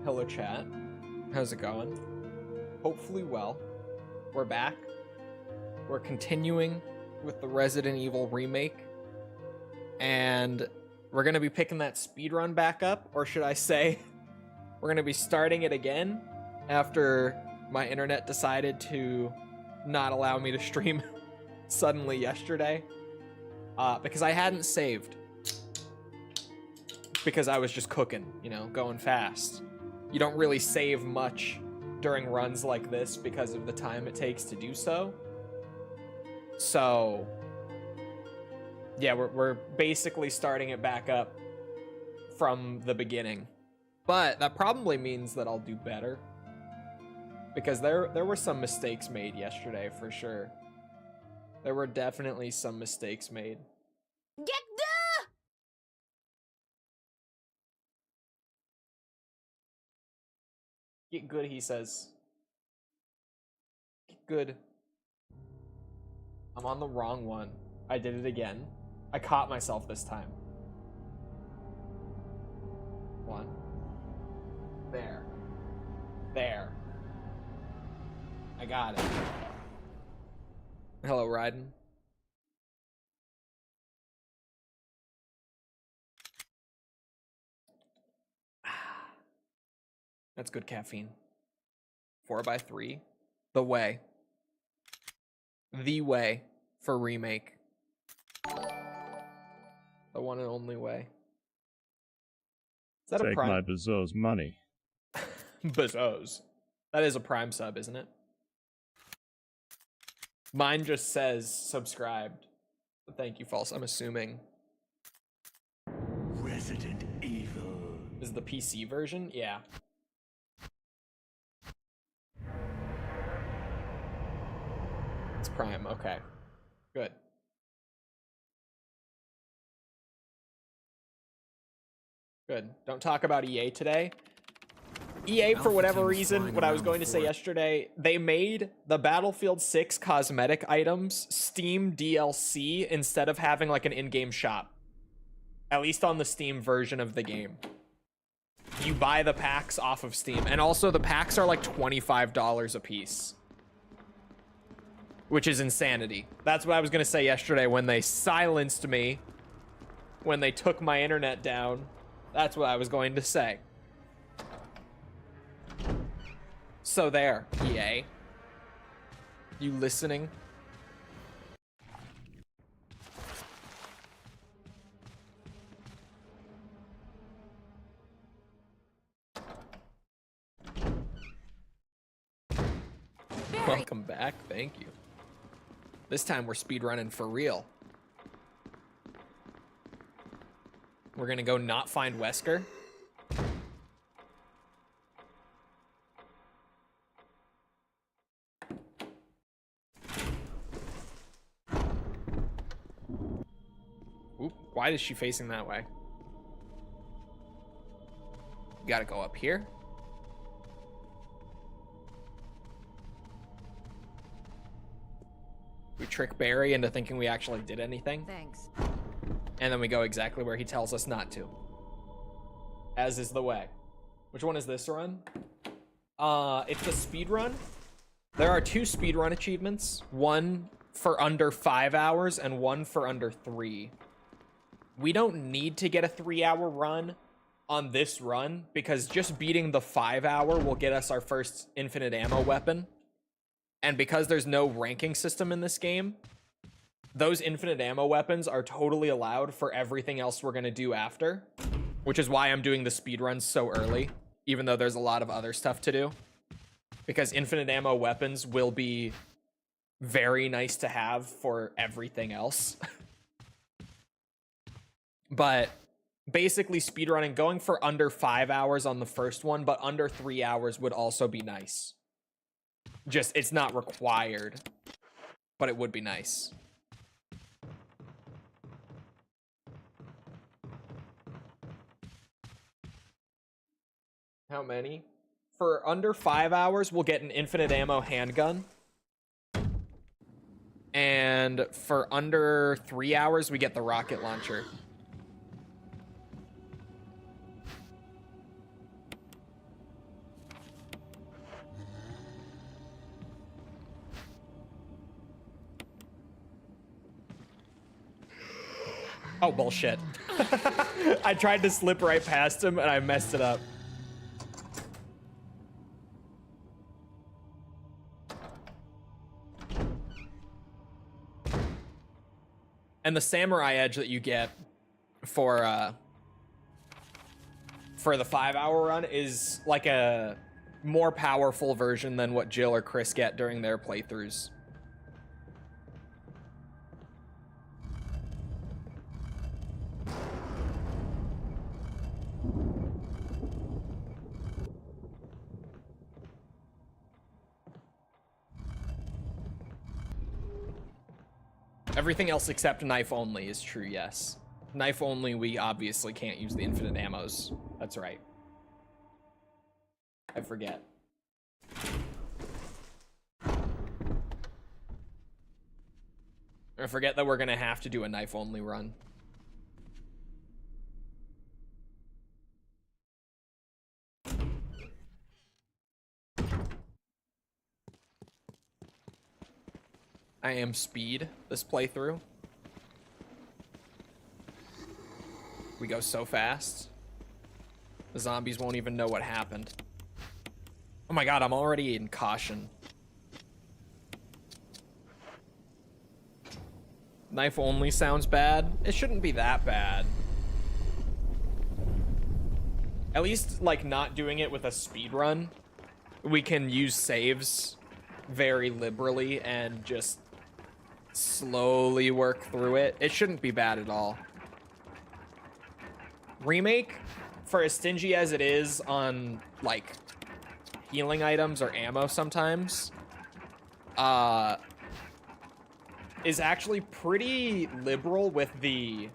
Hello chat. How's it going? Hopefully well. We're back. We're continuing with the Resident Evil remake. And we're going to be picking that speedrun back up, or should I say, we're going to be starting it again after my internet decided to not allow me to stream suddenly yesterday. Because I hadn't saved. Because I was just cooking, you know, going fast. You don't really save much during runs like this because of the time it takes to do so. So, yeah, we're basically starting it back up from the beginning. But that probably means that I'll do better. Because there were some mistakes made yesterday, for sure. There were definitely some mistakes made. Get good, he says. Get good. I'm on the wrong one. I did it again. I caught myself this time. One. There. There. I got it. Hello, Ryden. That's good caffeine. 4x3. The way. The way for remake. The one and only way. Is that Take a prime? my Bezos money. Bezos. That is a prime sub, isn't it? Mine just says subscribed. But thank you, false. I'm assuming. Resident Evil. Is the PC version? Yeah. It's prime. Okay. Good. Good. Don't talk about EA today. EA, for whatever reason, what I was going to say yesterday, they made the Battlefield 6 cosmetic items Steam DLC instead of having like an in-game shop. At least on the Steam version of the game. You buy the packs off of Steam. And also the packs are like $25 a piece. Which is insanity. That's what I was going to say yesterday when they silenced me. When they took my internet down. That's what I was going to say. So there, EA. You listening? Welcome back. Thank you. This time we're speedrunning for real. We're gonna go not find Wesker. Oop, why is she facing that way? You gotta go up here. We trick Barry into thinking we actually did anything. Thanks. And then we go exactly where he tells us not to. As is the way. Which one is this run? It's the speed run. There are 2 speedrun achievements. One for under 5 hours and one for under 3. We don't need to get a 3-hour run on this run because just beating the 5-hour will get us our first infinite ammo weapon. And because there's no ranking system in this game, those infinite ammo weapons are totally allowed for everything else we're going to do after, which is why I'm doing the speedruns so early, even though there's a lot of other stuff to do. Because infinite ammo weapons will be very nice to have for everything else. But basically speedrunning, going for under 5 hours on the first one, but under 3 hours would also be nice. Just, it's not required, but it would be nice. How many? For under 5 hours, we'll get an infinite ammo handgun. And for under 3 hours, we get the rocket launcher. Oh, bullshit. I tried to slip right past him and I messed it up. And the samurai edge that you get for the 5-hour run is like a more powerful version than what Jill or Chris get during their playthroughs. Everything else except knife only is true, yes. Knife only, we obviously can't use the infinite ammos. That's right. I forget. I forget that we're gonna have to do a knife only run. I am speed this playthrough. We go so fast. The zombies won't even know what happened. Oh my god, I'm already in caution. Knife only sounds bad. It shouldn't be that bad. At least, like, not doing it with a speed run. We can use saves very liberally and just slowly work through it. It shouldn't be bad at all. Remake, for as stingy as it is on, like, healing items or ammo sometimes, is actually pretty liberal with the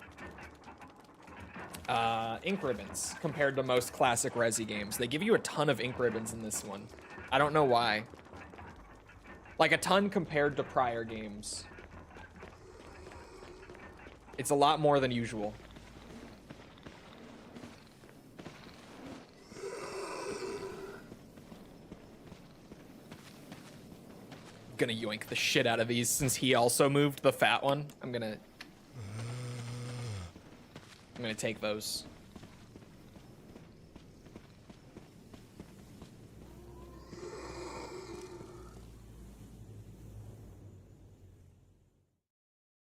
ink ribbons compared to most classic Resi games. They give you a ton of ink ribbons in this one. I don't know why. Like, a ton compared to prior games. It's a lot more than usual. Gonna yoink the shit out of these since he also moved the fat one. I'm gonna take those.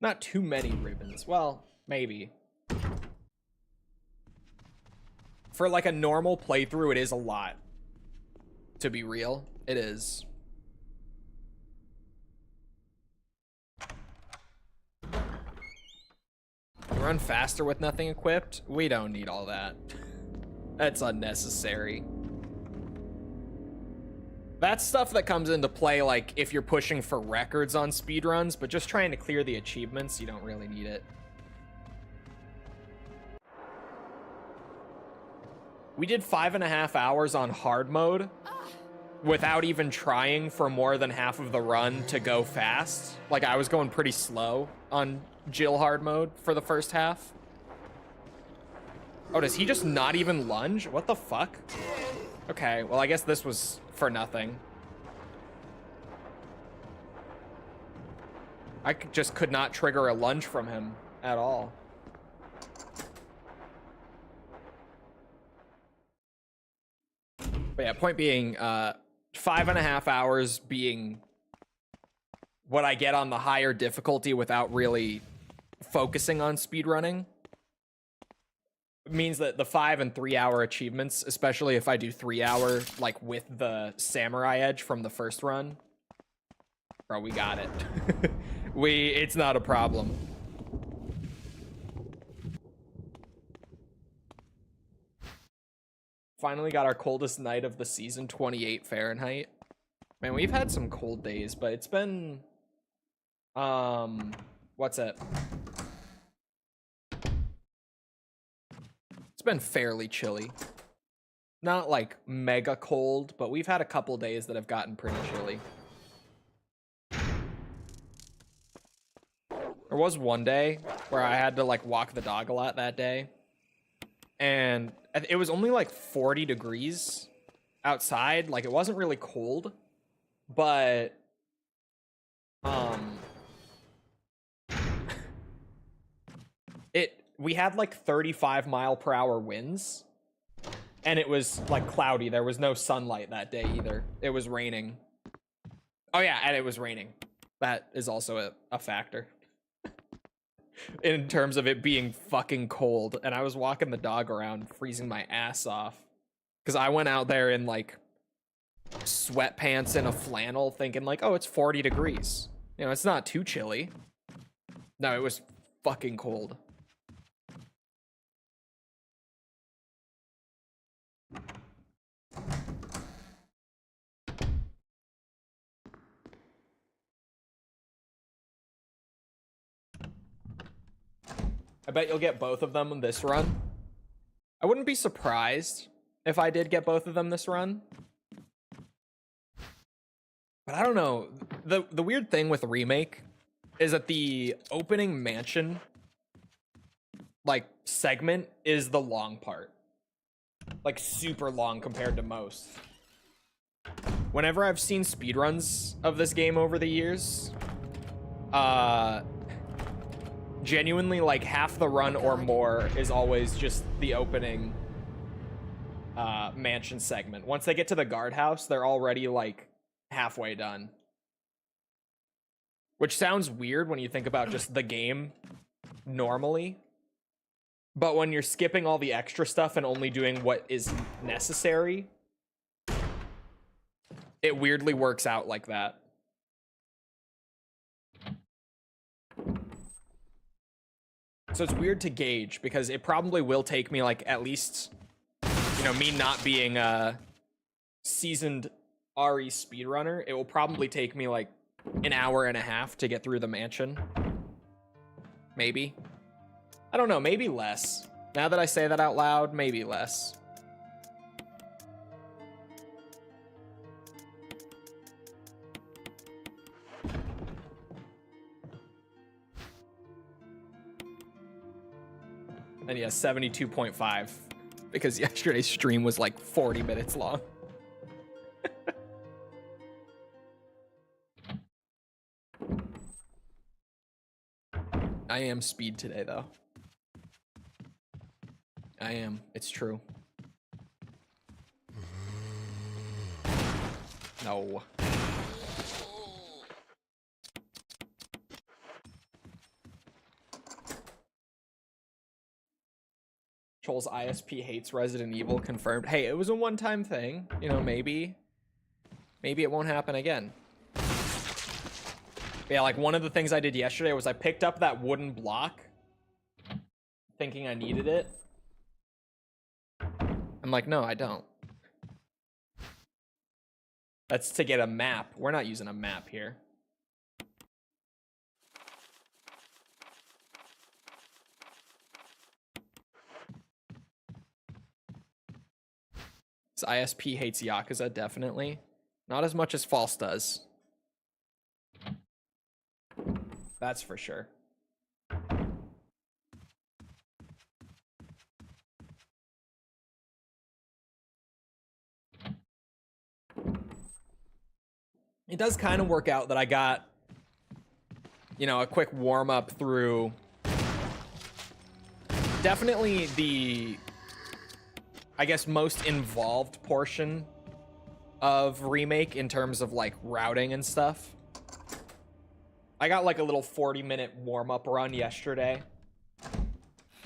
Not too many ribbons. Well, maybe. For like a normal playthrough, it is a lot. To be real, it is. Run faster with nothing equipped? We don't need all that. That's unnecessary. That's stuff that comes into play, like, if you're pushing for records on speedruns, but just trying to clear the achievements, you don't really need it. We did 5.5 hours on hard mode without even trying for more than half of the run to go fast. Like, I was going pretty slow on Jill hard mode for the first half. Oh, does he just not even lunge? What the fuck? Okay, well, I guess this was for nothing. I just could not trigger a lunge from him at all. But yeah, point being, 5.5 hours being what I get on the higher difficulty without really focusing on speedrunning means that the 5 and 3 hour achievements, especially if I do 3 hour, like with the samurai edge from the first run, bro, we got it. It's not a problem. Finally got our coldest night of the season, 28 Fahrenheit. Man, we've had some cold days, but it's been, what's it? It's been fairly chilly. Not like mega cold, but we've had a couple days that have gotten pretty chilly. There was one day where I had to like walk the dog a lot that day. And it was only like 40 degrees outside. Like, it wasn't really cold, but we had like 35-mile-per-hour winds, and it was like cloudy. There was no sunlight that day either. It was raining. Oh yeah, and it was raining. That is also a factor in terms of it being fucking cold. And I was walking the dog around freezing my ass off because I went out there in like sweatpants and a flannel thinking like, oh, it's 40 degrees. You know, it's not too chilly. No, it was fucking cold. I bet you'll get both of them in this run. I wouldn't be surprised if I did get both of them this run. But I don't know. The weird thing with Remake is that the opening mansion like segment is the long part. Like super long compared to most. Whenever I've seen speedruns of this game over the years, genuinely like half the run or more is always just the opening mansion segment. Once they get to the guardhouse, they're already like halfway done. Which sounds weird when you think about just the game normally. But when you're skipping all the extra stuff and only doing what is necessary, it weirdly works out like that. So it's weird to gauge because it probably will take me like at least, you know, me not being a seasoned RE speedrunner, it will probably take me like an hour and a half to get through the mansion. Maybe. I don't know, maybe less. Now that I say that out loud, maybe less. And yeah, 72.5. Because yesterday's stream was like 40 minutes long. I am speed today, though. I am. It's true. No. Chole's ISP hates Resident Evil confirmed. Hey, it was a one-time thing. You know, maybe it won't happen again. Yeah, like one of the things I did yesterday was I picked up that wooden block thinking I needed it. I'm like, no, I don't. That's to get a map. We're not using a map here. This ISP hates Yakuza, definitely. Not as much as False does. That's for sure. It does kind of work out that I got, you know, a quick warm up through definitely the, I guess, most involved portion of Remake in terms of like routing and stuff. I got like a little 40-minute warm-up run yesterday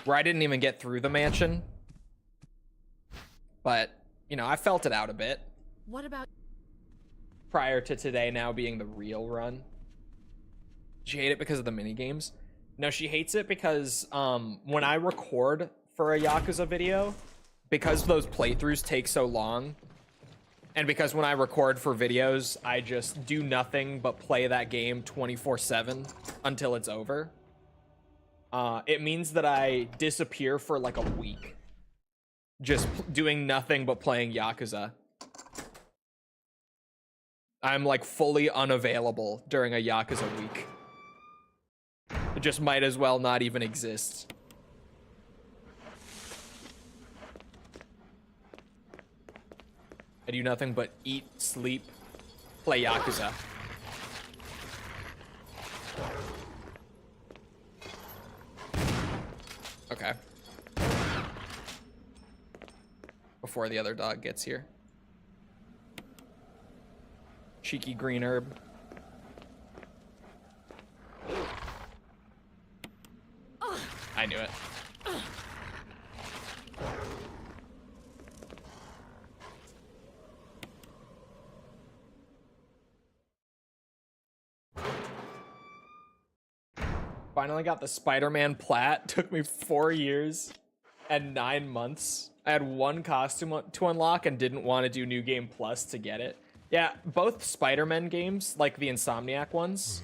where I didn't even get through the mansion. But, you know, I felt it out a bit. What about Prior to today now being the real run. She hate it because of the minigames? No, she hates it because when I record for a Yakuza video, because those playthroughs take so long, and because when I record for videos, I just do nothing but play that game 24/7 until it's over. It means that I disappear for like a week. Just doing nothing but playing Yakuza. I'm like fully unavailable during a Yakuza week. It just might as well not even exist. I do nothing but eat, sleep, play Yakuza. Okay. Before the other dog gets here. Cheeky green herb. I knew it. Finally got the Spider-Man plat. Took me 4 years and 9 months. I had one costume to unlock and didn't want to do New Game Plus to get it. Yeah, both Spider-Man games, like the Insomniac ones,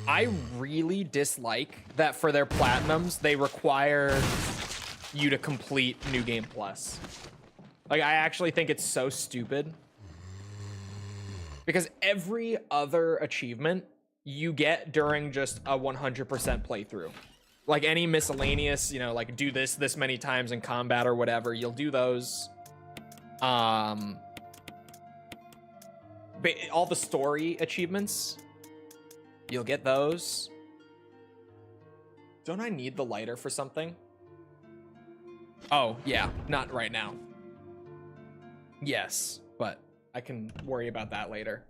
I really dislike that for their platinums, they require you to complete New Game Plus. Like, I actually think it's so stupid. Because every other achievement you get during just a 100% playthrough. Like any miscellaneous, you know, like do this many times in combat or whatever, you'll do those. All the story achievements, you'll get those. Don't I need the lighter for something? Oh, yeah, not right now. Yes, but I can worry about that later.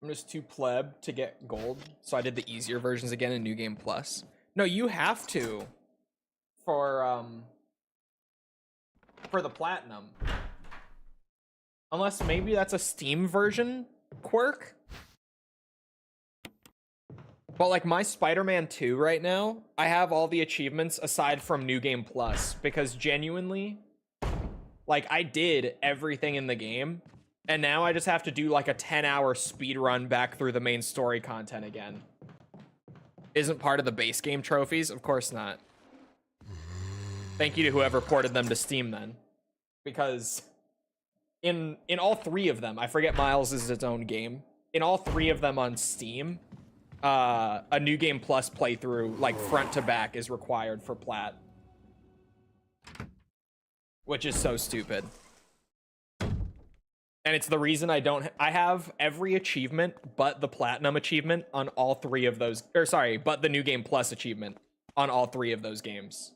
I'm just too pleb to get gold, so I did the easier versions again in New Game Plus. No, you have to for the platinum. Unless maybe that's a Steam version quirk. But like my Spider-Man 2 right now, I have all the achievements aside from New Game Plus because genuinely, like I did everything in the game. And now I just have to do like a 10-hour speed run back through the main story content again. Isn't part of the base game trophies? Of course not. Thank you to whoever ported them to Steam then. Because in all 3 of them, I forget Miles is its own game. In all 3 of them on Steam, a New Game Plus playthrough, like front to back, is required for plat. Which is so stupid. And it's the reason I have every achievement but the platinum achievement on all 3 of those, or sorry, but the New Game Plus achievement on all 3 of those games.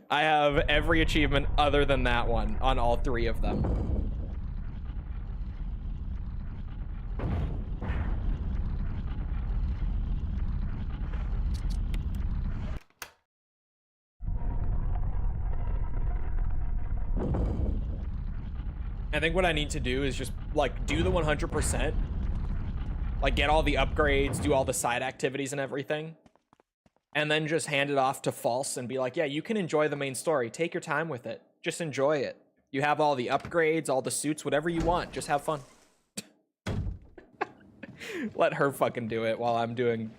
I have every achievement other than that one on all 3 of them. I think what I need to do is just like do the 100%, like get all the upgrades, do all the side activities and everything, and then just hand it off to False and be like, yeah, you can enjoy the main story. Take your time with it. Just enjoy it. You have all the upgrades, all the suits, whatever you want. Just have fun. Let her fucking do it while I'm doing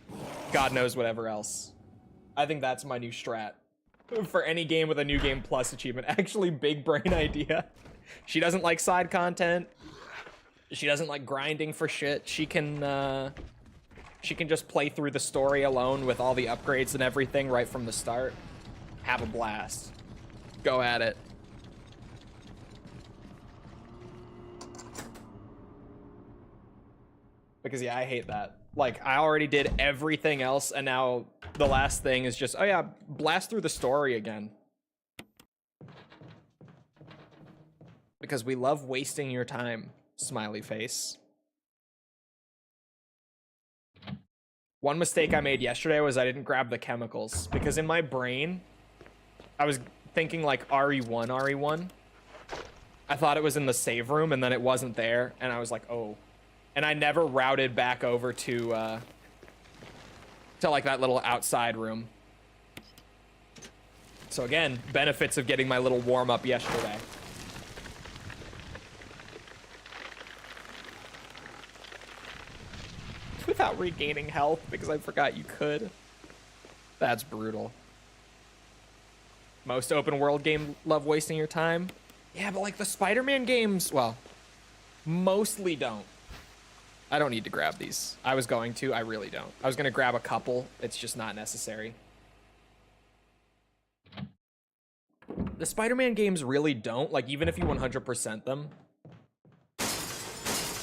God knows whatever else. I think that's my new strat for any game with a New Game Plus achievement. Actually, big brain idea. She doesn't like side content. She doesn't like grinding for shit. She can just play through the story alone with all the upgrades and everything right from the start. Have a blast. Go at it. Because yeah, I hate that. Like, I already did everything else, and now the last thing is just, oh yeah, blast through the story again. Because we love wasting your time, smiley face. One mistake I made yesterday was I didn't grab the chemicals, because in my brain, I was thinking like RE1. I thought it was in the save room, and then it wasn't there, and I was like, oh. And I never routed back over to like that little outside room. So again, benefits of getting my little warm-up yesterday. Without regaining health because I forgot you could. That's brutal. Most open world game love wasting your time. Yeah, but like the Spider-Man games, well, mostly don't. I don't need to grab these. I was going to. I really don't. I was going to grab a couple. It's just not necessary. The Spider-Man games really don't. Like, even if you 100% them,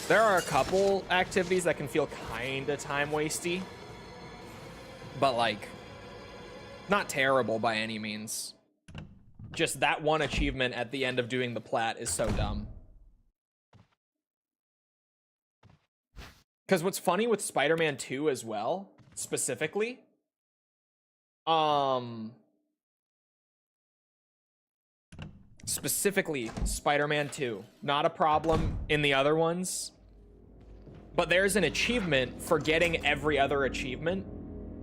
there are a couple activities that can feel kind of time-wasty. But, like, not terrible by any means. Just that one achievement at the end of doing the plat is so dumb. Because what's funny with Spider-Man 2 as well, specifically, Spider-Man 2, not a problem in the other ones, but there's an achievement for getting every other achievement,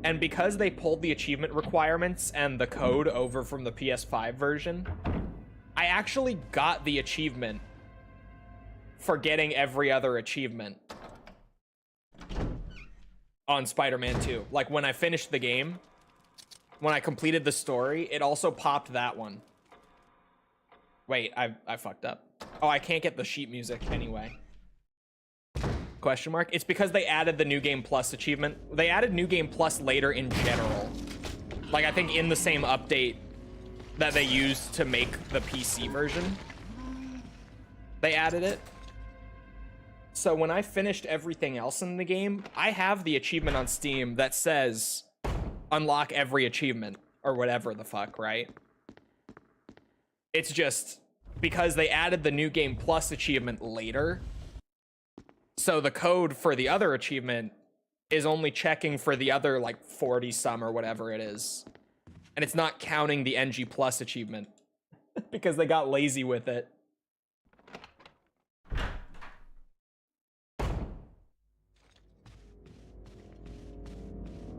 and because they pulled the achievement requirements and the code over from the PS5 version, I actually got the achievement for getting every other achievement on Spider-Man 2. Like, when I finished the game, when I completed the story, it also popped that one. Wait, I fucked up. Oh, I can't get the sheet music anyway. Question mark? It's because they added the New Game Plus achievement. They added New Game Plus later in general. Like, I think in the same update that they used to make the PC version, they added it. So when I finished everything else in the game, I have the achievement on Steam that says unlock every achievement or whatever the fuck, right? It's just because they added the New Game Plus achievement later, so the code for the other achievement is only checking for the other, like, 40 some or whatever it is. And it's not counting the NG Plus achievement because they got lazy with it.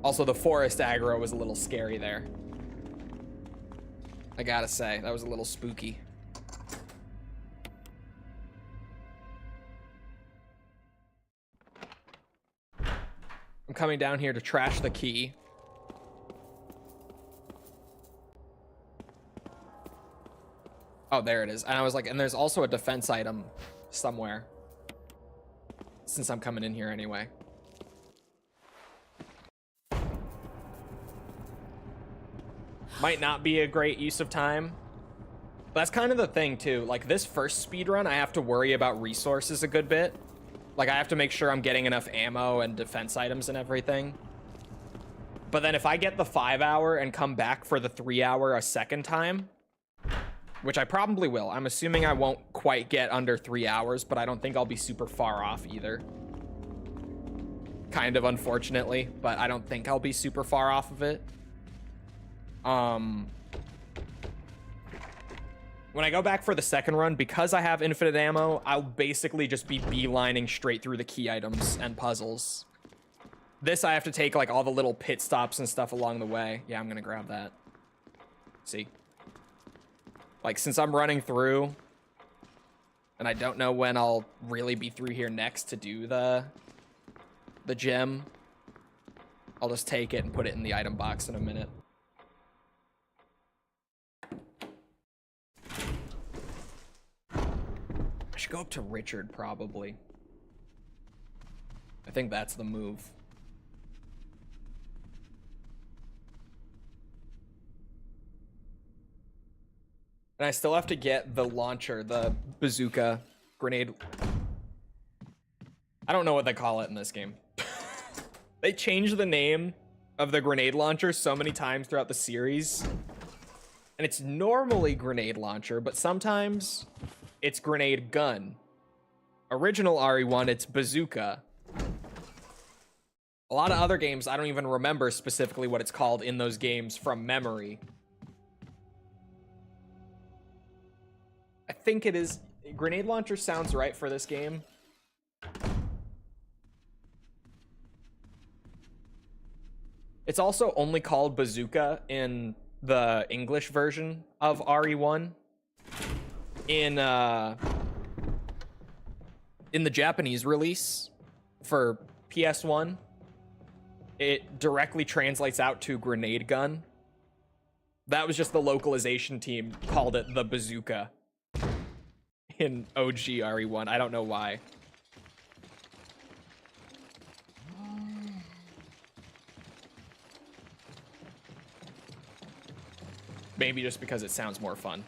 Also, the forest aggro was a little scary there. I gotta say, that was a little spooky. I'm coming down here to trash the key. Oh, there it is. And I was like, and there's also a defense item somewhere, since I'm coming in here anyway. Might not be a great use of time. But that's kind of the thing too. Like, this first speedrun, I have to worry about resources a good bit. Like, I have to make sure I'm getting enough ammo and defense items and everything. But then if I get the 5 hour and come back for the 3 hour a second time, which I probably will. I'm assuming I won't quite get under 3 hours, but I don't think I'll be super far off either. Kind of unfortunately, but I don't think I'll be super far off of it. When I go back for the second run, because I have infinite ammo, I'll basically just be beelining straight through the key items and puzzles. This, I have to take, like, all the little pit stops and stuff along the way. Yeah, I'm gonna grab that. See? Like, since I'm running through, and I don't know when I'll really be through here next to do the gem, I'll just take it and put it in the item box in a minute. I should go up to Richard, probably. I think that's the move. And I still have to get the launcher, the bazooka grenade. I don't know what they call it in this game. They changed the name of the grenade launcher so many times throughout the series. And it's normally grenade launcher, but sometimes it's grenade gun. Original RE1, it's bazooka. A lot of other games, I don't even remember specifically what it's called in those games from memory. I think it is... Grenade launcher sounds right for this game. It's also only called bazooka in the English version of RE1. In the Japanese release for PS1, it directly translates out to grenade gun. That was just the localization team called it the bazooka in OG RE1. I don't know why. Maybe just because it sounds more fun.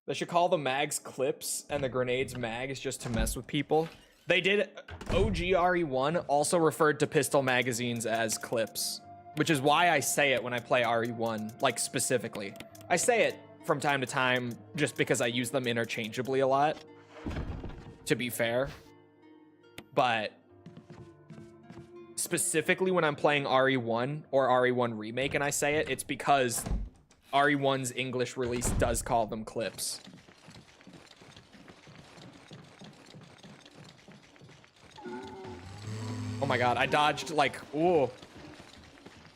They should call the mags clips and the grenades mags just to mess with people. They did. OG RE1 also referred to pistol magazines as clips, which is why I say it when I play RE1, like specifically. I say it from time to time just because I use them interchangeably a lot, to be fair. But specifically when I'm playing RE1 or RE1 Remake and I say it, it's because RE1's English release does call them clips. Oh my god, I dodged like, ooh,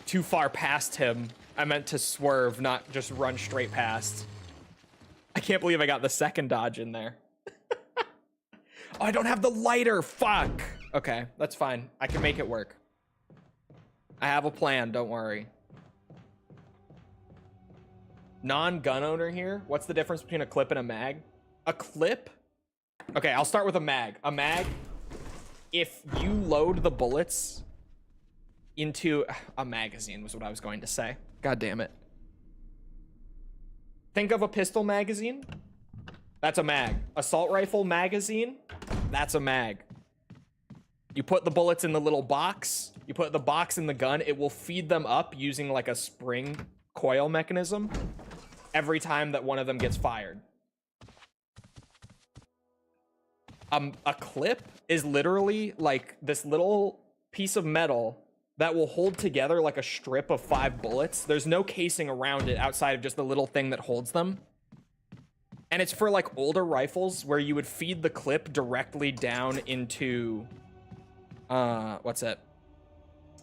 too far past him. I meant to swerve, not just run straight past. I can't believe I got the second dodge in there. Oh, I don't have the lighter, fuck. Okay, that's fine. I can make it work. I have a plan, don't worry. Non-gun owner here. What's the difference between a clip and a mag? A clip? Okay, I'll start with a mag. A mag, if you load the bullets into a magazine was what I was going to say. God damn it. Think of a pistol magazine. That's a mag. Assault rifle magazine. That's a mag. You put the bullets in the little box. You put the box in the gun. It will feed them up using like a spring coil mechanism every time that one of them gets fired. A clip is literally like this little piece of metal that will hold together like a strip of 5 bullets. There's no casing around it outside of just the little thing that holds them. And it's for like older rifles where you would feed the clip directly down into, what's it?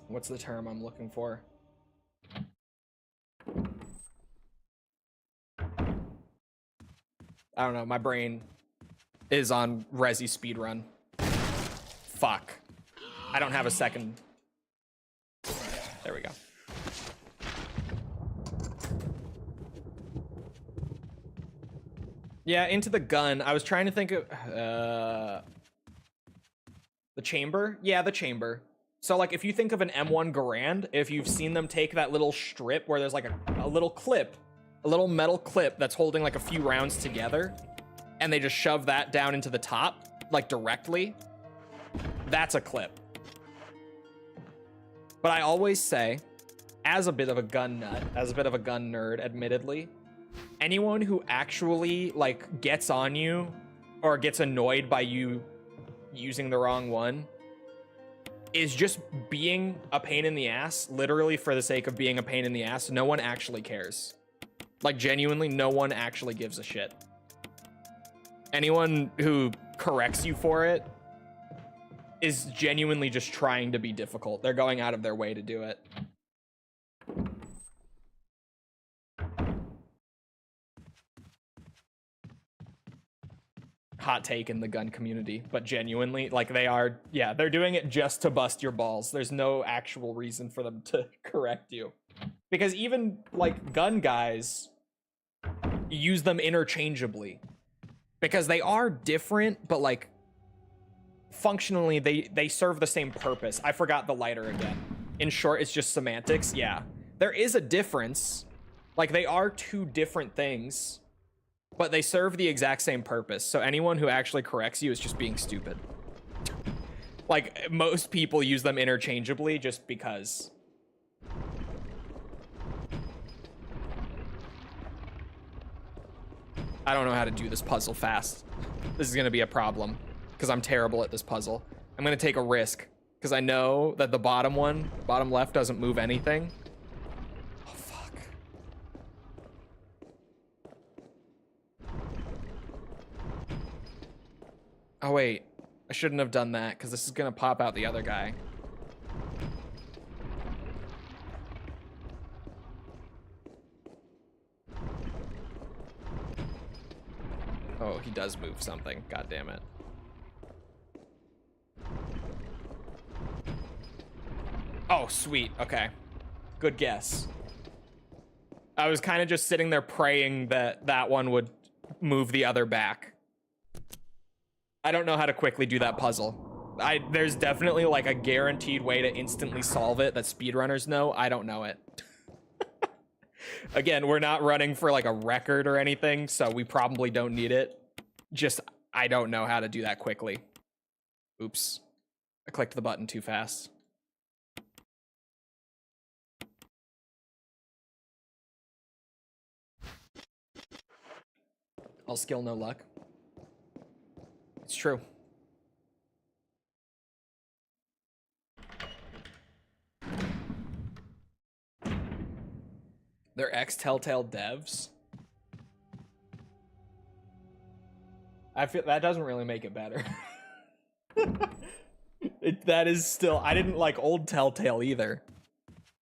What's the term I'm looking for? I don't know, my brain is on Resi speedrun. Fuck. I don't have a second. There we go. Yeah, into the gun. I was trying to think of the chamber. Yeah, the chamber. So like if you think of an M1 Garand, if you've seen them take that little strip where there's like a little clip, a little metal clip that's holding like a few rounds together, and they just shove that down into the top, like directly, that's a clip. But I always say, as a bit of a gun nut, as a bit of a gun nerd, admittedly, anyone who actually like gets on you or gets annoyed by you using the wrong one is just being a pain in the ass, literally for the sake of being a pain in the ass. No one actually cares. Like genuinely, no one actually gives a shit. Anyone who corrects you for it is genuinely just trying to be difficult. They're going out of their way to do it. Hot take in the gun community, but genuinely, like they are, yeah, they're doing it just to bust your balls. There's no actual reason for them to correct you. Because even like gun guys use them interchangeably. Because they are different, but like functionally they serve the same purpose. I forgot the lighter again. In short, it's just semantics. Yeah, there is a difference. Like they are two different things, but they serve the exact same purpose. So anyone who actually corrects you is just being stupid. Like most people use them interchangeably just because. I don't know how to do this puzzle fast. This is gonna be a problem because I'm terrible at this puzzle. I'm gonna take a risk because I know that the bottom one, bottom left, doesn't move anything. Oh, fuck. Oh, wait. I shouldn't have done that because this is gonna pop out the other guy. Oh, he does move something. God damn it. Oh, sweet. Okay. Good guess. I was kind of just sitting there praying that that one would move the other back. I don't know how to quickly do that puzzle. There's definitely like a guaranteed way to instantly solve it that speedrunners know. I don't know it. Again, we're not running for like a record or anything, so we probably don't need it. Just, I don't know how to do that quickly. Oops. I clicked the button too fast. All skill, no luck. It's true. They're ex-Telltale devs. I feel that doesn't really make it better. That is still, I didn't like old Telltale either.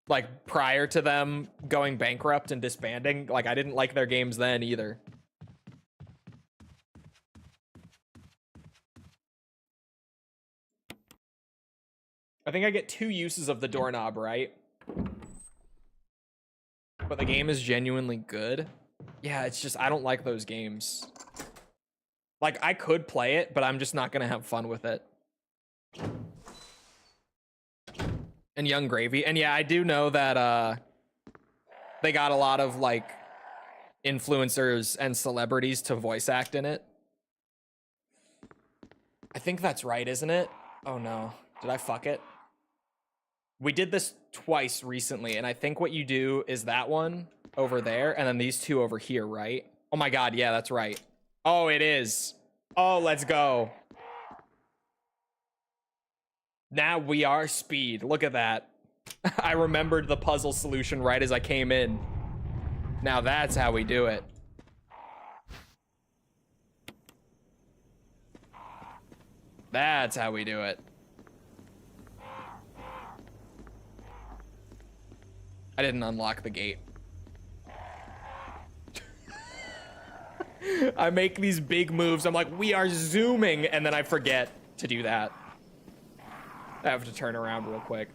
Like prior to them going bankrupt and disbanding, like I didn't like their games then either. I think I get 2 uses of the doorknob, right? But the game is genuinely good. Yeah, it's just, I don't like those games. Like, I could play it, but I'm just not gonna have fun with it. And Young Gravy. And yeah, I do know that they got a lot of, like, influencers and celebrities to voice act in it. I think that's right, isn't it? Oh no. Did I fuck it? We did this twice recently, and I think what you do is that one over there, and then these 2 over here, right? Oh my god, yeah, that's right. Oh, it is. Oh, let's go. Now we are speed. Look at that. I remembered the puzzle solution right as I came in. Now that's how we do it. That's how we do it. I didn't unlock the gate. I make these big moves. I'm like, we are zooming, and then I forget to do that. I have to turn around real quick.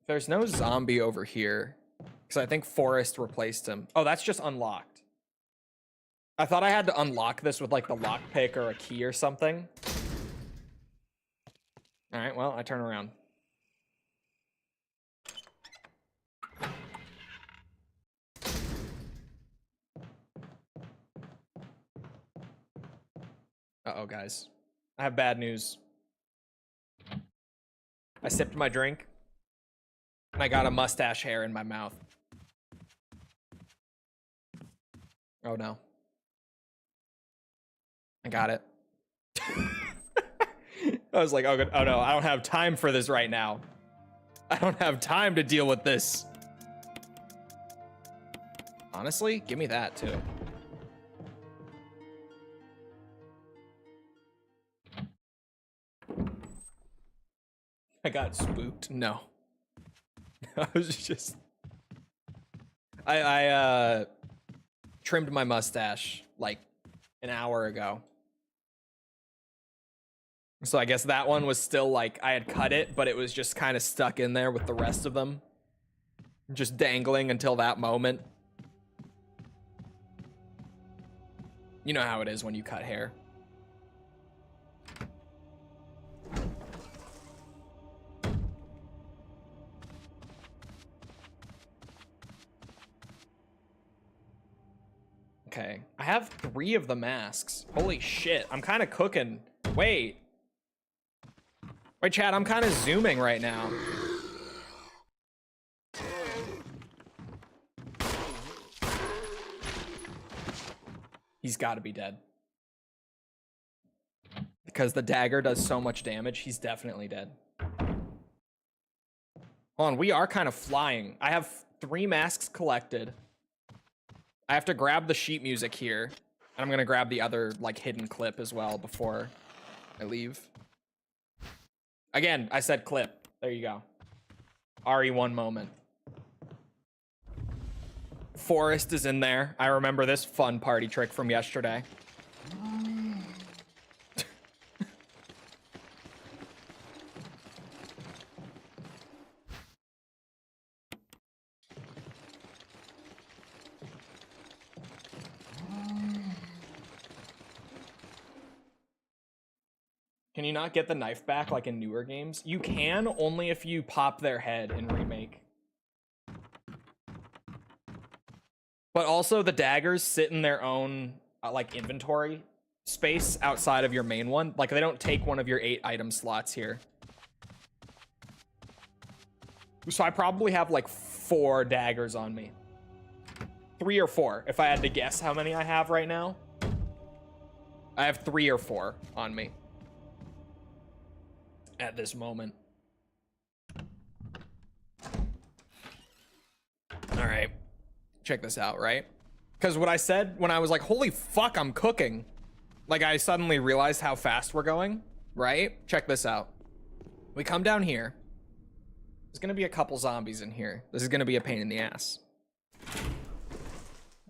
There's no zombie over here, because I think Forrest replaced him. Oh, that's just unlocked. I thought I had to unlock this with like the lockpick or a key or something. All right, well, I turn around. Uh-oh, guys. I have bad news. I sipped my drink, and I got a mustache hair in my mouth. Oh, no. I got it. I was like, oh no, I don't have time for this right now. I don't have time to deal with this. Honestly, give me that too. I got spooked. No. I was just... I trimmed my mustache like an hour ago. So I guess that one was still like, I had cut it, but it was just kind of stuck in there with the rest of them. Just dangling until that moment. You know how it is when you cut hair. Okay, I have 3 of the masks. Holy shit, I'm kind of cooking. Wait, Chad, I'm kind of zooming right now. He's got to be dead. Because the dagger does so much damage, he's definitely dead. Hold on, we are kind of flying. I have 3 masks collected. I have to grab the sheet music here. And I'm gonna grab the other, like, hidden clip as well before I leave. Again, I said clip. There you go. RE1 moment. Forrest is in there. I remember this fun party trick from yesterday. Can you not get the knife back like in newer games? You can, only if you pop their head in Remake. But also the daggers sit in their own like inventory space outside of your main one. Like they don't take one of your 8 item slots here. So I probably have like 4 daggers on me. 3 or 4, if I had to guess how many I have right now. I have 3 or 4 on me at this moment. All right, check this out, right? Because what I said when I was like, holy fuck, I'm cooking. Like I suddenly realized how fast we're going, right? Check this out. We come down here. There's gonna be a couple zombies in here. This is gonna be a pain in the ass.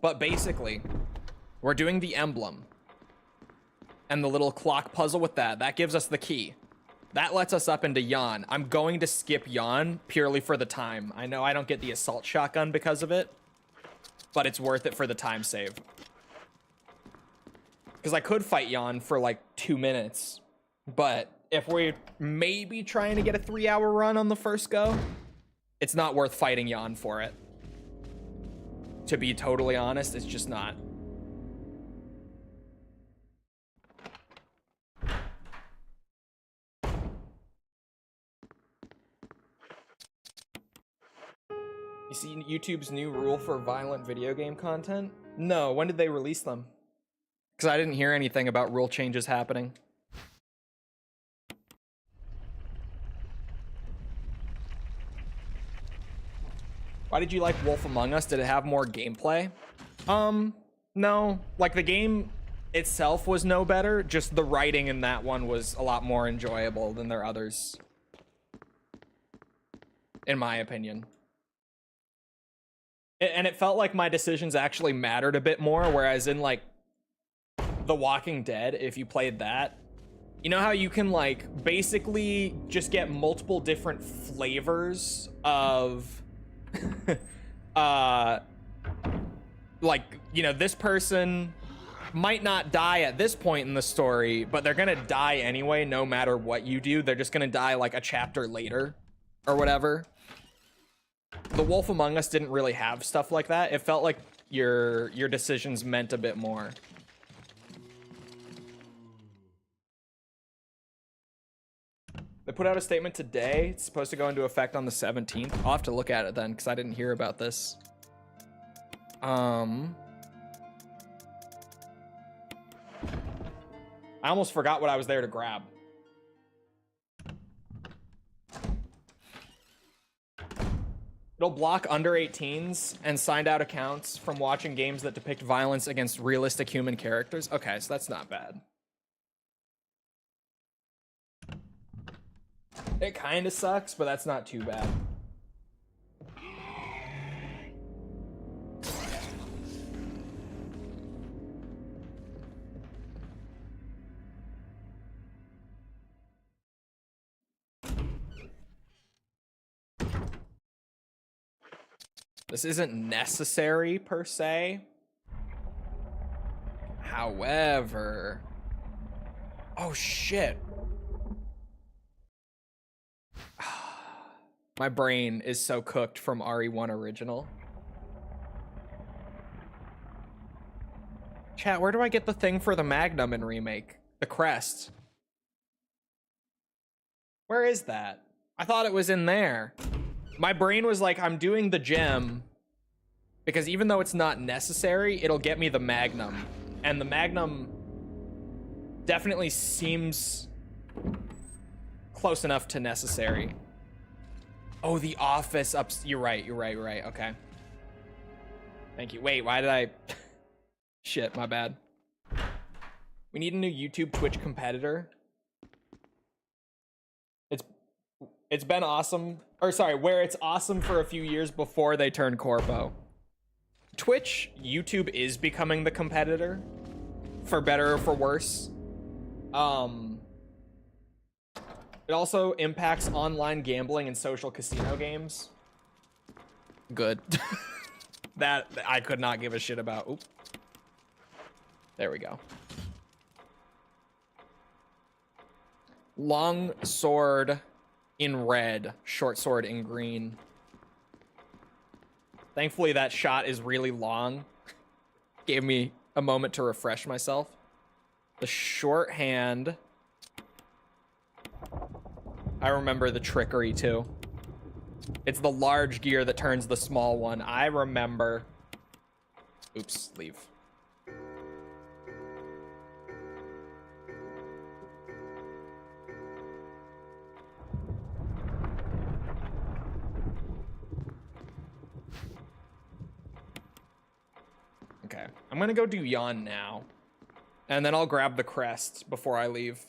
But basically, we're doing the emblem and the little clock puzzle with that. That gives us the key. That lets us up into Yawn. I'm going to skip Yawn purely for the time. I know I don't get the assault shotgun because of it, but it's worth it for the time save. Because I could fight Yawn for like 2 minutes, but if we're maybe trying to get a 3-hour run on the first go, it's not worth fighting Yawn for it. To be totally honest, it's just not. You see YouTube's new rule for violent video game content? No, when did they release them? Because I didn't hear anything about rule changes happening. Why did you like Wolf Among Us? Did it have more gameplay? No. Like, the game itself was no better. Just the writing in that one was a lot more enjoyable than their others. In my opinion. And it felt like my decisions actually mattered a bit more, whereas in, like, The Walking Dead, if you played that, you know how you can, like, basically just get multiple different flavors of... like, you know, this person might not die at this point in the story, but they're gonna die anyway no matter what you do. They're just gonna die like a chapter later or whatever. The Wolf Among Us didn't really have stuff like that. It felt like your decisions meant a bit more. They put out a statement today. It's supposed to go into effect on the 17th. I'll have to look at it then, because I didn't hear about this. I almost forgot what I was there to grab. It'll block under 18s and signed out accounts from watching games that depict violence against realistic human characters. Okay, so that's not bad. It kind of sucks, but that's not too bad. This isn't necessary per se. However... Oh, shit. My brain is so cooked from RE1 Original. Chat, where do I get the thing for the Magnum in Remake? The crest. Where is that? I thought it was in there. My brain was like, I'm doing the gem because even though it's not necessary, it'll get me the Magnum. And the Magnum definitely seems close enough to necessary. Oh, the office up. You're right. Okay. Thank you. Wait, why did I... Shit, my bad. We need a new YouTube Twitch competitor. It's been awesome. Or sorry, where it's awesome for a few years before they turn corpo. Twitch, YouTube is becoming the competitor. For better or for worse. It also impacts online gambling and social casino games. Good. That I could not give a shit about. Oop. There we go. Long sword in red, short sword in green. Thankfully, that shot is really long. Gave me a moment to refresh myself. The short hand. I remember the trickery too. It's the large gear that turns the small one. I remember. Oops, leave. Okay, I'm gonna go do yawn now. And then I'll grab the crest before I leave.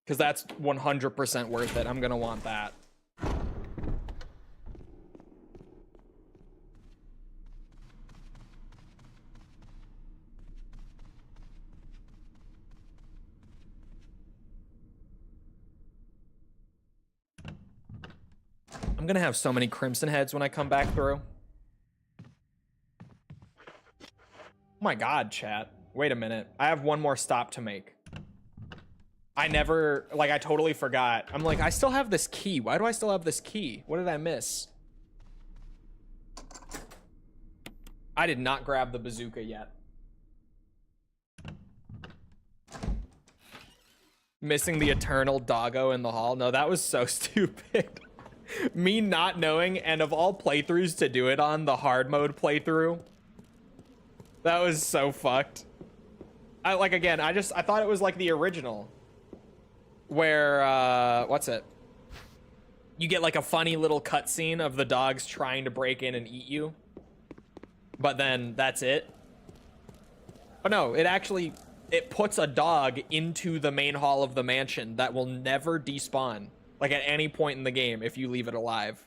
Because that's 100% worth it. I'm gonna want that. I'm gonna have so many crimson heads when I come back through. Oh my god, chat. Wait a minute. I have one more stop to make. I never, like, I totally forgot. I'm like, I still have this key. Why do I still have this key? What did I miss? I did not grab the bazooka yet. Missing the eternal doggo in the hall. No, that was so stupid. Me not knowing, and of all playthroughs to do it on, the hard mode playthrough. That was so fucked. I thought it was like the original. Where, what's it? You get like a funny little cutscene of the dogs trying to break in and eat you. But then that's it. But no, it puts a dog into the main hall of the mansion that will never despawn. Like at any point in the game if you leave it alive.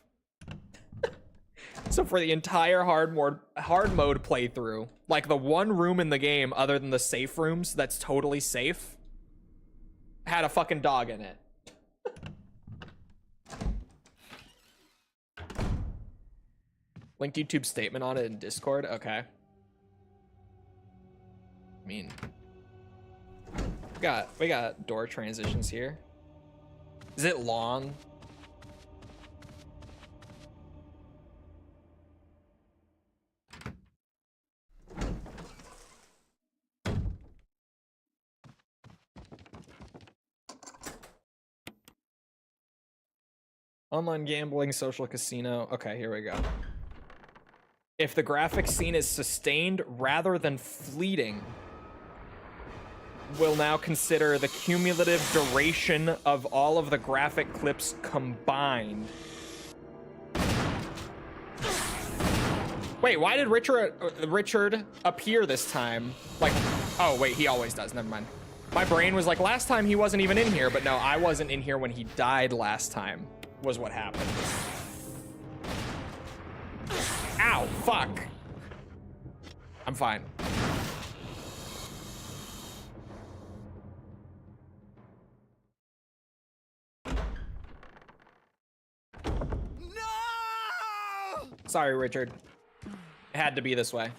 So for the entire hard mode playthrough, like the one room in the game other than the safe rooms that's totally safe, had a fucking dog in it. Linked YouTube statement on it in Discord. Okay. I mean, we got door transitions here. Is it long? Online gambling, social casino. Okay, here we go. If the graphic scene is sustained rather than fleeting, we'll now consider the cumulative duration of all of the graphic clips combined. Wait, why did Richard appear this time? Like, oh wait, he always does, never mind. My brain was like, last time he wasn't even in here, but no, I wasn't in here when he died last time, was what happened. Ow, fuck. I'm fine. No! Sorry, Richard. It had to be this way.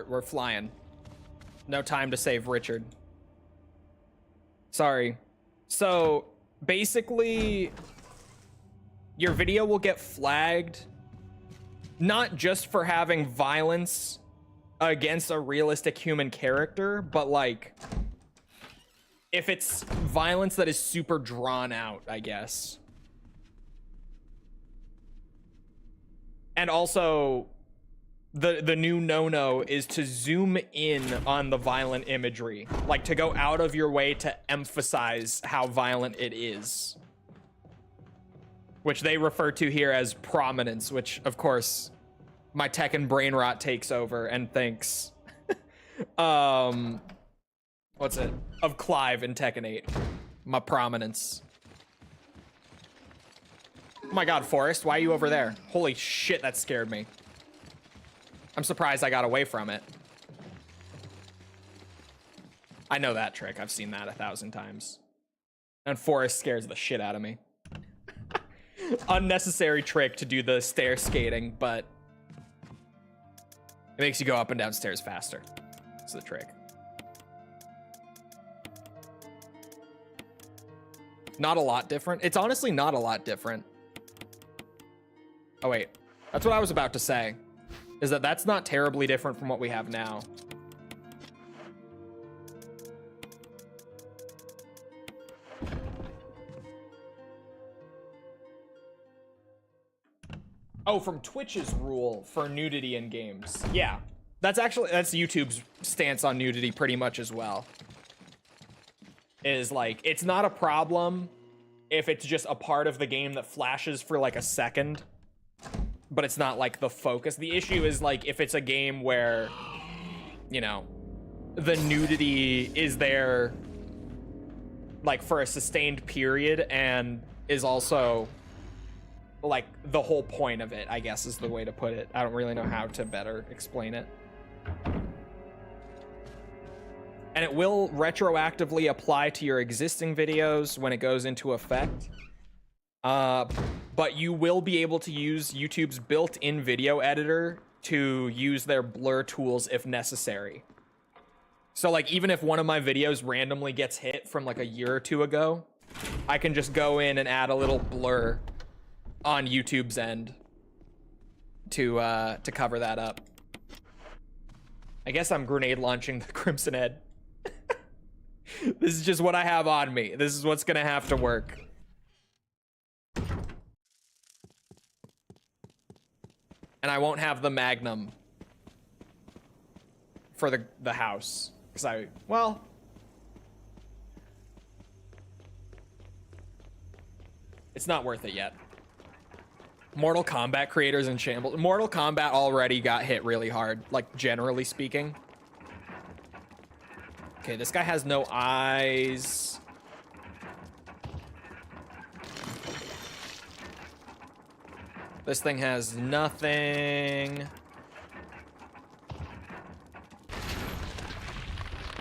We're flying. No time to save Richard. Sorry. So basically, your video will get flagged not just for having violence against a realistic human character, but like if it's violence that is super drawn out, I guess. And also, the new no-no is to zoom in on the violent imagery, like to go out of your way to emphasize how violent it is, which they refer to here as prominence, which of course my Tekken brain rot takes over and thinks what's it of Clive in Tekken 8, my prominence. Oh my god, Forrest, why are you over there? Holy shit, that scared me. I'm surprised I got away from it. I know that trick. I've seen that 1,000 times. And Forrest scares the shit out of me. Unnecessary trick to do the stair skating, but it makes you go up and down stairs faster. That's the trick. Not a lot different. It's honestly not a lot different. Oh, wait. That's what I was about to say. Is that that's not terribly different from what we have now. Oh, from Twitch's rule for nudity in games. Yeah. That's YouTube's stance on nudity pretty much as well. Is like, it's not a problem if it's just a part of the game that flashes for like a second, but it's not like the focus. The issue is like if it's a game where, you know, the nudity is there like for a sustained period and is also like the whole point of it, I guess is the way to put it. I don't really know how to better explain it. And it will retroactively apply to your existing videos when it goes into effect. But you will be able to use YouTube's built-in video editor to use their blur tools if necessary. So like even if one of my videos randomly gets hit from like a year or two ago, I can just go in and add a little blur on YouTube's end to cover that up. I guess I'm grenade launching the Crimson Head. This is just what I have on me. This is what's gonna have to work. And I won't have the Magnum for the house. Because well... It's not worth it yet. Mortal Kombat creators in shambles. Mortal Kombat already got hit really hard, like generally speaking. Okay, this guy has no eyes. This thing has nothing.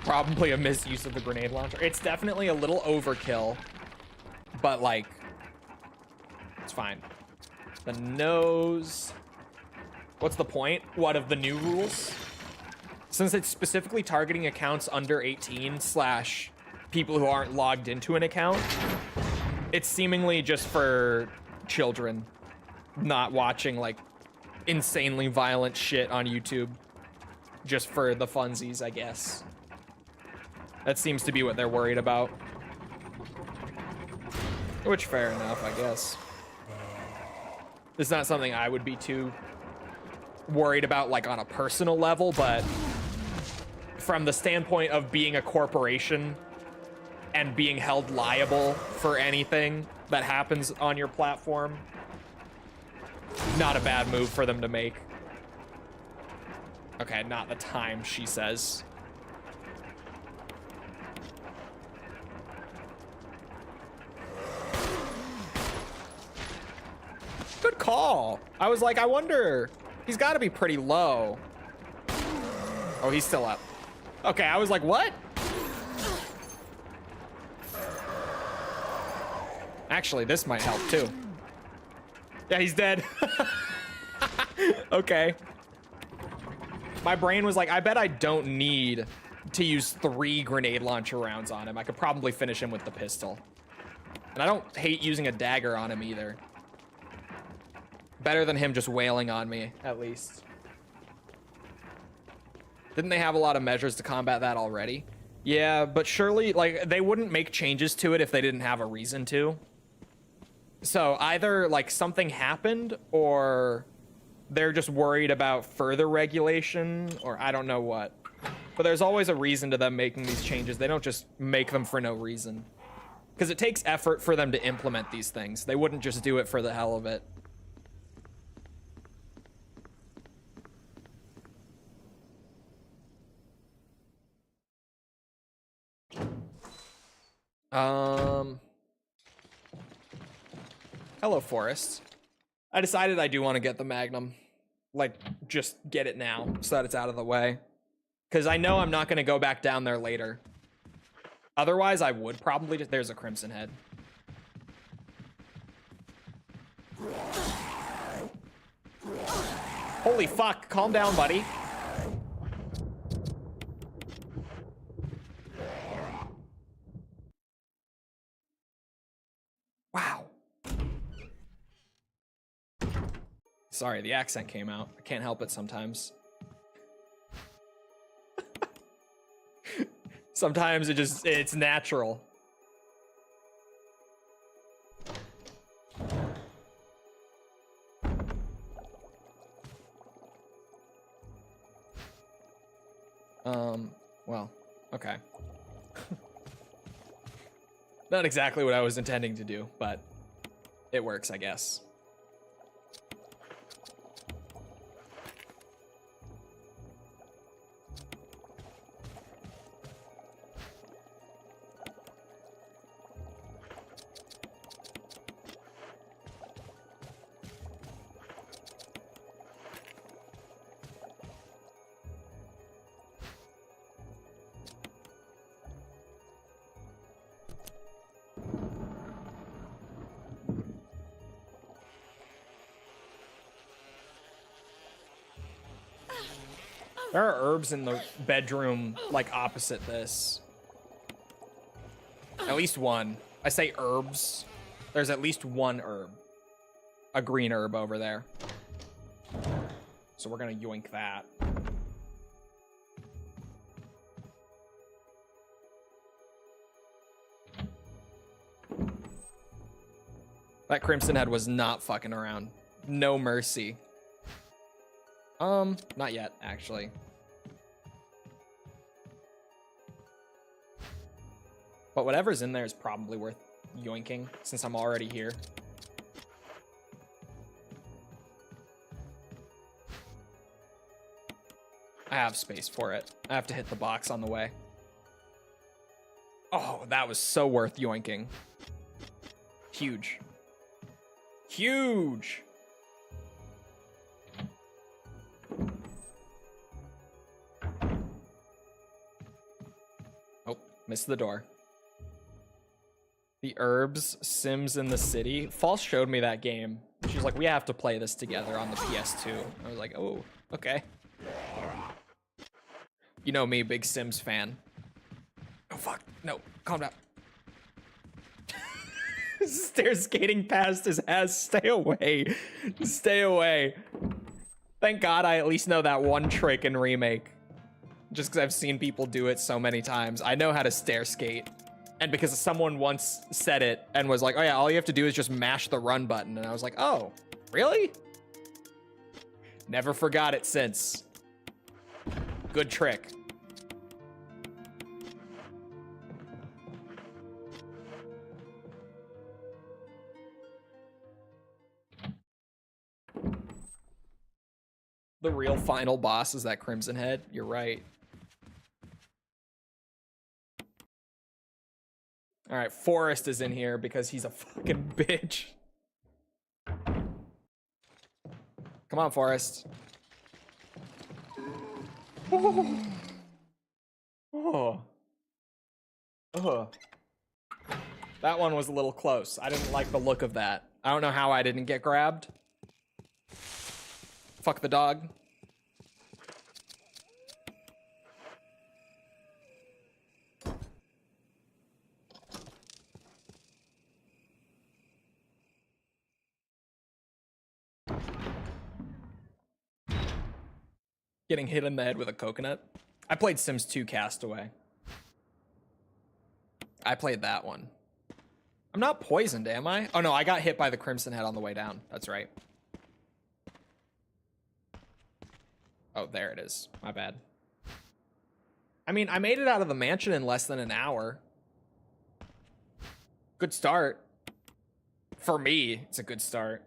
Probably a misuse of the grenade launcher. It's definitely a little overkill, but like, it's fine. The nose. What's the point? What of the new rules? Since it's specifically targeting accounts under 18 / people who aren't logged into an account, it's seemingly just for children not watching like insanely violent shit on YouTube just for the funsies, I guess. That seems to be what they're worried about. Which, fair enough, I guess. It's not something I would be too worried about like on a personal level, but from the standpoint of being a corporation and being held liable for anything that happens on your platform, not a bad move for them to make. Okay, not the time, she says. Good call. I was like, I wonder, he's got to be pretty low. Oh, he's still up. Okay, I was like, what? Actually, this might help too. Yeah, he's dead. Okay. My brain was like, I bet I don't need to use 3 grenade launcher rounds on him. I could probably finish him with the pistol. And I don't hate using a dagger on him either. Better than him just wailing on me, at least. Didn't they have a lot of measures to combat that already? Yeah, but surely, like, they wouldn't make changes to it if they didn't have a reason to. So either, like, something happened, or they're just worried about further regulation, or I don't know what. But there's always a reason to them making these changes. They don't just make them for no reason. Because it takes effort for them to implement these things. They wouldn't just do it for the hell of it. Hello, Forrest. I decided I do want to get the Magnum. Like, just get it now so that it's out of the way. Because I know I'm not going to go back down there later. Otherwise, I would probably just... There's a Crimson Head. Holy fuck, calm down, buddy. Wow. Sorry, the accent came out. I can't help it sometimes. Sometimes it's natural. Well, okay. Not exactly what I was intending to do, but it works, I guess. There are herbs in the bedroom, like, opposite this. At least one. I say herbs. There's at least one herb. A green herb over there. So we're gonna yoink that. That Crimson Head was not fucking around. No mercy. Not yet, actually. But whatever's in there is probably worth yoinking, since I'm already here. I have space for it. I have to hit the box on the way. Oh, that was so worth yoinking. Huge. Huge! Oh, missed the door. The herbs, Sims in the City. False showed me that game. She was like, we have to play this together on the PS2. I was like, oh, okay. You know me, big Sims fan. Oh, fuck. No, calm down. Stair skating past his ass. Stay away. Stay away. Thank God I at least know that one trick in Remake. Just because I've seen people do it so many times. I know how to stair skate. And because someone once said it and was like, oh yeah, all you have to do is just mash the run button. And I was like, oh, really? Never forgot it since. Good trick. The real final boss is that Crimson Head. You're right. All right, Forrest is in here because he's a fucking bitch. Come on, Forrest. Oh. Oh. Oh. That one was a little close. I didn't like the look of that. I don't know how I didn't get grabbed. Fuck the dog. Getting hit in the head with a coconut. I played Sims 2 Castaway. I played that one. I'm not poisoned, am I? Oh no, I got hit by the Crimson Head on the way down. That's right. Oh, there it is. My bad. I mean, I made it out of the mansion in less than an hour. Good start. For me, it's a good start.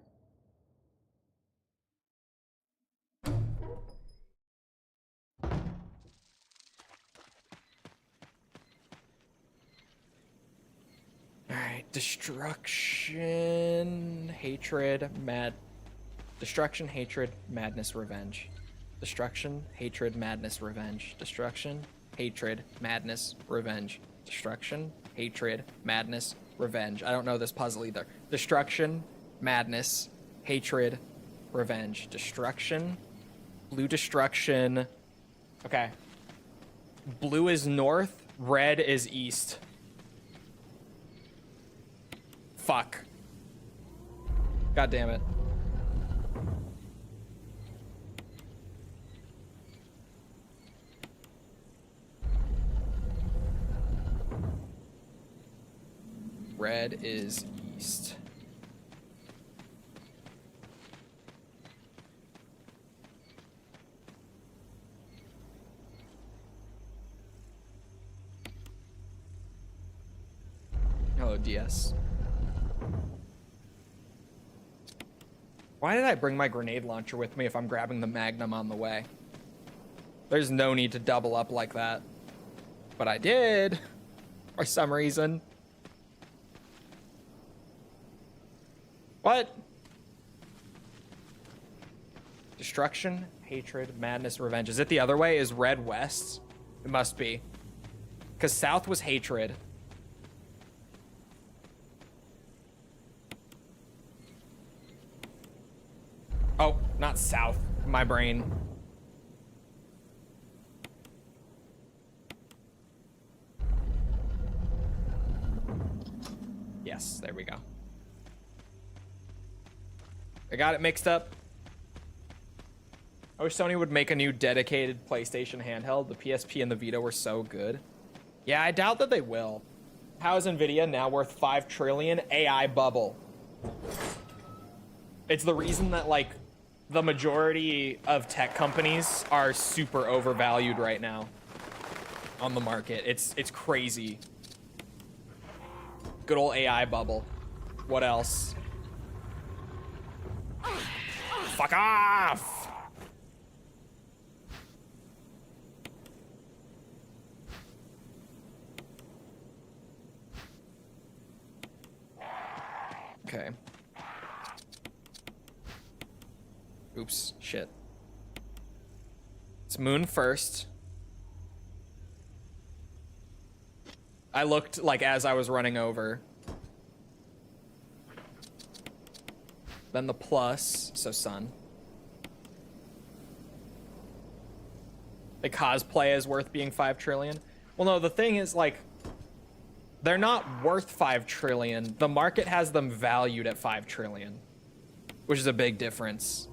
Alright, destruction, hatred, destruction, hatred, madness, revenge. Destruction, hatred, madness, revenge. Destruction, hatred, madness, revenge. Destruction, hatred, madness, revenge. I don't know this puzzle either. Destruction, madness, hatred, revenge. Destruction, blue destruction. Okay. Blue is north, red is east. Fuck. God damn it. Red is east. Hello, DS. Why did I bring my grenade launcher with me if I'm grabbing the Magnum on the way? There's no need to double up like that. But I did, for some reason. What? Destruction, hatred, madness, revenge. Is it the other way? Is red west? It must be. Because south was hatred. Oh, not south. My brain. Yes, there we go. I got it mixed up. I wish Sony would make a new dedicated PlayStation handheld. The PSP and the Vita were so good. Yeah, I doubt that they will. How is Nvidia now worth 5 trillion? AI bubble. It's the reason that, like, the majority of tech companies are super overvalued right now on the market. It's crazy. Good old AI bubble. What else? Fuck off! Okay. Oops, shit. It's moon first. I looked, like, as I was running over. Then the plus, so sun. The cosplay is worth being 5 trillion. Well, no, the thing is, like, they're not worth 5 trillion. The market has them valued at 5 trillion, which is a big difference.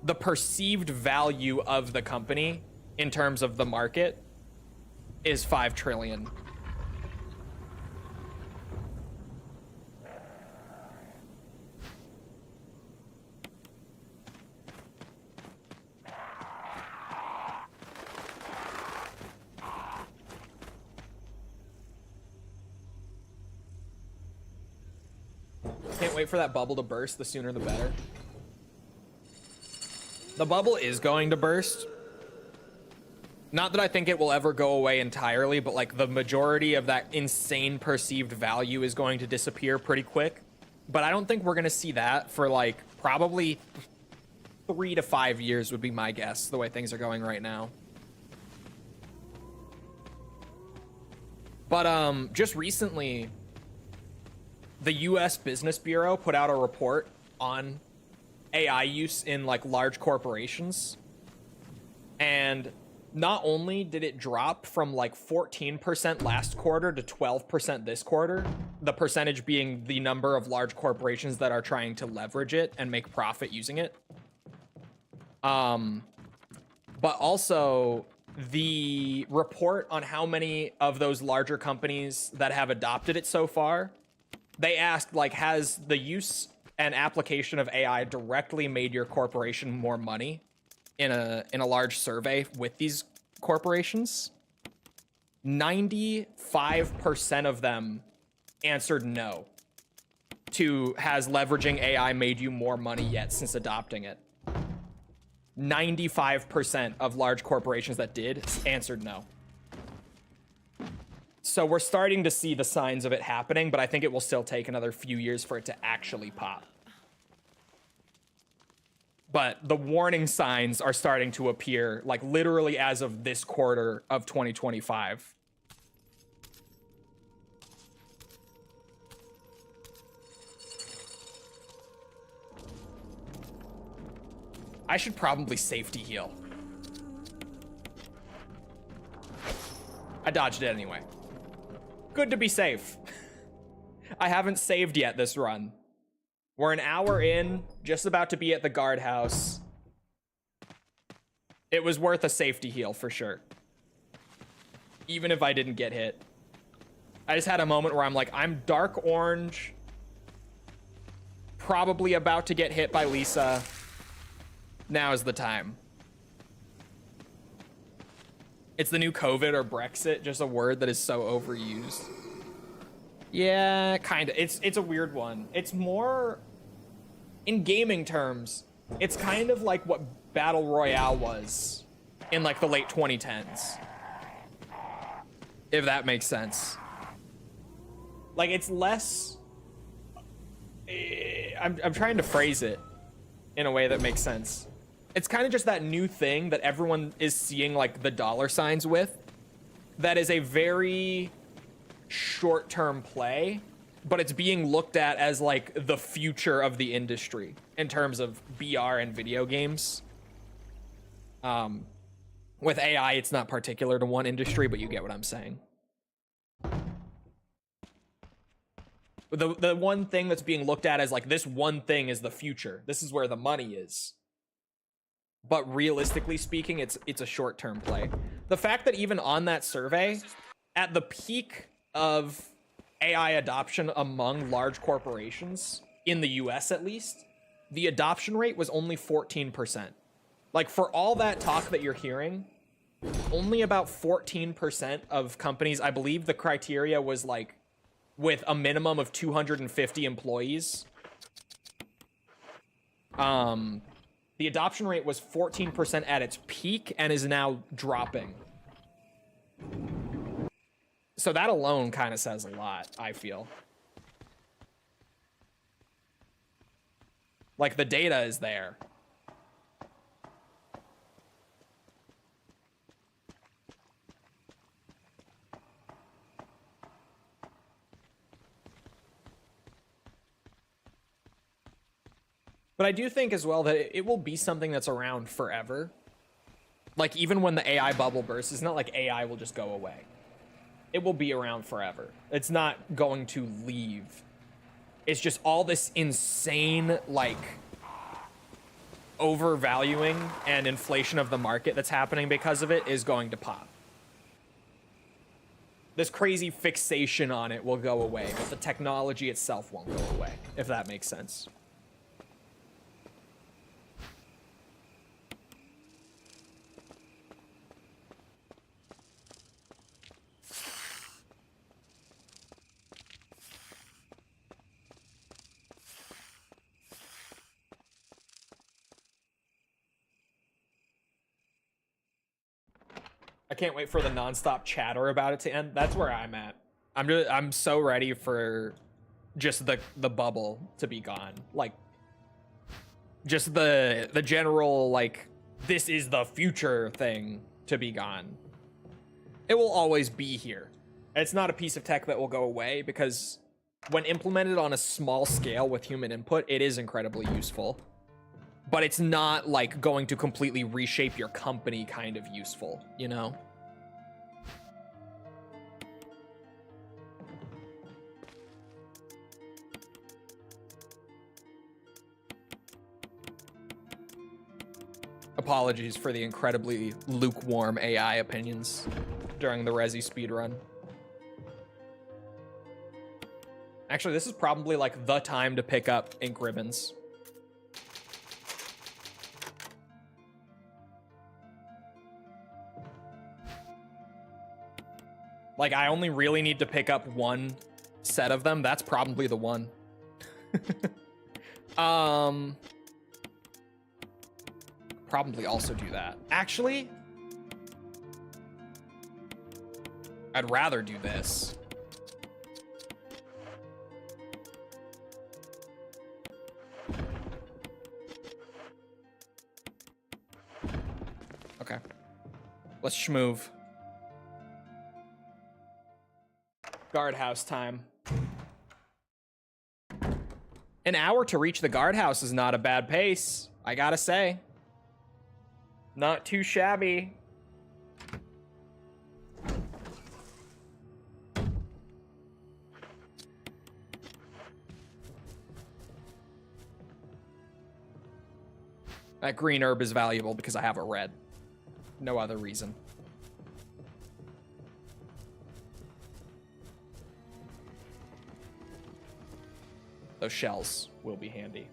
The perceived value of the company in terms of the market is 5 trillion. Can't wait for that bubble to burst. The sooner the better. The bubble is going to burst. Not that I think it will ever go away entirely, but like the majority of that insane perceived value is going to disappear pretty quick. But I don't think we're going to see that for like probably 3 to 5 years would be my guess, the way things are going right now. But just recently, the US Business Bureau put out a report on AI use in like large corporations. And not only did it drop from like 14% last quarter to 12% this quarter, the percentage being the number of large corporations that are trying to leverage it and make profit using it. But also the report on how many of those larger companies that have adopted it so far, they asked, like, has the use and application of AI directly made your corporation more money in a large survey with these corporations? 95% of them answered no to has leveraging AI made you more money yet since adopting it. 95% of large corporations that did answered no. So we're starting to see the signs of it happening, but I think it will still take another few years for it to actually pop. But the warning signs are starting to appear, like literally as of this quarter of 2025. I should probably safety heal. I dodged it anyway. Good to be safe. I haven't saved yet this run. We're an hour in, just about to be at the guardhouse. It was worth a safety heal for sure. Even if I didn't get hit. I just had a moment where I'm like, I'm dark orange. Probably about to get hit by Lisa. Now is the time. It's the new COVID or Brexit, just a word that is so overused. Yeah, kind of. It's a weird one. It's more, in gaming terms, it's kind of like what Battle Royale was in like the late 2010s. If that makes sense. Like, it's less... I'm trying to phrase it in a way that makes sense. It's kind of just that new thing that everyone is seeing like the dollar signs with. That is a very short-term play, but it's being looked at as like the future of the industry in terms of BR and video games. With AI, it's not particular to one industry, but you get what I'm saying. The one thing that's being looked at as like this one thing is the future. This is where the money is. But realistically speaking, it's a short-term play. The fact that even on that survey, at the peak of AI adoption among large corporations, in the US at least, the adoption rate was only 14%. Like, for all that talk that you're hearing, only about 14% of companies, I believe the criteria was like, with a minimum of 250 employees. The adoption rate was 14% at its peak and is now dropping. So that alone kind of says a lot, I feel. Like, the data is there. But I do think as well that it will be something that's around forever. Like, even when the AI bubble bursts, it's not like AI will just go away. It will be around forever. It's not going to leave. It's just all this insane, like, overvaluing and inflation of the market that's happening because of it is going to pop. This crazy fixation on it will go away, but the technology itself won't go away, if that makes sense. I can't wait for the nonstop chatter about it to end. That's where I'm at. I'm so ready for just the bubble to be gone. Like, just the general, like, this is the future thing to be gone. It will always be here. It's not a piece of tech that will go away because when implemented on a small scale with human input, it is incredibly useful. But it's not like going to completely reshape your company kind of useful, you know? Apologies for the incredibly lukewarm AI opinions during the Resi speedrun. Actually, this is probably like the time to pick up ink ribbons. Like, I only really need to pick up one set of them. That's probably the one. Probably also do that. Actually, I'd rather do this. Okay. Let's schmoove. Guardhouse time. An hour to reach the guardhouse is not a bad pace, I gotta say. Not too shabby. That green herb is valuable because I have a red. No other reason. Those shells will be handy.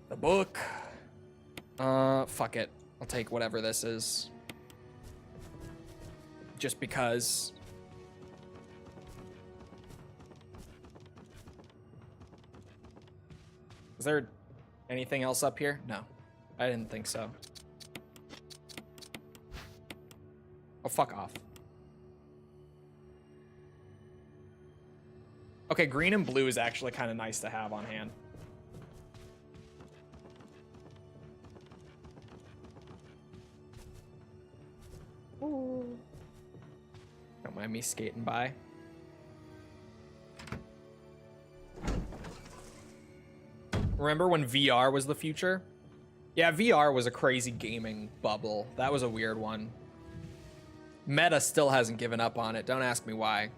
The book. Fuck it. I'll take whatever this is. Just because. Is there anything else up here? No, I didn't think so. Oh, fuck off. Okay, green and blue is actually kind of nice to have on hand. Ooh. Don't mind me skating by. Remember when VR was the future? Yeah, VR was a crazy gaming bubble. That was a weird one. Meta still hasn't given up on it. Don't ask me why.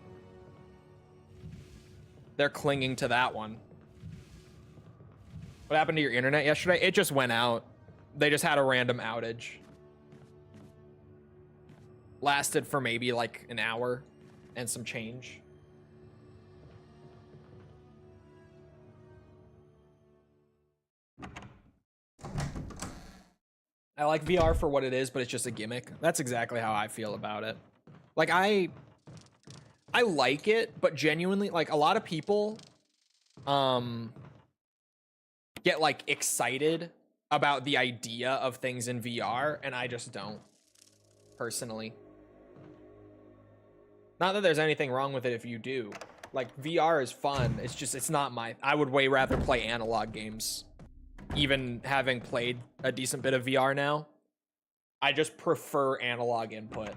They're clinging to that one. What happened to your internet yesterday? It just went out. They just had a random outage. Lasted for maybe like an hour and some change. I like VR for what it is, but it's just a gimmick. That's exactly how I feel about it. Like, I like it, but genuinely, like, a lot of people get like excited about the idea of things in VR, and I just don't, personally. Not that there's anything wrong with it if you do. Like, VR is fun. It's just, it's not my, I would way rather play analog games. Even having played a decent bit of VR now, I just prefer analog input.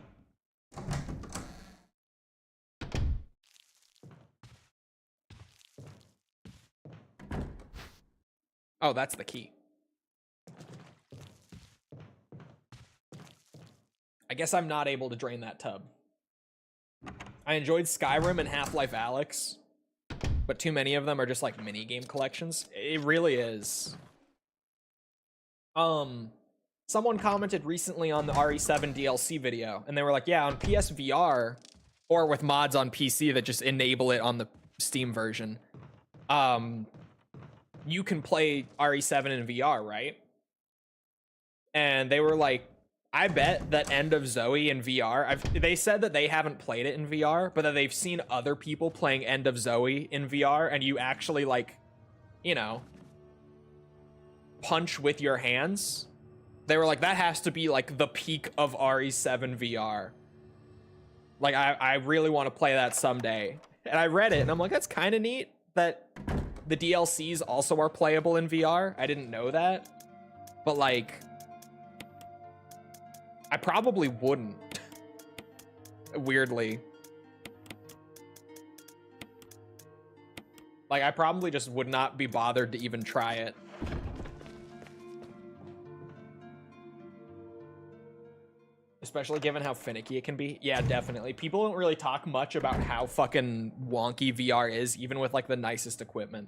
Oh, that's the key. I guess I'm not able to drain that tub. I enjoyed Skyrim and Half-Life Alyx, but too many of them are just like mini game collections. It really is. Someone commented recently on the RE7 DLC video, and they were like, yeah, on PSVR, or with mods on PC that just enable it on the Steam version, you can play RE7 in VR, right? And they were like, I bet that End of Zoe in VR, they said that they haven't played it in VR, but that they've seen other people playing End of Zoe in VR, and you actually, like, you know, punch with your hands. They were like, that has to be like the peak of RE7 VR. Like, I really want to play that someday. And I read it and I'm like, that's kind of neat that the DLCs also are playable in VR. I didn't know that. But like, I probably wouldn't. Weirdly. Like, I probably just would not be bothered to even try it. Especially given how finicky it can be. Yeah, definitely. People don't really talk much about how fucking wonky VR is, even with like the nicest equipment.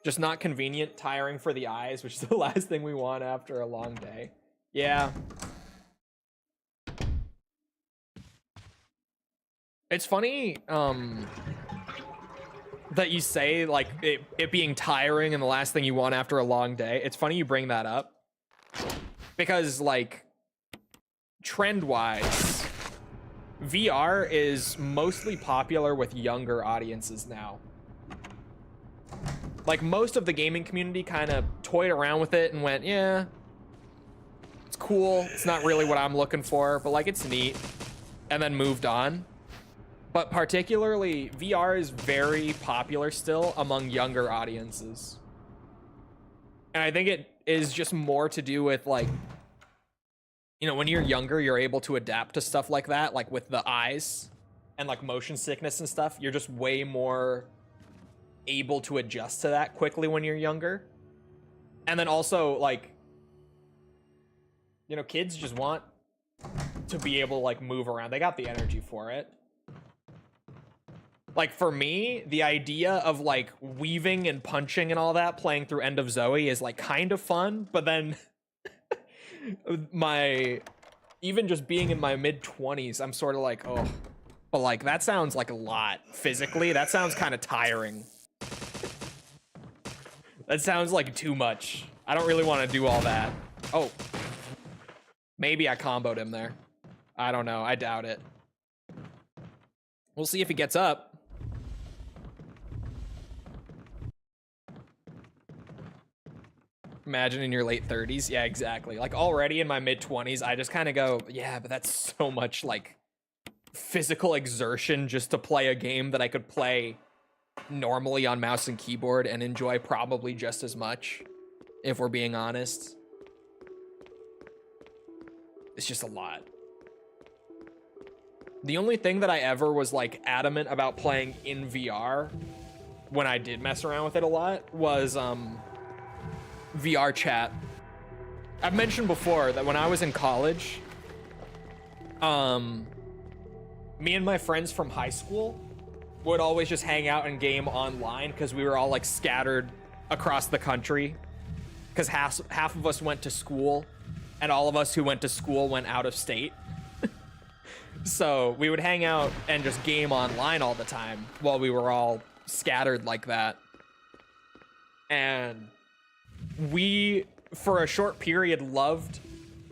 Just not convenient, tiring for the eyes, which is the last thing we want after a long day. Yeah. It's funny, that you say like it being tiring and the last thing you want after a long day. It's funny you bring that up because like trend-wise, VR is mostly popular with younger audiences now. Like most of the gaming community kind of toyed around with it and went, yeah, it's cool. It's not really what I'm looking for, but like it's neat, and then moved on. But particularly, VR is very popular still among younger audiences. And I think it is just more to do with, like, you know, when you're younger, you're able to adapt to stuff like that, like with the eyes and, like, motion sickness and stuff. You're just way more able to adjust to that quickly when you're younger. And then also, like, you know, kids just want to be able to, like, move around. They got the energy for it. Like, for me, the idea of, like, weaving and punching and all that, playing through End of Zoe is, like, kind of fun, but then even just being in my mid-20s, I'm sort of like, oh, but, like, that sounds like a lot physically. That sounds kind of tiring. That sounds like too much. I don't really want to do all that. Oh. Maybe I comboed him there. I don't know. I doubt it. We'll see if he gets up. Imagine in your late 30s. Yeah, exactly. Like, already in my mid-20s, I just kind of go, yeah, but that's so much, like, physical exertion just to play a game that I could play normally on mouse and keyboard and enjoy probably just as much, if we're being honest. It's just a lot. The only thing that I ever was, like, adamant about playing in VR, when I did mess around with it a lot, was, VR chat. I've mentioned before that when I was in college, me and my friends from high school would always just hang out and game online because we were all, like, scattered across the country, because half of us went to school and all of us who went to school went out of state. So we would hang out and just game online all the time while we were all scattered like that. And we, for a short period, loved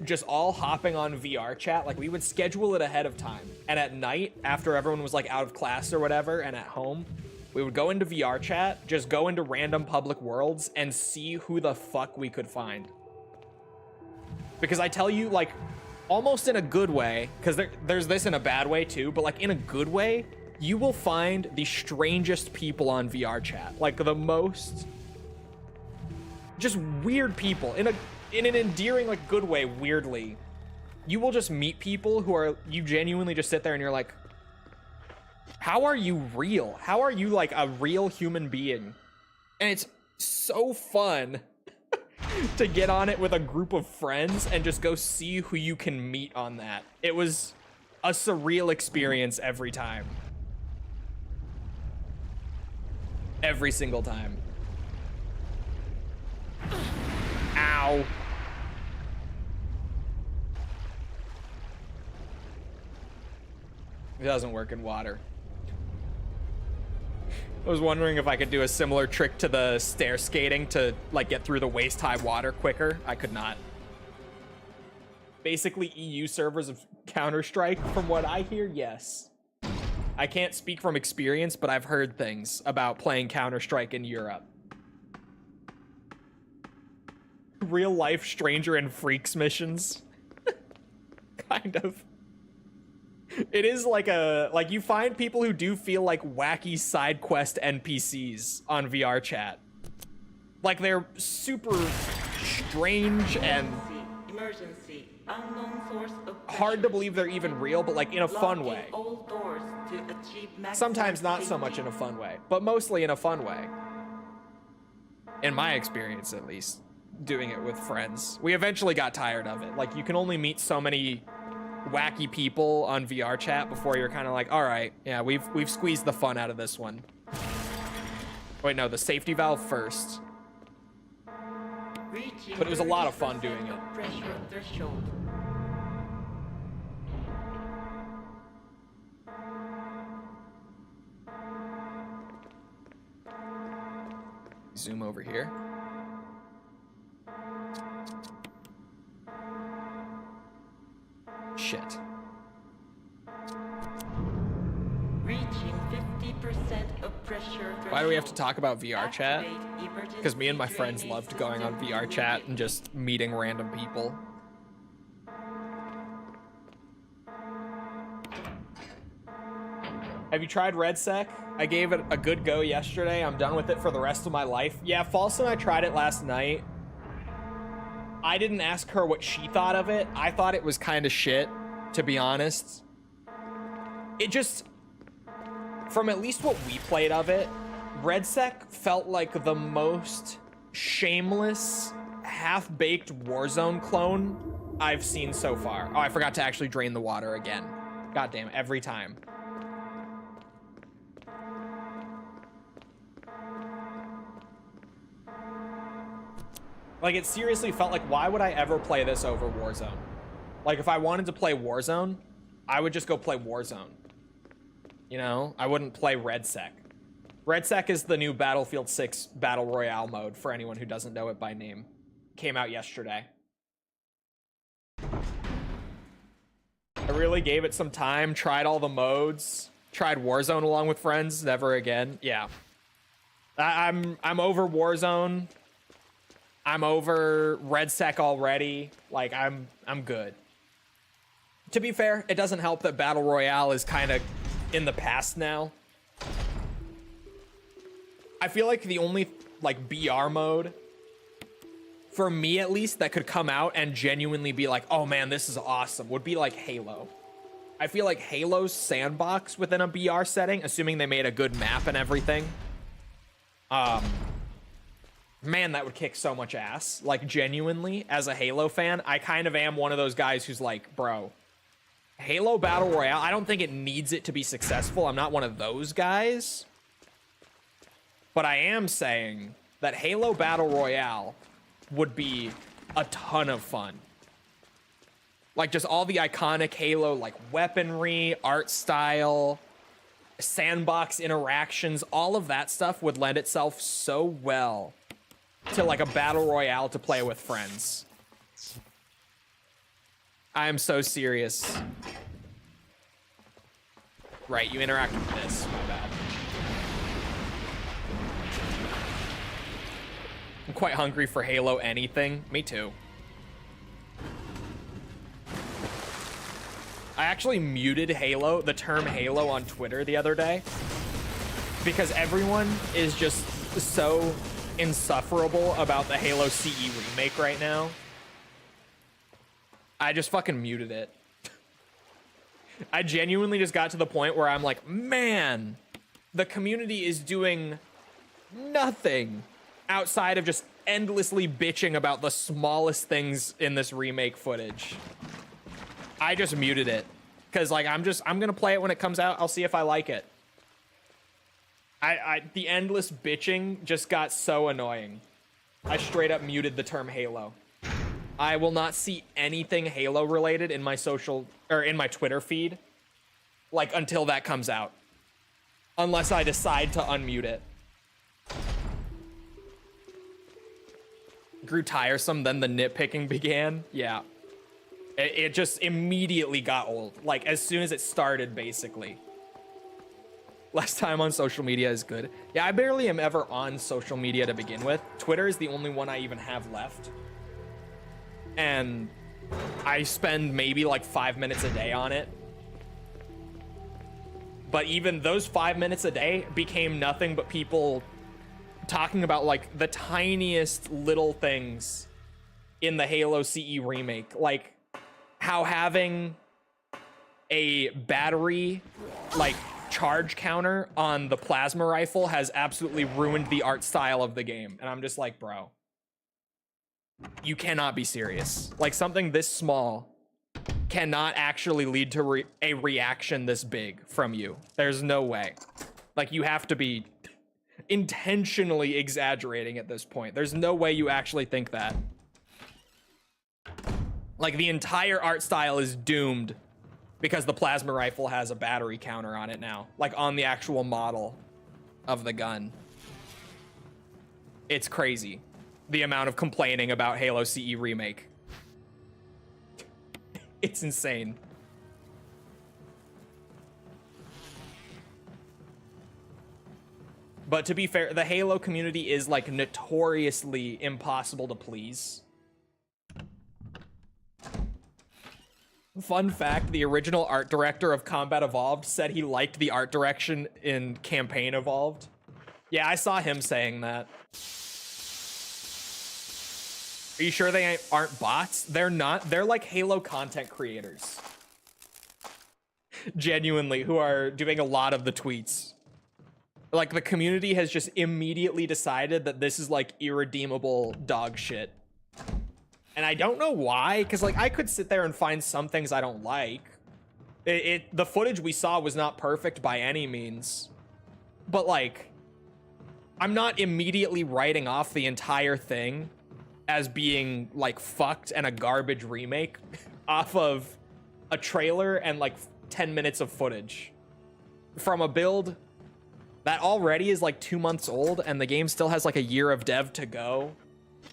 just all hopping on VR chat. Like, we would schedule it ahead of time. And at night, after everyone was, like, out of class or whatever and at home, we would go into VR chat, just go into random public worlds and see who the fuck we could find. Because I tell you, like, almost in a good way, because there's this in a bad way too, but, like, in a good way, you will find the strangest people on VR chat. Like, the most just weird people in an endearing, like, good way. Weirdly, you will just meet people who are, you genuinely just sit there and you're like, how are you real? How are you, like, a real human being? And it's so fun to get on it with a group of friends and just go see who you can meet on that. It was a surreal experience every time. Every single time. Ow. It doesn't work in water. I was wondering if I could do a similar trick to the stair skating to, like, get through the waist-high water quicker. I could not. Basically, EU servers of Counter-Strike, from what I hear, yes. I can't speak from experience, but I've heard things about playing Counter-Strike in Europe. Real-life stranger and freaks missions. Kind of. It is like you find people who do feel like wacky side quest NPCs on VR chat. Like, they're super strange and hard to believe they're even real, but, like, in a fun way. Sometimes not so much in a fun way, but mostly in a fun way. In my experience, at least, doing it with friends. We eventually got tired of it. Like, you can only meet so many wacky people on VR chat before you're kind of like, all right, yeah, we've squeezed the fun out of this one. Wait, no, the safety valve first. But it was a lot of fun doing it. Zoom over here. Shit. Reaching 50% of pressure. Why do we have to talk about VR chat? Because me and my friends loved going on VR chat and just meeting random people. Have you tried RedSec? I gave it a good go yesterday. I'm done with it for the rest of my life. Yeah, False and I tried it last night. I didn't ask her what she thought of it. I thought it was kind of shit, to be honest. It just, from at least what we played of it, RedSec felt like the most shameless, half-baked Warzone clone I've seen so far. Oh, I forgot to actually drain the water again. God damn, every time. Like, it seriously felt like, why would I ever play this over Warzone? Like, if I wanted to play Warzone, I would just go play Warzone. You know? I wouldn't play RedSec. RedSec is the new Battlefield 6 Battle Royale mode, for anyone who doesn't know it by name. Came out yesterday. I really gave it some time, tried all the modes, tried Warzone along with friends, never again. Yeah. I'm over Warzone. I'm over RedSec already. Like, I'm good. To be fair, it doesn't help that Battle Royale is kind of in the past now. I feel like the only, like, BR mode, for me at least, that could come out and genuinely be like, oh man, this is awesome, would be like Halo. I feel like Halo's sandbox within a BR setting, assuming they made a good map and everything, man, that would kick so much ass. Like, genuinely, as a Halo fan, I kind of am one of those guys who's like, bro, Halo Battle Royale, I don't think it needs it to be successful. I'm not one of those guys. But I am saying that Halo Battle Royale would be a ton of fun. Like, just all the iconic Halo, like, weaponry, art style, sandbox interactions, all of that stuff would lend itself so well to, like, a Battle Royale to play with friends. I am so serious. Right, you interact with this, my bad. I'm quite hungry for Halo anything. Me too. I actually muted Halo, the term Halo, on Twitter the other day because everyone is just so insufferable about the Halo CE remake right now. I just fucking muted it. I genuinely just got to the point where I'm like, man, the community is doing nothing outside of just endlessly bitching about the smallest things in this remake footage. I just muted it because, like, I'm gonna play it when it comes out. I'll see if I like it. The endless bitching just got so annoying. I straight up muted the term Halo. I will not see anything Halo related in my in my Twitter feed, like, until that comes out. Unless I decide to unmute it. Grew tiresome, then the nitpicking began. Yeah. It just immediately got old. Like, as soon as it started, basically. Less time on social media is good. Yeah, I barely am ever on social media to begin with. Twitter is the only one I even have left. And I spend maybe like 5 minutes a day on it. But even those 5 minutes a day became nothing but people talking about, like, the tiniest little things in the Halo CE remake. Like, how having a battery, like, charge counter on the plasma rifle has absolutely ruined the art style of the game. And I'm just like, bro, you cannot be serious. Like, something this small cannot actually lead to a reaction this big from you. There's no way. Like, you have to be intentionally exaggerating at this point. There's no way you actually think that. Like, the entire art style is doomed because the plasma rifle has a battery counter on it now. Like, on the actual model of the gun. It's crazy, the amount of complaining about Halo CE remake. It's insane. But to be fair, the Halo community is, like, notoriously impossible to please. Fun fact, the original art director of Combat Evolved said he liked the art direction in Campaign Evolved. Yeah, I saw him saying that. Are you sure they aren't bots? They're not. They're like Halo content creators. Genuinely, who are doing a lot of the tweets. Like, the community has just immediately decided that this is like irredeemable dog shit. And I don't know why, because like I could sit there and find some things I don't like. The footage we saw was not perfect by any means. But like, I'm not immediately writing off the entire thing as being like fucked and a garbage remake off of a trailer and like 10 minutes of footage from a build that already is like 2 months old and the game still has like a year of dev to go.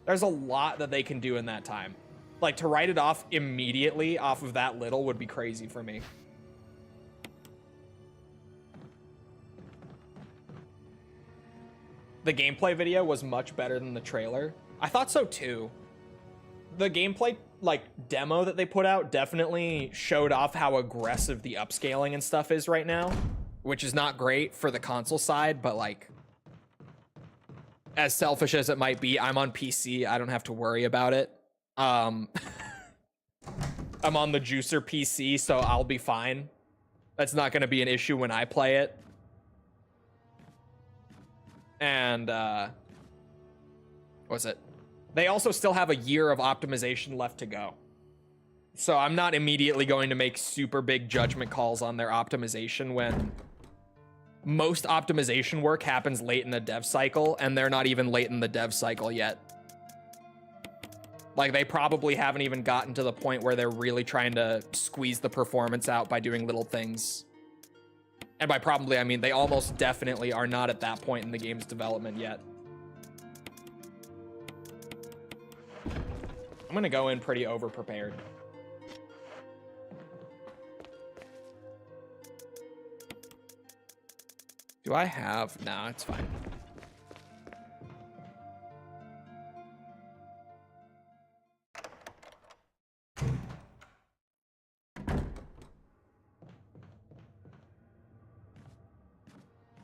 There's a lot that they can do in that time. Like, to write it off immediately off of that little would be crazy for me. The gameplay video was much better than the trailer. I thought so too. The gameplay like demo that they put out definitely showed off how aggressive the upscaling and stuff is right now, which is not great for the console side, but like, as selfish as it might be, I'm on PC. I don't have to worry about it. I'm on the juicer PC, so I'll be fine. That's not going to be an issue when I play it. And what was it? They also still have a year of optimization left to go. So I'm not immediately going to make super big judgment calls on their optimization when most optimization work happens late in the dev cycle, and they're not even late in the dev cycle yet. Like, they probably haven't even gotten to the point where they're really trying to squeeze the performance out by doing little things. And by probably, I mean they almost definitely are not at that point in the game's development yet. I'm gonna go in pretty over-prepared. Do I have? No, it's fine.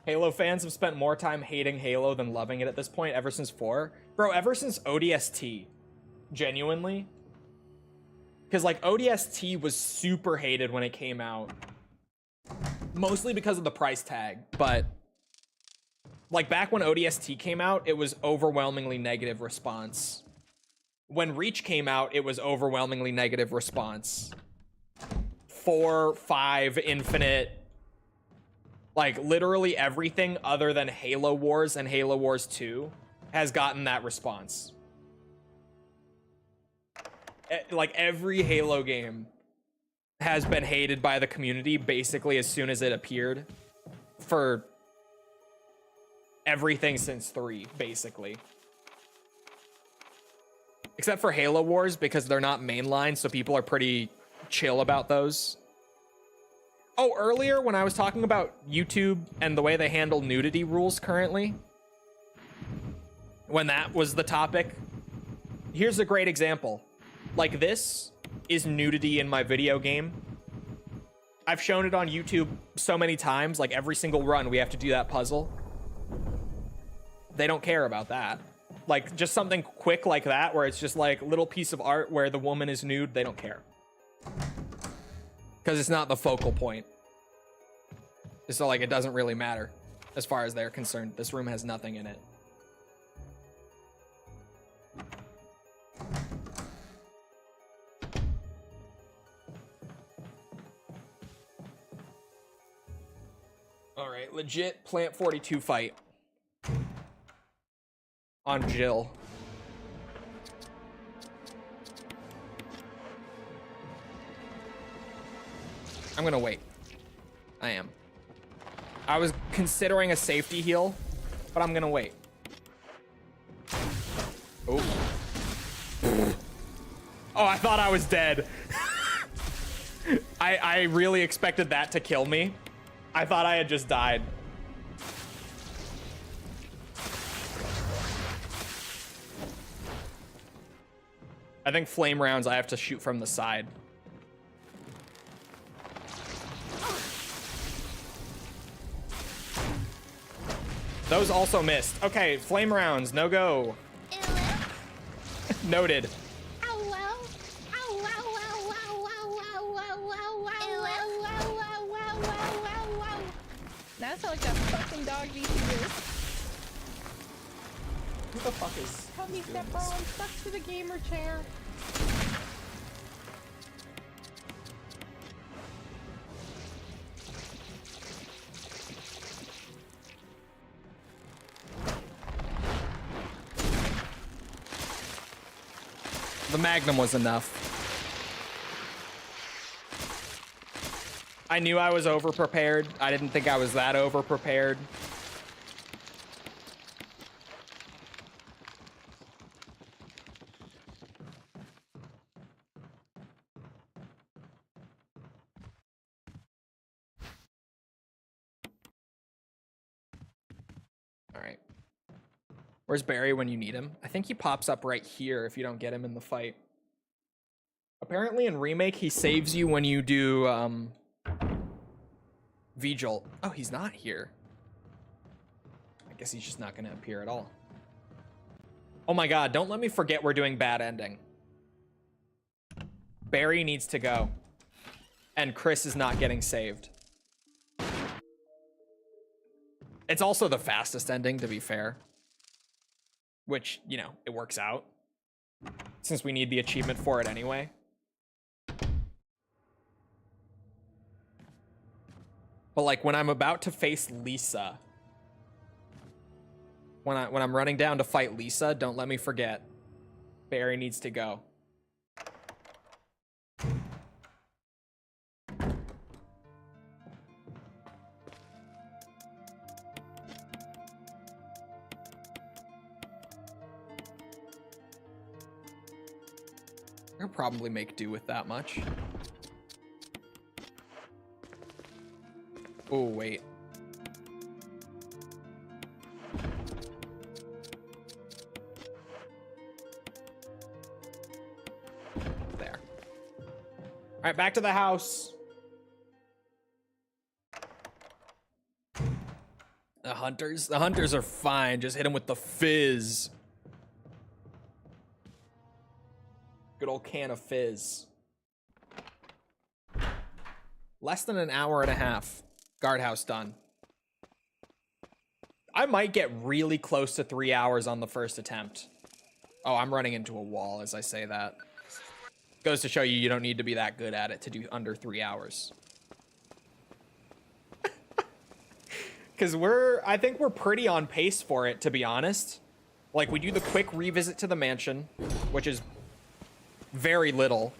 Halo fans have spent more time hating Halo than loving it at this point ever since 4. Bro, ever since ODST. Genuinely. Because, like, ODST was super hated when it came out. Mostly because of the price tag, but like back when ODST came out, it was overwhelmingly negative response. When Reach came out, it was overwhelmingly negative response. 4, 5, Infinite, like literally everything other than Halo Wars and Halo Wars 2 has gotten that response. Like every Halo game has been hated by the community basically as soon as it appeared for everything since 3, basically. Except for Halo Wars, because they're not mainline, so people are pretty chill about those. Oh, earlier when I was talking about YouTube and the way they handle nudity rules currently, when that was the topic, here's a great example. Like, this is nudity in my video game. I've shown it on YouTube so many times, like every single run we have to do that puzzle. They don't care about that. Like, just something quick like that, where it's just like little piece of art where the woman is nude, they don't care. Because it's not the focal point. So like, it doesn't really matter as far as they're concerned. This room has nothing in it. All right, legit Plant 42 fight on Jill. I'm gonna wait. I am. I was considering a safety heal, but I'm gonna wait. Oh. Oh, I thought I was dead. I really expected that to kill me. I thought I had just died. I think flame rounds I have to shoot from the side. Those also missed. Okay, flame rounds, no go. Noted. That's like a fucking dog eating you. Who the fuck is Help me, doing Stepbro. this? I'm stuck to the gamer chair. The Magnum was enough. I knew I was over-prepared. I didn't think I was that over-prepared. All right. Where's Barry when you need him? I think he pops up right here if you don't get him in the fight. Apparently in Remake, he saves you when you do, V-Jolt. Oh, he's not here. I guess he's just not gonna appear at all. Oh my god, don't let me forget we're doing bad ending. Barry needs to go. And Chris is not getting saved. It's also the fastest ending, to be fair. Which, you know, it works out. Since we need the achievement for it anyway. But like when I'm about to face Lisa, when I'm running down to fight Lisa, don't let me forget. Barry needs to go. I'll probably make do with that much. Oh, wait. There. All right, back to the house. The hunters are fine. Just hit them with the fizz. Good old can of fizz. Less than an hour and a half. Guardhouse done. I might get really close to 3 hours on the first attempt. Oh, I'm running into a wall as I say that. Goes to show you, you don't need to be that good at it to do under 3 hours. Because I think we're pretty on pace for it, to be honest. Like, we do the quick revisit to the mansion, which is very little.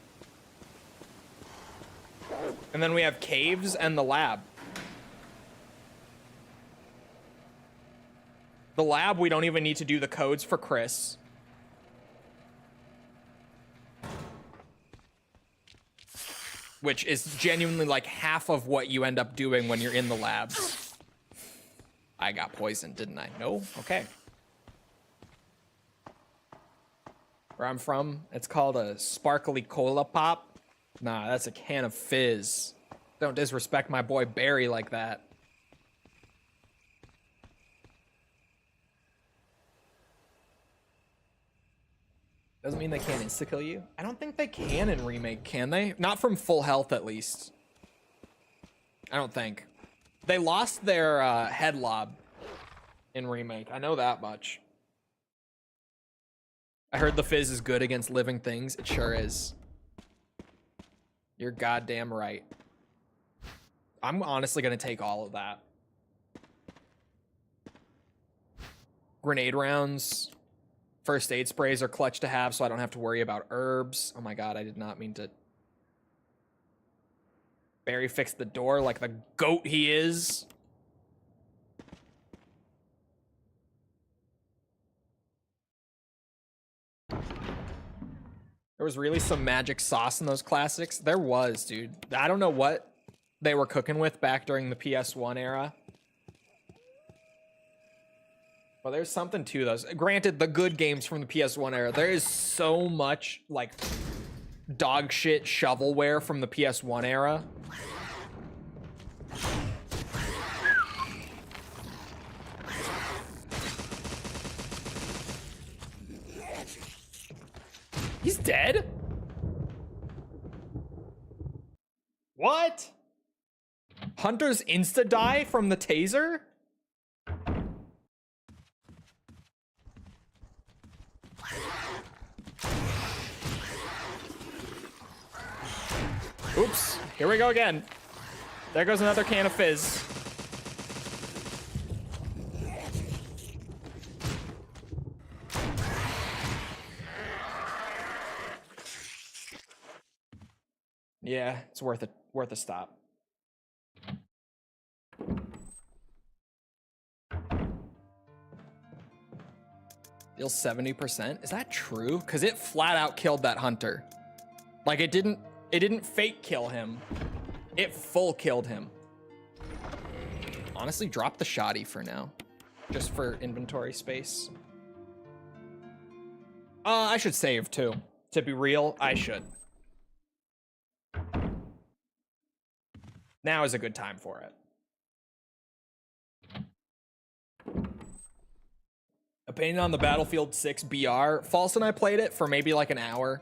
And then we have caves and the lab. The lab, we don't even need to do the codes for Chris. Which is genuinely like half of what you end up doing when you're in the labs. I got poisoned, didn't I? No? Okay. Where I'm from, it's called a sparkly cola pop. Nah, that's a can of fizz. Don't disrespect my boy Barry like that. Doesn't mean they can't insta-kill you. I don't think they can in Remake, can they? Not from full health, at least. I don't think. They lost their head lob in Remake. I know that much. I heard the fizz is good against living things. It sure is. You're goddamn right. I'm honestly gonna take all of that. Grenade rounds. First aid sprays are clutch to have, so I don't have to worry about herbs. Oh my god, I did not mean to. Barry fixed the door like the goat he is. There was really some magic sauce in those classics. There was, dude. I don't know what they were cooking with back during the PS1 era. Well, there's something to those. Granted, the good games from the PS1 era, there is so much, like, dog shit shovelware from the PS1 era. He's dead? Hunters insta-die from the taser? Oops, here we go again. There goes another can of fizz. Yeah, it's worth a stop. Deals 70%? Is that true? Because it flat out killed that hunter. Like it didn't fake kill him. It full killed him. Honestly, drop the shoddy for now. Just for inventory space. I should save too. To be real, I should. Now is a good time for it. Opinion on the Battlefield 6 BR. False and I played it for maybe like an hour.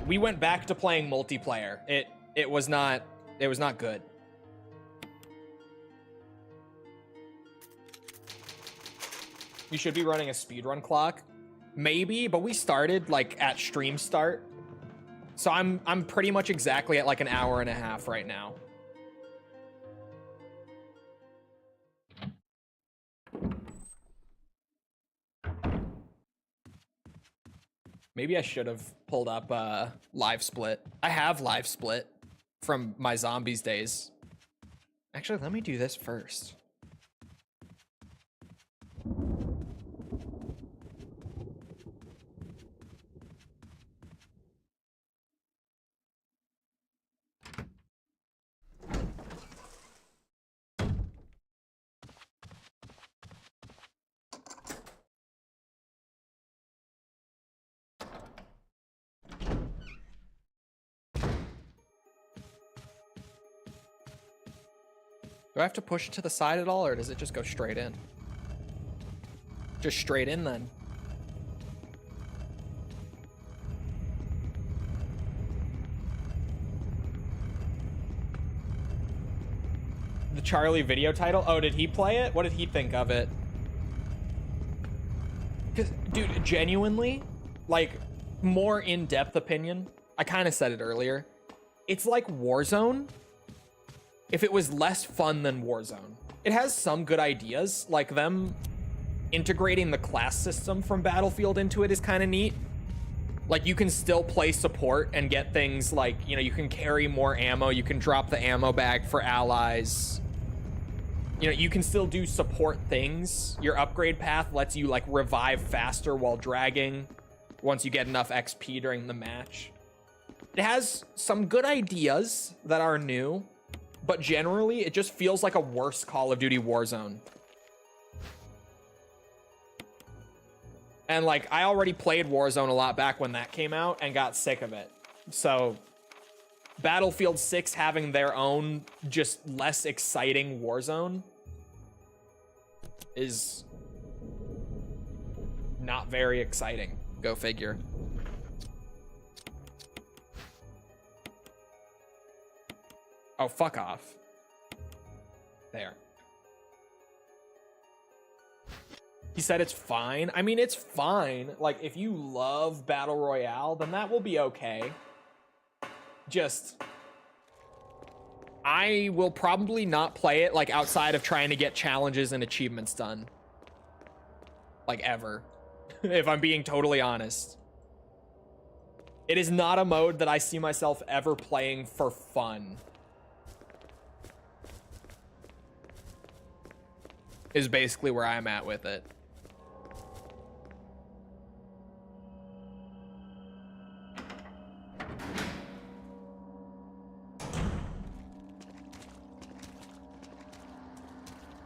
We went back to playing multiplayer. It was not good. You should be running a speedrun clock. Maybe, but we started like at stream start. So I'm pretty much exactly at like an hour and a half right now. Maybe I should have pulled up live split. I have live split from my zombies days. Actually, let me do this first. Do I have to push it to the side at all, or does it just go straight in? Just straight in, then. The Charlie video title? Oh, did he play it? What did he think of it? Because, dude, genuinely, like, more in-depth opinion, I kind of said it earlier. It's like Warzone if it was less fun than Warzone. It has some good ideas, like them integrating the class system from Battlefield into it is kind of neat. Like, you can still play support and get things like, you know, you can carry more ammo, you can drop the ammo bag for allies. You know, you can still do support things. Your upgrade path lets you, like, revive faster while dragging once you get enough XP during the match. It has some good ideas that are new, but generally, it just feels like a worse Call of Duty Warzone. And, like, I already played Warzone a lot back when that came out and got sick of it. So, Battlefield 6 having their own, just less exciting Warzone is not very exciting. Go figure. Oh, fuck off. There. He said it's fine. I mean, it's fine. Like, if you love Battle Royale, then that will be okay. Just, I will probably not play it, like, outside of trying to get challenges and achievements done. Like, ever. If I'm being totally honest. It is not a mode that I see myself ever playing for fun. Is basically where I'm at with it.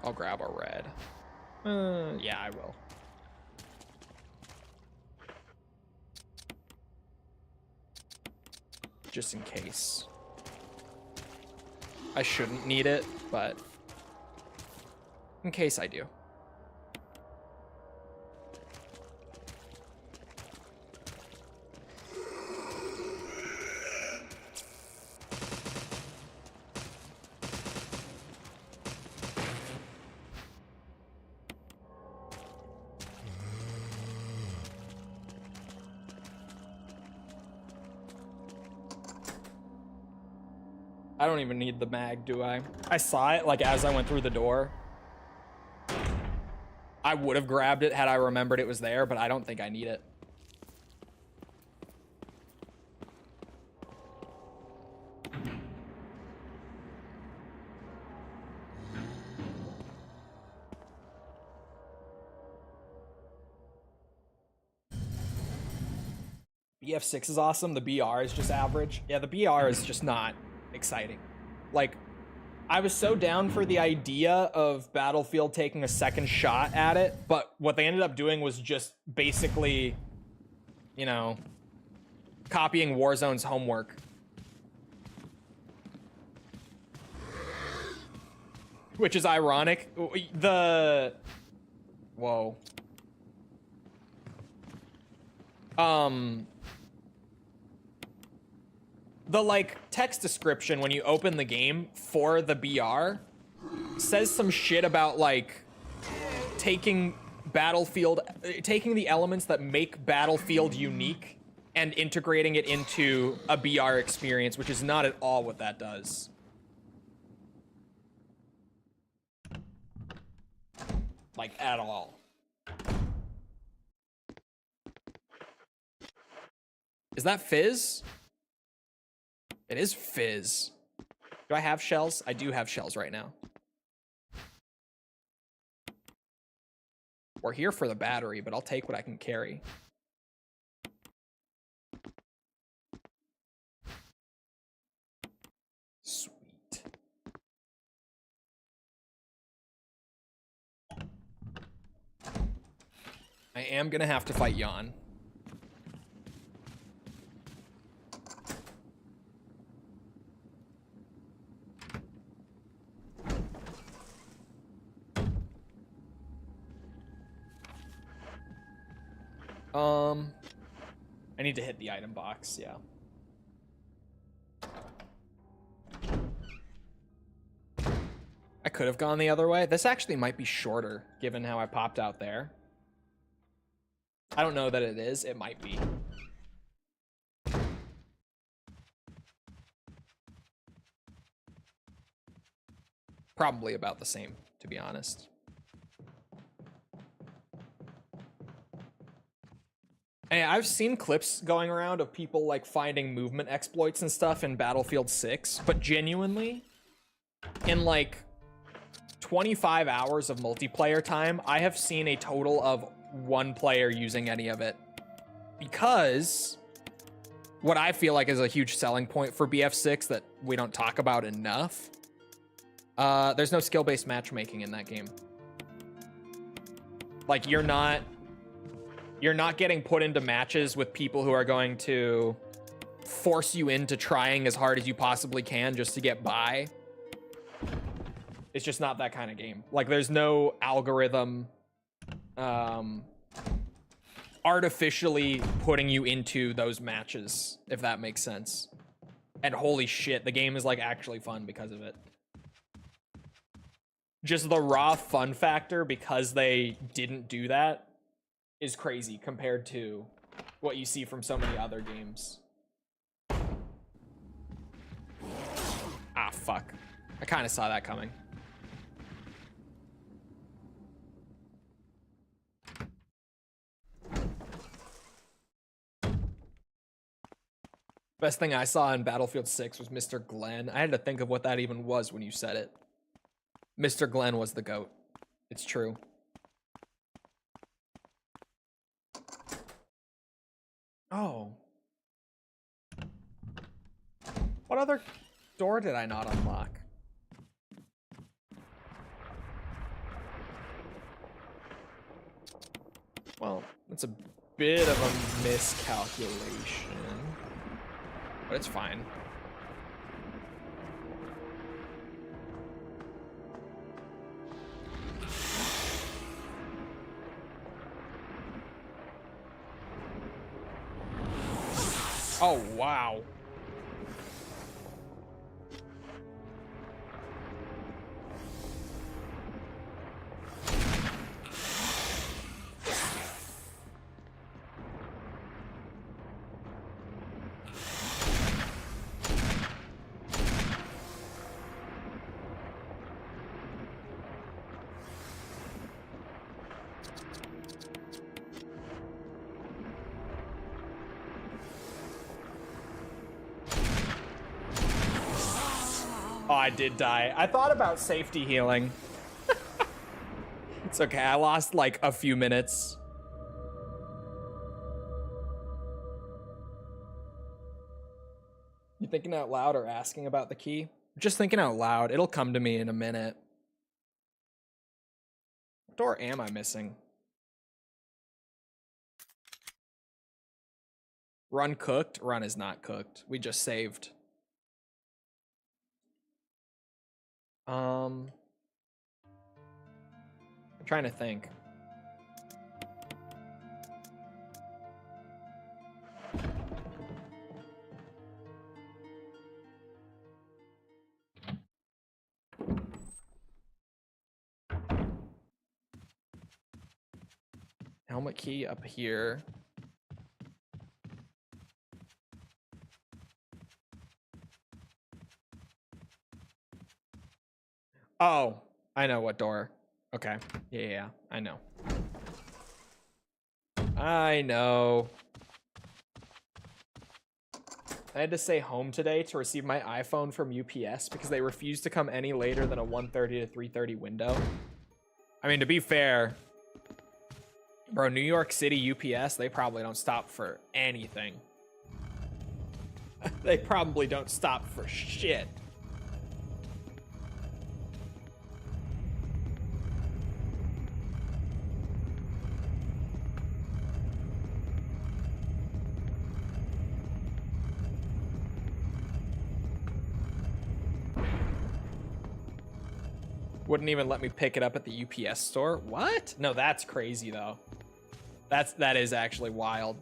I'll grab a red. Yeah, I will. Just in case. I shouldn't need it, but in case I do. I don't even need the mag, do I? I saw it like as I went through the door. I would have grabbed it had I remembered it was there, but I don't think I need it. BF6 is awesome. The BR is just average. Yeah, the BR is just not exciting. Like, I was so down for the idea of Battlefield taking a second shot at it, but what they ended up doing was just basically, you know, copying Warzone's homework. Which is ironic. Whoa. The, like, text description when you open the game for the BR says some shit about, like, taking the elements that make Battlefield unique and integrating it into a BR experience, which is not at all what that does. Like, at all. Is that Fizz? It is Fizz. Do I have shells? I do have shells right now. We're here for the battery, but I'll take what I can carry. Sweet. I am gonna have to fight Jan. I need to hit the item box, yeah. I could have gone the other way. This actually might be shorter, given how I popped out there. I don't know that it is. It might be. Probably about the same, to be honest. And I've seen clips going around of people like finding movement exploits and stuff in Battlefield 6, but genuinely, in like 25 hours of multiplayer time, I have seen a total of 1 player using any of it. Because what I feel like is a huge selling point for BF6 that we don't talk about enough, there's no skill-based matchmaking in that game. Like, you're not getting put into matches with people who are going to force you into trying as hard as you possibly can just to get by. It's just not that kind of game. Like, there's no algorithm artificially putting you into those matches, if that makes sense. And holy shit, the game is like actually fun because of it. Just the raw fun factor, because they didn't do that, is crazy compared to what you see from so many other games. Ah, fuck. I kind of saw that coming. Best thing I saw in Battlefield 6 was Mr. Glenn. I had to think of what that even was when you said it. Mr. Glenn was the GOAT. It's true. Oh. What other door did I not unlock? Well, it's a bit of a miscalculation, but it's fine. Oh, wow. I did die. I thought about safety healing. It's okay, I lost like a few minutes. You thinking out loud or asking about the key? Just thinking out loud. It'll come to me in a minute. What door am I missing? Run cooked? Run is not cooked. We just saved. I'm trying to think. Helmet key up here. Oh, I know what door. Okay. Yeah, I know. I know. I had to stay home today to receive my iPhone from UPS because they refused to come any later than a 1:30 to 3:30 window. I mean, to be fair, bro, New York City UPS, they probably don't stop for anything. They probably don't stop for shit. Wouldn't even let me pick it up at the UPS store. What? No, that's crazy though. That is actually wild.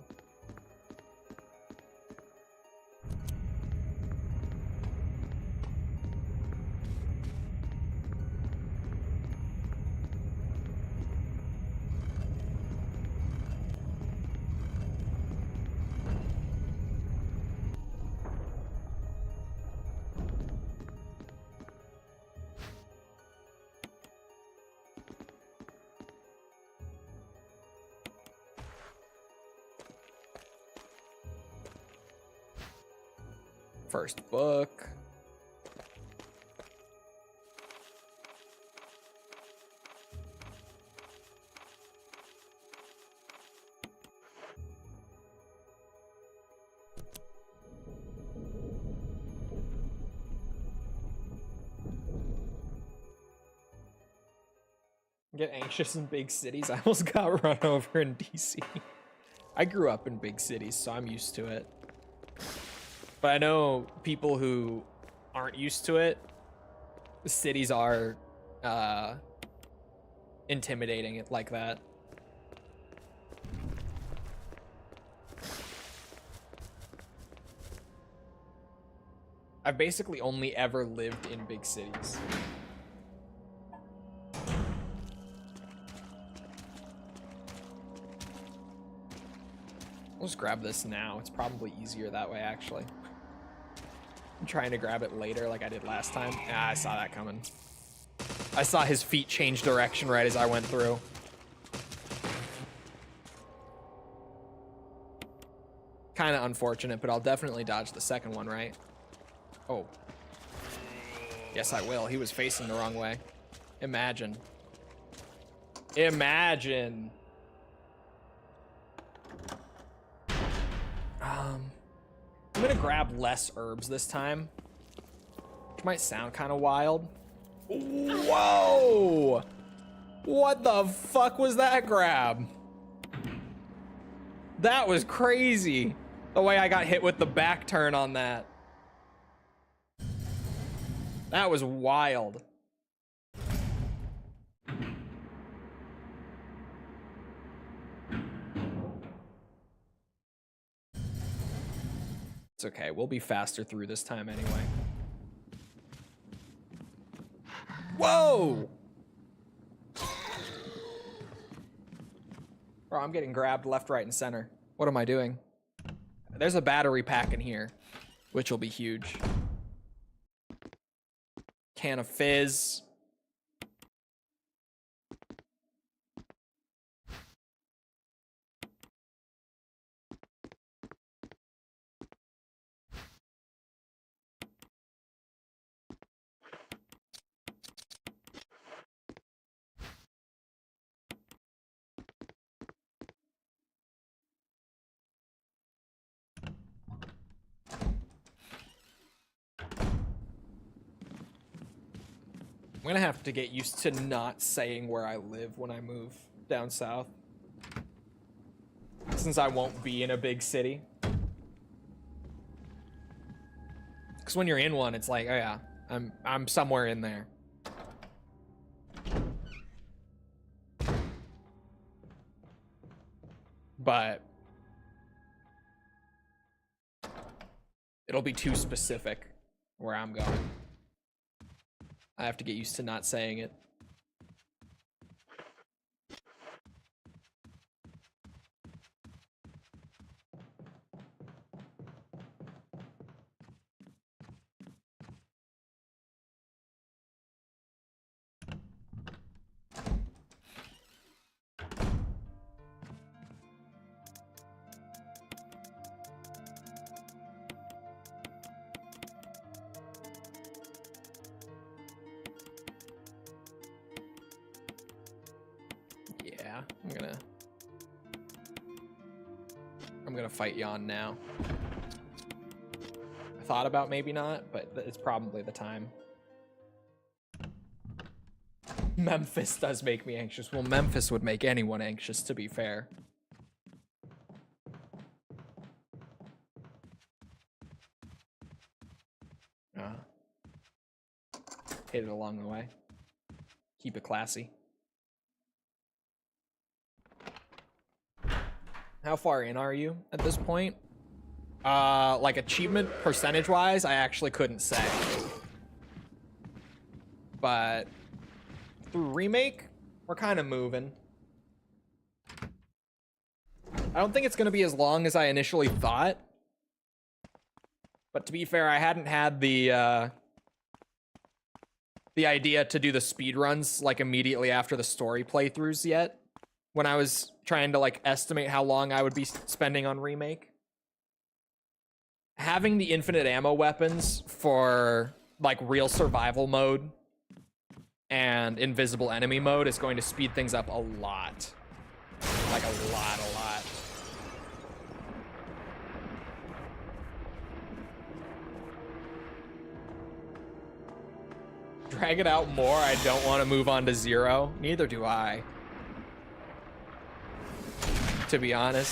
First book. Get anxious in big cities. I almost got run over in DC. I grew up in big cities, so I'm used to it. But I know people who aren't used to it. Cities are intimidating it like that. I've basically only ever lived in big cities. I'll just grab this now. It's probably easier that way, actually. I'm trying to grab it later like I did last time. Ah, I saw that coming. I saw his feet change direction right as I went through. Kind of unfortunate, but I'll definitely dodge the second one, right? Oh. Yes, I will. He was facing the wrong way. Imagine. Imagine. I'm gonna grab less herbs this time, which might sound kind of wild. Whoa! What the fuck was that grab? That was crazy. The way I got hit with the back turn on that. That was wild. It's okay, we'll be faster through this time anyway. Whoa! Bro, I'm getting grabbed left, right, and center. What am I doing? There's a battery pack in here, which will be huge. Can of fizz. I'm gonna have to get used to not saying where I live when I move down south. Since I won't be in a big city. Because when you're in one, it's like, oh yeah, I'm somewhere in there. But it'll be too specific where I'm going. I have to get used to not saying it. Yeah, I'm gonna fight Yon now. I thought about maybe not, but it's probably the time. Memphis does make me anxious. Well, Memphis would make anyone anxious, to be fair. Hit it along the way. Keep it classy. How far in are you at this point? Like achievement percentage wise, I actually couldn't say. But through remake, we're kind of moving. I don't think it's going to be as long as I initially thought. But to be fair, I hadn't had the idea to do the speedruns like immediately after the story playthroughs yet. When I was trying to like estimate how long I would be spending on remake. Having the infinite ammo weapons for like real survival mode and invisible enemy mode is going to speed things up a lot. Like a lot. Drag it out more. I don't want to move on to 0. Neither do I. To be honest.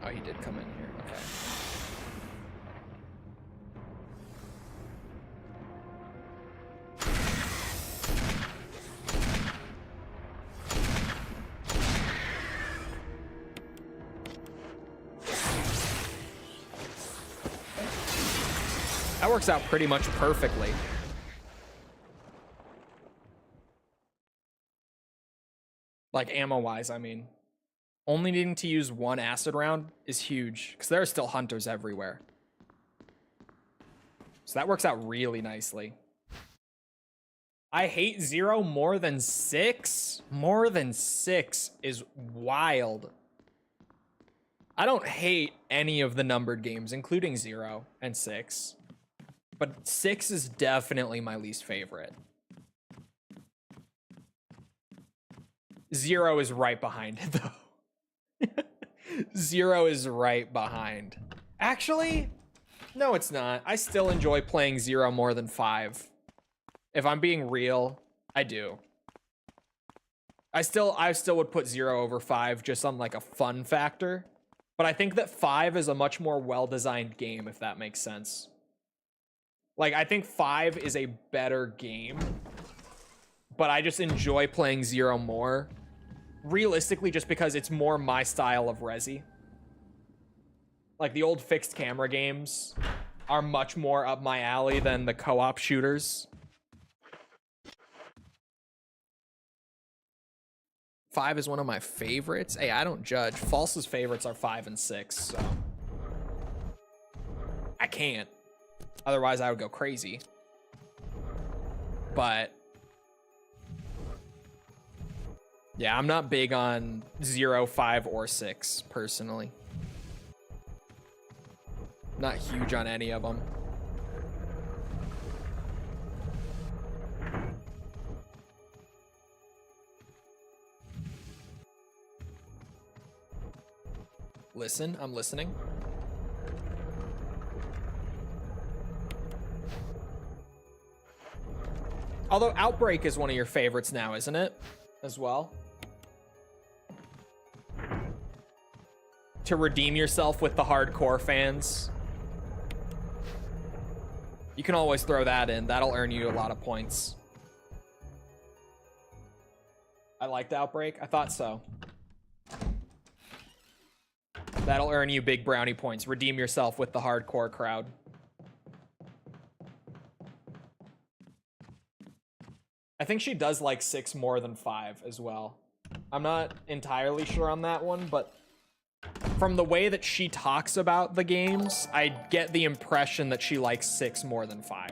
Oh, he did come in here. Okay. That works out pretty much perfectly. Like ammo-wise, I mean. Only needing to use 1 acid round is huge, because there are still hunters everywhere. So that works out really nicely. I hate 0 more than 6. More than 6 is wild. I don't hate any of the numbered games, including 0 and 6. But 6 is definitely my least favorite. 0 is right behind it, though. 0 is right behind. Actually, no, it's not. I still enjoy playing 0 more than 5. If I'm being real, I do. I still would put 0 over 5 just on like a fun factor. But I think that 5 is a much more well-designed game, if that makes sense. Like, I think 5 is a better game, but I just enjoy playing 0 more. Realistically, just because it's more my style of Resi. Like, the old fixed camera games are much more up my alley than the co-op shooters. 5 is one of my favorites. Hey, I don't judge. False's favorites are 5 and 6, so I can't. Otherwise, I would go crazy. But yeah, I'm not big on 0, 5, or 6, personally. Not huge on any of them. listen. I'm listening. Although Outbreak is one of your favorites now, isn't it? As well. To redeem yourself with the hardcore fans. You can always throw that in. That'll earn you a lot of points. I liked Outbreak. I thought so. That'll earn you big brownie points. Redeem yourself with the hardcore crowd. I think she does like 6 more than 5 as well. I'm not entirely sure on that one, but from the way that she talks about the games, I get the impression that she likes 6 more than 5.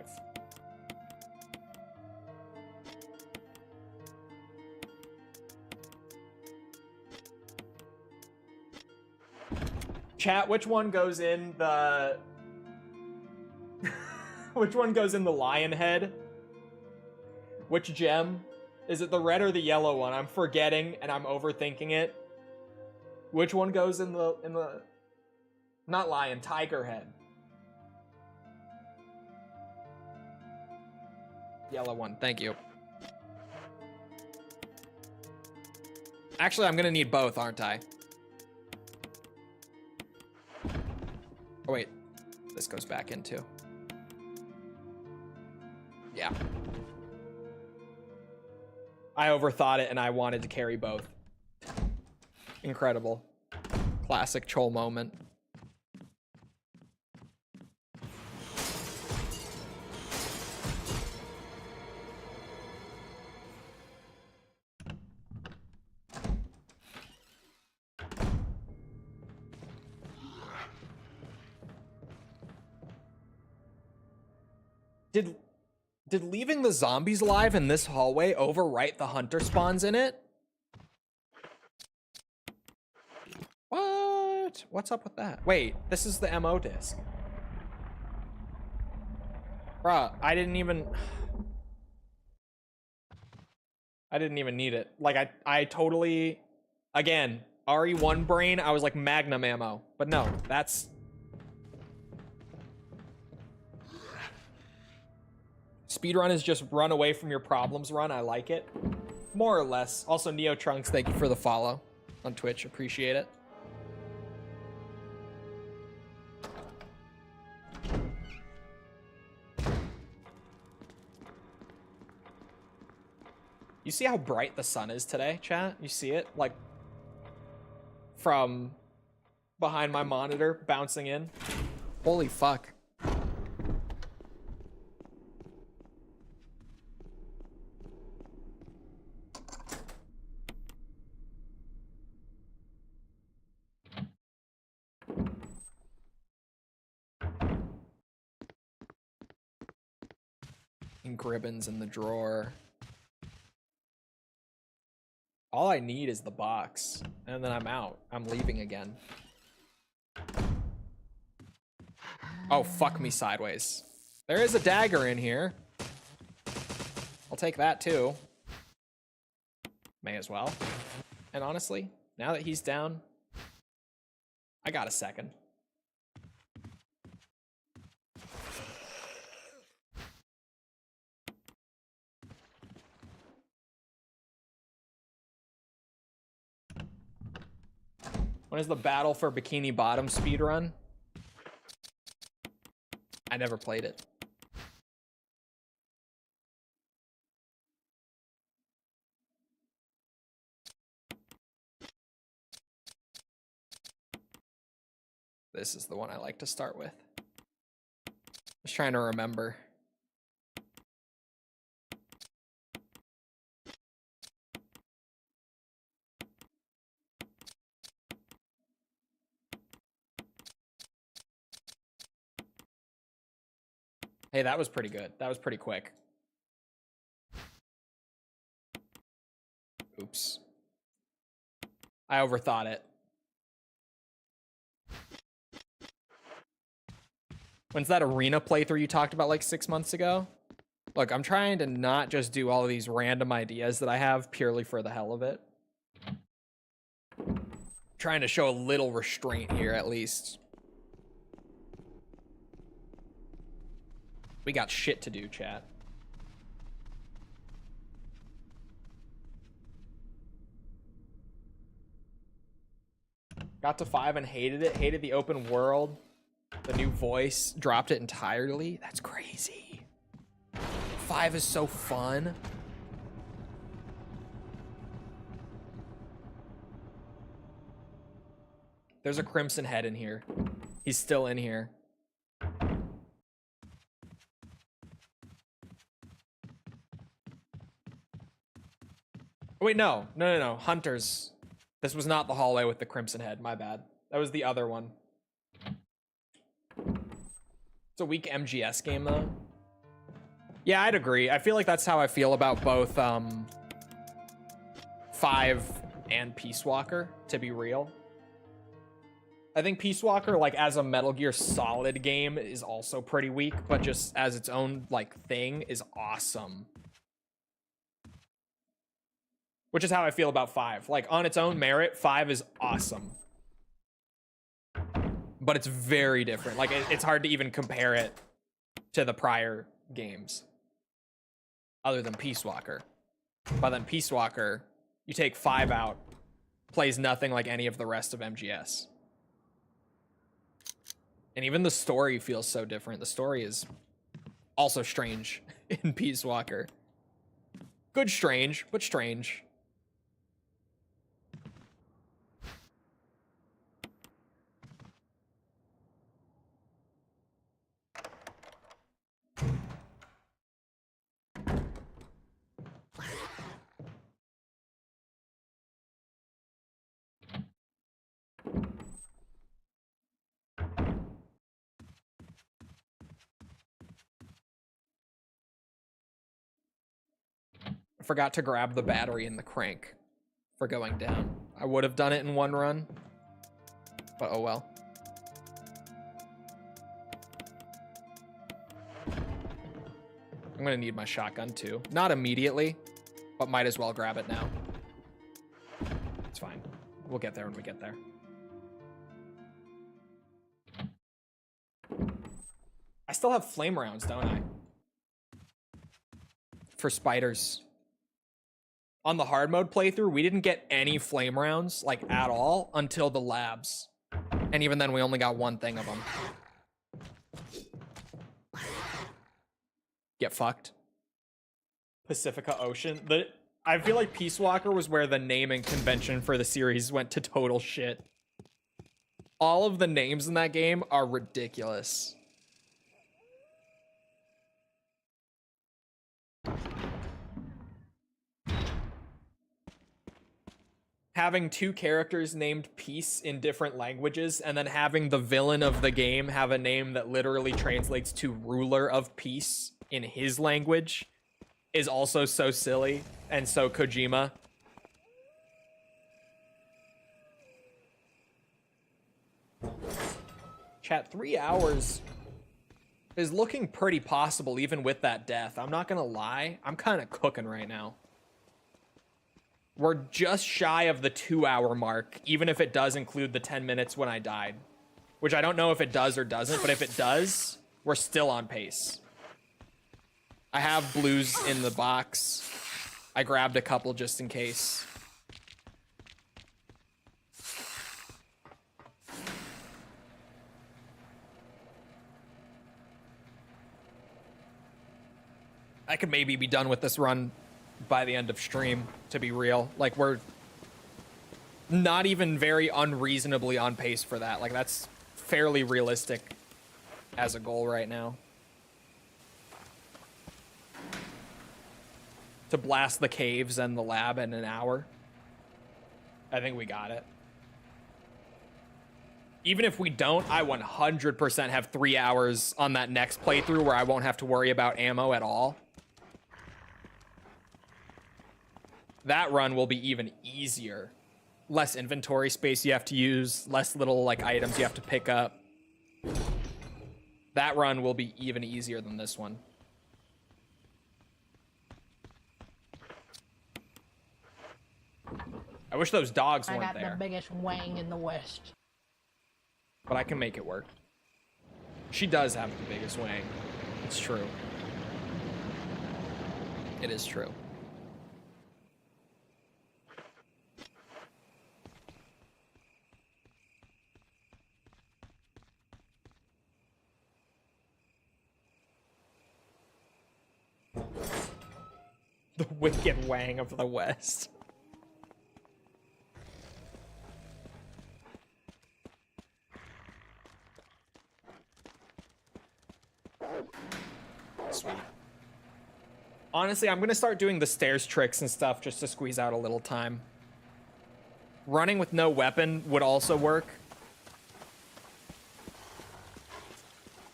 Chat, which one goes in the... which one goes in the lion head? Which gem? Is it the red or the yellow one? I'm forgetting and I'm overthinking it. Which one goes in the... Not lion, tiger head. Yellow one, thank you. Actually, I'm gonna need both, aren't I? Oh wait, this goes back into. Yeah. I overthought it and I wanted to carry both. Incredible. Classic Chole moment. Did leaving the zombies alive in this hallway overwrite the hunter spawns in it? What? What's up with that? Wait, this is the MO disc. Bruh, I didn't even need it. Like, I totally... Again, RE1 brain, I was like Magnum ammo. But no, that's... Speedrun is just run away from your problems run. I like it. More or less. Also, Neo Trunks, thank you for the follow on Twitch. Appreciate it. You see how bright the sun is today, chat? You see it? Like, from behind my monitor, bouncing in. Holy fuck. Ink ribbons in the drawer. All I need is the box, and then I'm out. I'm leaving again. Oh, fuck me sideways. There is a dagger in here. I'll take that too. May as well. And honestly, now that he's down, I got a second. When is the Battle for Bikini Bottom speedrun? I never played it. This is the one I like to start with. Just trying to remember. Hey, that was pretty good. That was pretty quick. Oops. I overthought it. When's that arena playthrough you talked about like 6 months ago? Look, I'm trying to not just do all of these random ideas that I have purely for the hell of it. Trying to show a little restraint here, at least. We got shit to do, chat. Got to 5 and hated it. Hated the open world. The new voice. Dropped it entirely. That's crazy. 5 is so fun. There's a Crimson Head in here. He's still in here. Oh, wait, no. No. Hunters. This was not the hallway with the Crimson Head. My bad. That was the other one. It's a weak MGS game, though. Yeah, I'd agree. I feel like that's how I feel about both 5 and Peace Walker, to be real. I think Peace Walker, like, as a Metal Gear Solid game, is also pretty weak, but just as its own, like, thing is awesome. Which is how I feel about 5. Like, on its own merit, 5 is awesome. But it's very different. Like, it's hard to even compare it to the prior games. Other than Peace Walker. But then Peace Walker, you take 5 out, plays nothing like any of the rest of MGS. And even the story feels so different. The story is also strange in Peace Walker. Good strange, but strange. I forgot to grab the battery in the crank for going down. I would have done it in one run, but oh well. I'm gonna need my shotgun too. Not immediately, but might as well grab it now. It's fine. We'll get there when we get there. I still have flame rounds, don't I? For spiders. On the hard mode playthrough, we didn't get any flame rounds, like, at all, until the labs. And even then, we only got one thing of them. Get fucked. Pacifica Ocean. I feel like Peace Walker was where the naming convention for the series went to total shit. All of the names in that game are ridiculous. Having 2 characters named Peace in different languages, and then having the villain of the game have a name that literally translates to ruler of peace in his language is also so silly and so Kojima. Chat, 3 hours is looking pretty possible even with that death. I'm not gonna lie. I'm kind of cooking right now. We're just shy of the 2-hour mark, even if it does include the 10 minutes when I died. Which I don't know if it does or doesn't, but if it does, we're still on pace. I have blues in the box. I grabbed a couple just in case. I could maybe be done with this run by the end of stream, to be real. Like, we're not even very unreasonably on pace for that. Like, that's fairly realistic as a goal right now. To blast the caves and the lab in an hour. I think we got it. Even if we don't, I 100% have 3 hours on that next playthrough where I won't have to worry about ammo at all. That run will be even easier. Less inventory space you have to use, less little, like, items you have to pick up. That run will be even easier than this one. I wish those dogs I weren't got there. the biggest wang in the West. But I can make it work. She does have the biggest wang. It's true. It is true. The wicked wang of the West. Sweet. Honestly, I'm gonna start doing the stairs tricks and stuff just to squeeze out a little time. Running with no weapon would also work.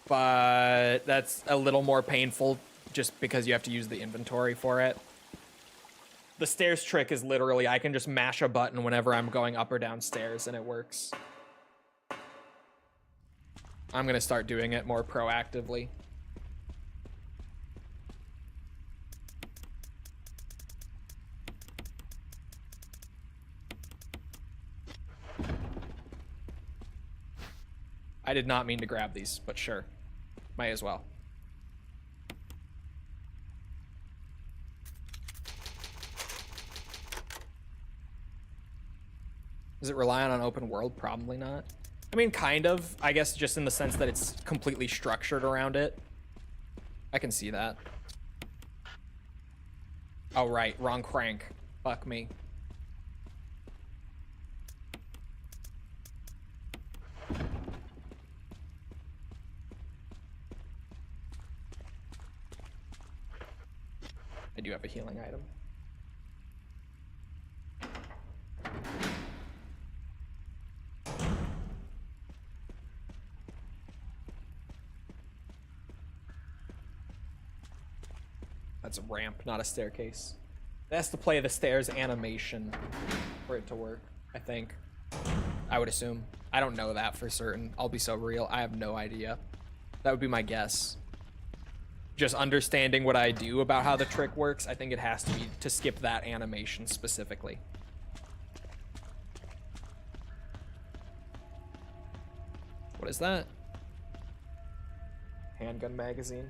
But that's a little more painful just because you have to use the inventory for it. The stairs trick is literally, I can just mash a button whenever I'm going up or down stairs and it works. I'm gonna start doing it more proactively. I did not mean to grab these, but sure. Might as well. Does it rely on an open world? Probably not. I mean, kind of. I guess just in the sense that it's completely structured around it. I can see that. Oh, right. Wrong crank. Fuck me. I do have a healing item. That's a ramp, not a staircase. It has to play the stairs animation for it to work, I think. I would assume. I don't know that for certain. I'll be so real. I have no idea. That would be my guess. Just understanding what I do about how the trick works, I think it has to be to skip that animation specifically. What is that? Handgun magazine.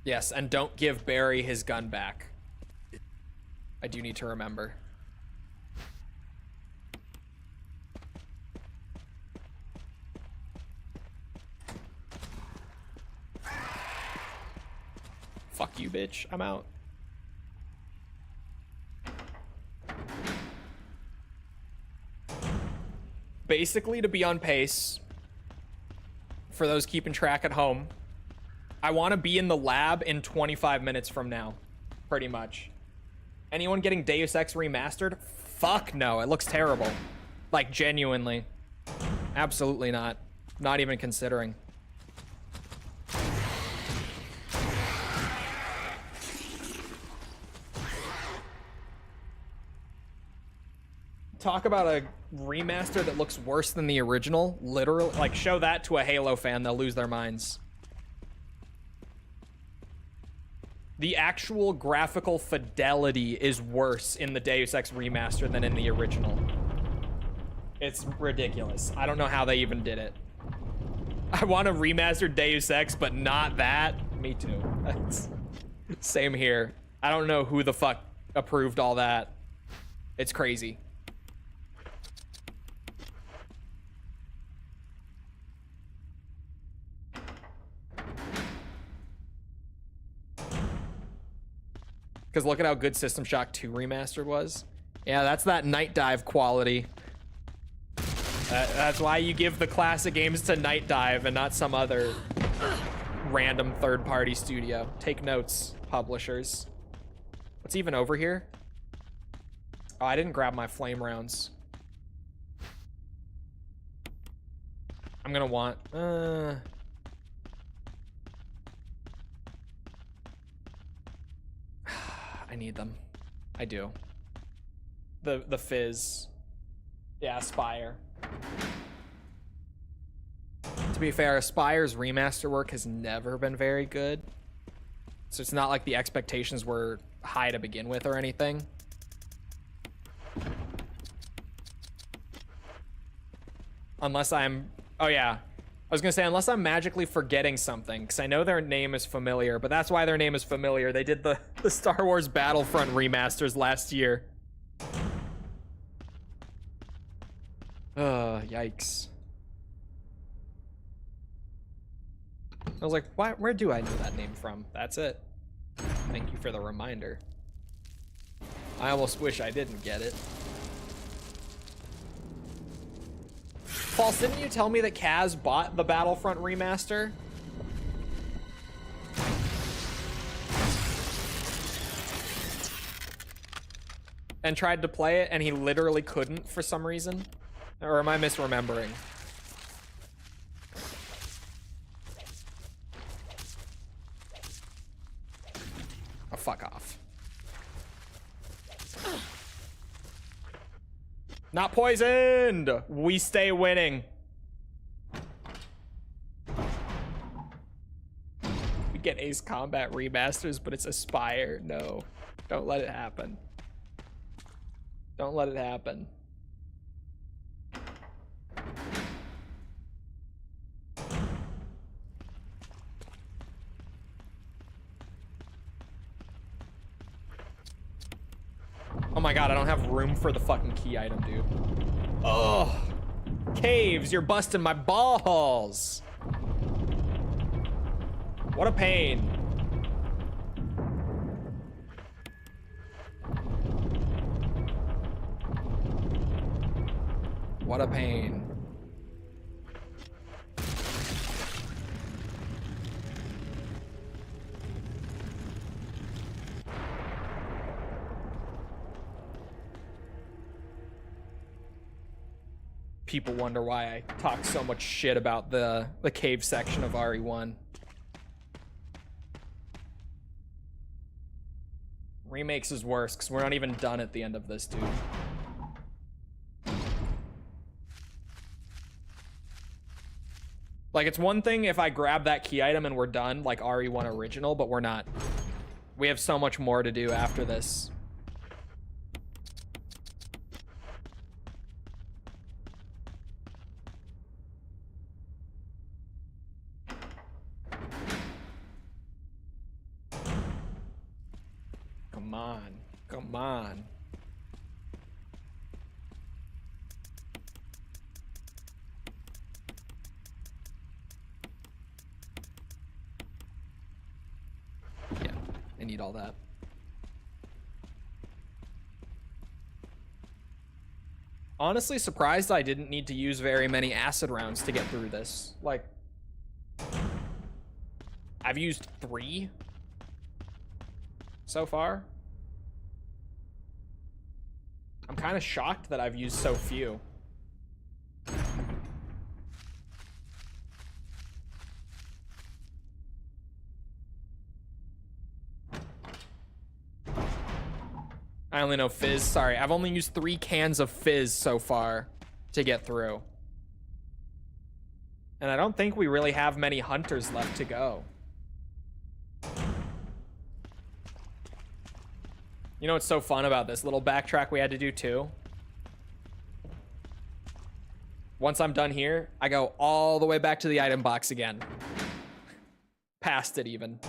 Yes, and don't give Barry his gun back. I do need to remember. Fuck you, bitch. I'm out. Basically, to be on pace, for those keeping track at home, I want to be in the lab in 25 minutes from now, pretty much. Anyone getting Deus Ex Remastered? Fuck no, it looks terrible. Like, genuinely. Absolutely not. Not even considering. Talk about a remaster that looks worse than the original. Literally, like, show that to a Halo fan, they'll lose their minds. The actual graphical fidelity is worse in the Deus Ex remaster than in the original. It's ridiculous. I don't know how they even did it. I want a remastered Deus Ex, but not that. Me too. That's same here. I don't know who the fuck approved all that. It's crazy. Because look at how good System Shock 2 Remastered was. Yeah, that's that Night Dive quality. That's why you give the classic games to Night Dive and not some other random third-party studio. Take notes, publishers. What's even over here? Oh, I didn't grab my flame rounds. I'm gonna want... I need them. I do. The fizz. Yeah, Aspire. To be fair, Aspire's remaster work has never been very good. So it's not like the expectations were high to begin with or anything. Unless I'm... Oh, yeah. I was going to say, unless I'm magically forgetting something, because I know their name is familiar, but that's why their name is familiar. They did the Star Wars Battlefront remasters last year. Yikes. I was like, where do I know that name from? That's it. Thank you for the reminder. I almost wish I didn't get it. Paul, didn't you tell me that Kaz bought the Battlefront remaster? And tried to play it, and he literally couldn't for some reason? Or am I misremembering? Oh, fuck off. Not poisoned! We stay winning. We get Ace Combat remasters, but it's Aspire. No. Don't let it happen. Don't let it happen. Oh my god, I don't have room for the fucking key item, dude. Ugh. Caves, you're busting my balls. What a pain. What a pain. People wonder why I talk so much shit about the cave section of RE1. Remakes is worse because we're not even done at the end of this, dude. Like, it's one thing if I grab that key item and we're done, like RE1 original, but we're not. We have so much more to do after this. Come on. Come on. Yeah, I need all that. Honestly, surprised I didn't need to use very many acid rounds to get through this. Like, I've used 3 so far. I'm kind of shocked that I've used so few. I only know Fizz. Sorry, I've only used 3 cans of Fizz so far to get through. And I don't think we really have many hunters left to go. You know what's so fun about this little backtrack we had to do too? Once I'm done here, I go all the way back to the item box again. Past it even.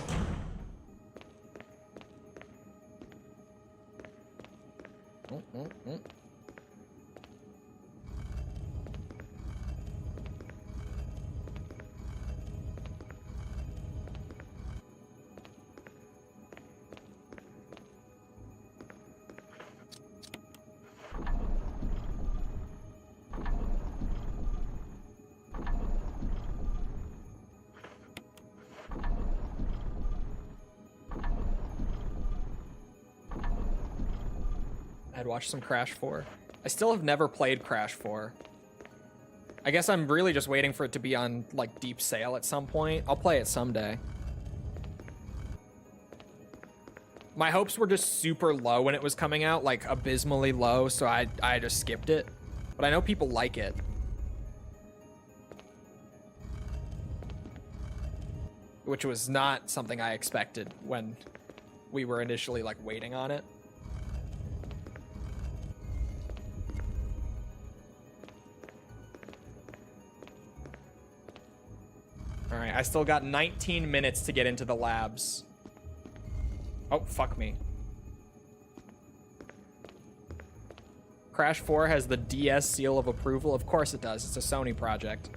I'd watch some Crash 4. I still have never played Crash 4. I guess I'm really just waiting for it to be on, like, deep sale at some point. I'll play it someday. My hopes were just super low when it was coming out, like, abysmally low, so I just skipped it. But I know people like it. which was not something I expected when we were initially like waiting on it. All right, I still got 19 minutes to get into the labs. Oh, fuck me. Crash 4 has the DS seal of approval. Of course it does. It's a Sony project.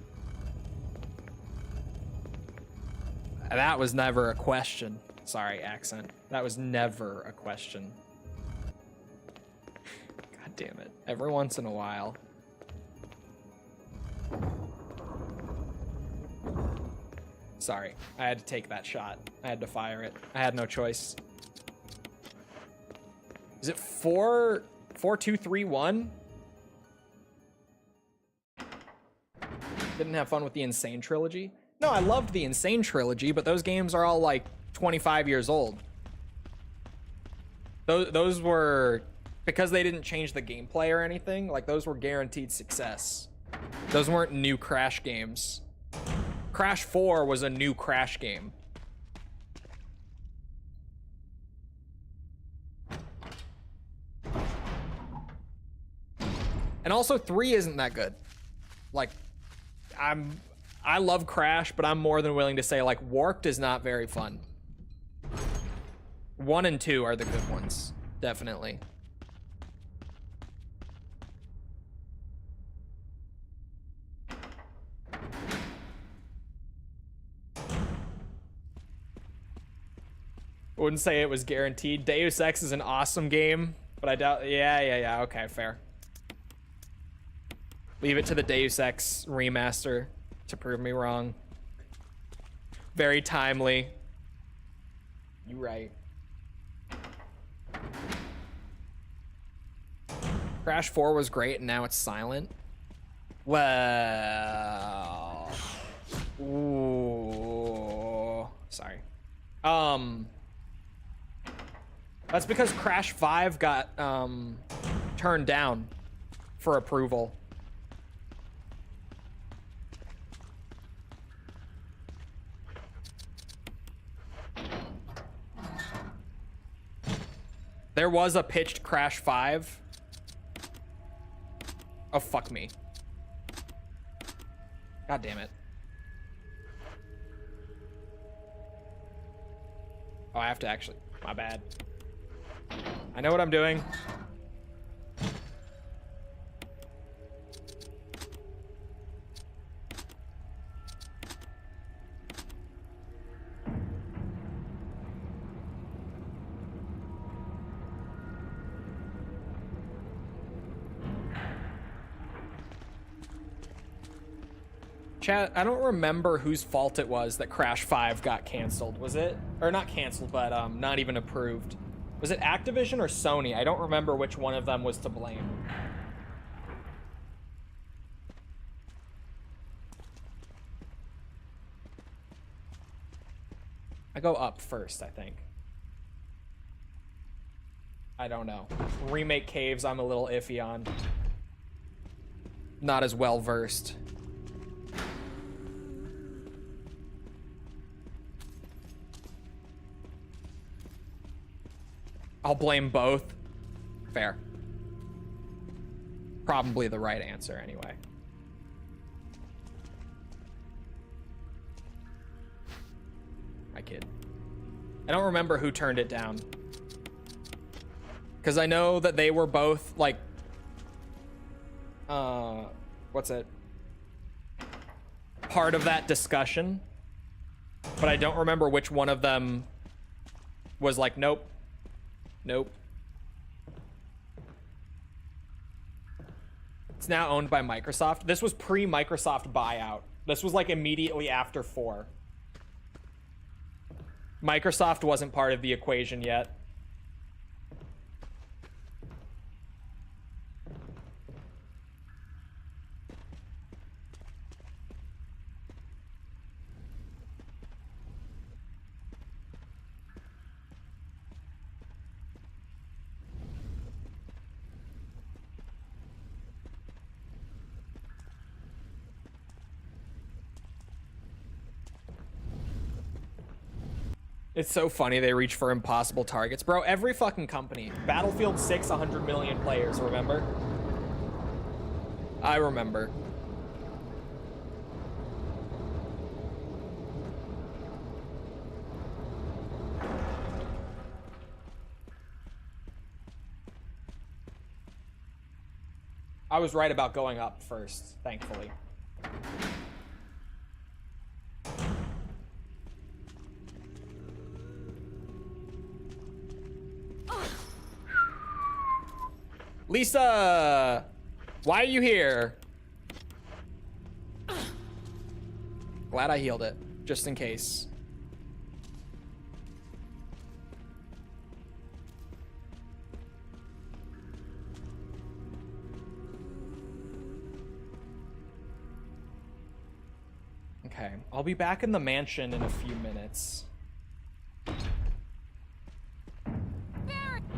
That was never a question. Sorry, accent. That was never a question. God damn it. Every once in a while. Sorry, I had to take that shot. I had to fire it. I had no choice. Is it 4, 4, 2, 3, 1? Didn't have fun with the Insane trilogy. No, I loved the Insane trilogy, but those games are all like 25 years old. Those were, because they didn't change the gameplay or anything, like those were guaranteed success. Those weren't new Crash games. Crash 4 was a new Crash game. And also 3 isn't that good. Like, I love Crash, but I'm more than willing to say like Warped is not very fun. 1 and 2 are the good ones, definitely. I wouldn't say it was guaranteed. Deus Ex is an awesome game, but I doubt. Yeah. Okay, fair. Leave it to the Deus Ex remaster to prove me wrong. Very timely. You right. Crash 4 was great, and now it's silent. Well, ooh, sorry. That's because Crash 5 got turned down for approval. There was a pitched Crash 5. Oh, fuck me. God damn it. Oh, I have to actually, my bad. I know what I'm doing. Chat, I don't remember whose fault it was that Crash 5 got canceled. Was it? Or not canceled, but not even approved. Was it Activision or Sony? I don't remember which one of them was to blame. I go up first, I think. I don't know. Remake caves, I'm a little iffy on. Not as well versed. I'll blame both. Fair. Probably the right answer anyway. I kid. I don't remember who turned it down. Because I know that they were both, like... what's it? Part of that discussion. But I don't remember which one of them was like, nope. Nope. It's now owned by Microsoft. This was pre-Microsoft buyout. This was like immediately after 4. Microsoft wasn't part of the equation yet. It's so funny they reach for impossible targets. Bro, every fucking company. Battlefield 6, 100 million players, remember? I remember. I was right about going up first, thankfully. Lisa! Why are you here? Glad I healed it, just in case. Okay, I'll be back in the mansion in a few minutes.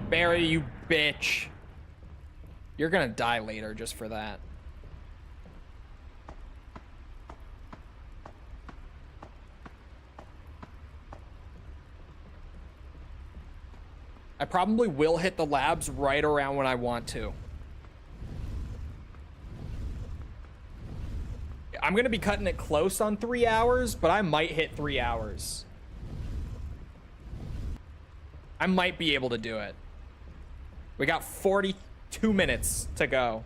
Barry, you bitch. You're gonna die later just for that. I probably will hit the labs right around when I want to. I'm gonna be cutting it close on 3 hours, but I might hit 3 hours. I might be able to do it. We got 42 minutes to go.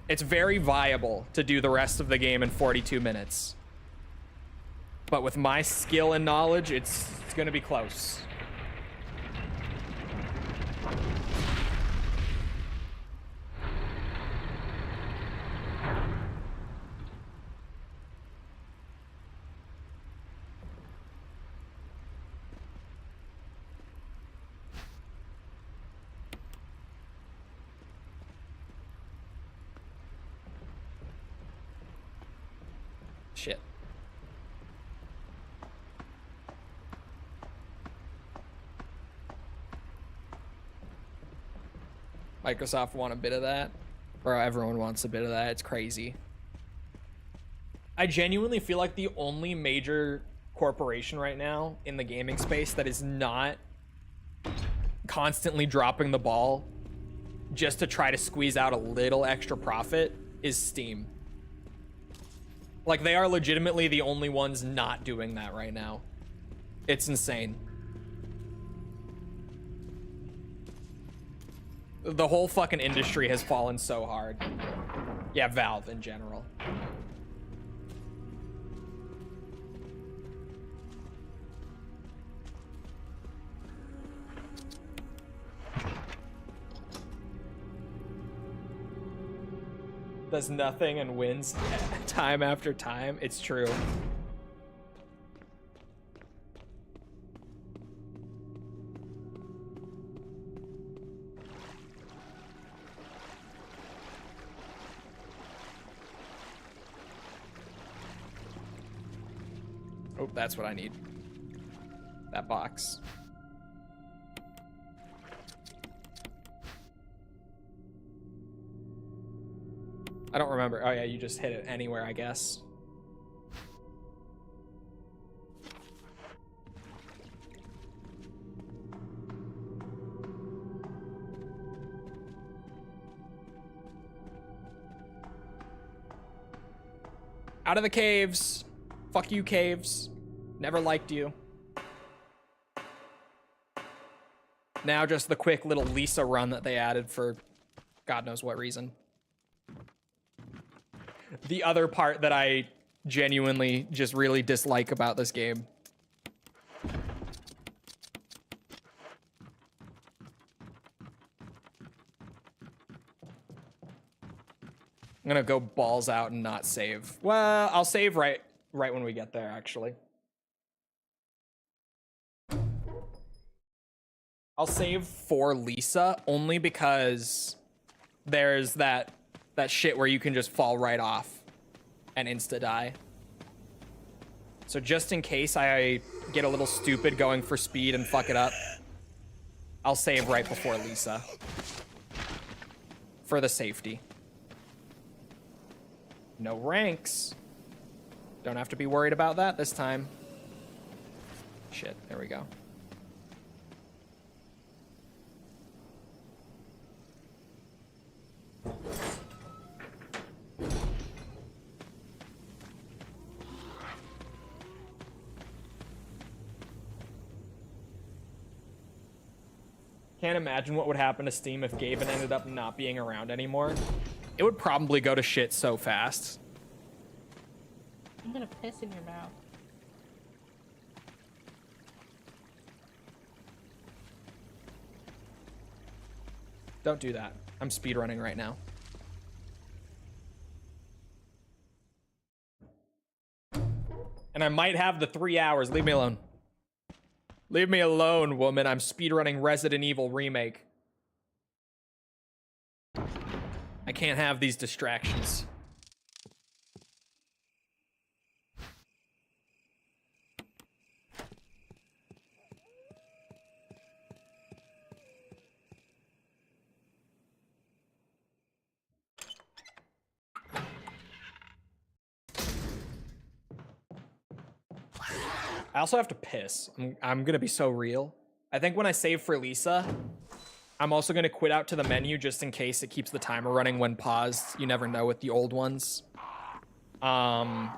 It's very viable to do the rest of the game in 42 minutes. But with my skill and knowledge, it's gonna be close. Shit. Microsoft want a bit of that. Bro, everyone wants a bit of that. It's crazy. I genuinely feel like the only major corporation right now in the gaming space that is not constantly dropping the ball just to try to squeeze out a little extra profit is Steam. Like, they are legitimately the only ones not doing that right now. It's insane. The whole fucking industry has fallen so hard. Yeah, Valve in general. Does nothing and wins time after time. It's true. Oh, that's what I need. That box. I don't remember. Oh yeah, you just hit it anywhere, I guess. Out of the caves. Fuck you, caves. Never liked you. Now just the quick little Lisa run that they added for God knows what reason. The other part that I genuinely just really dislike about this game. I'm gonna go balls out and not save. Well, I'll save right when we get there, actually. I'll save for Lisa only because there's that shit where you can just fall right off and insta die. So just in case I get a little stupid going for speed and fuck it up, I'll save right before Lisa for the safety. No ranks. Don't have to be worried about that this time. Shit, there we go. Can't imagine what would happen to Steam if Gaben ended up not being around anymore. It would probably go to shit so fast. I'm gonna piss in your mouth. Don't do that. I'm speedrunning right now. And I might have the 3 hours. Leave me alone. Leave me alone, woman. I'm speedrunning Resident Evil Remake. I can't have these distractions. I also have to piss. I'm gonna be so real. I think when I save for Lisa, I'm also gonna quit out to the menu just in case it keeps the timer running when paused. You never know with the old ones. And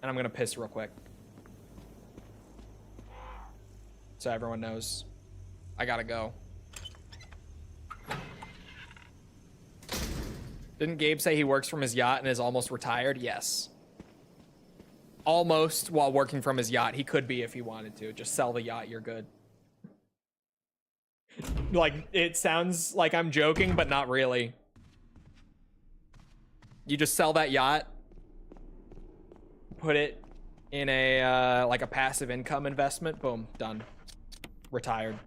I'm gonna piss real quick. So everyone knows. I gotta go. Didn't Gabe say he works from his yacht and is almost retired? Yes. Almost while working from his yacht. He could be if he wanted to. Just sell the yacht, you're good. Like, it sounds like I'm joking, but not really. You just sell that yacht, put it in a, like a passive income investment, boom, done. Retired.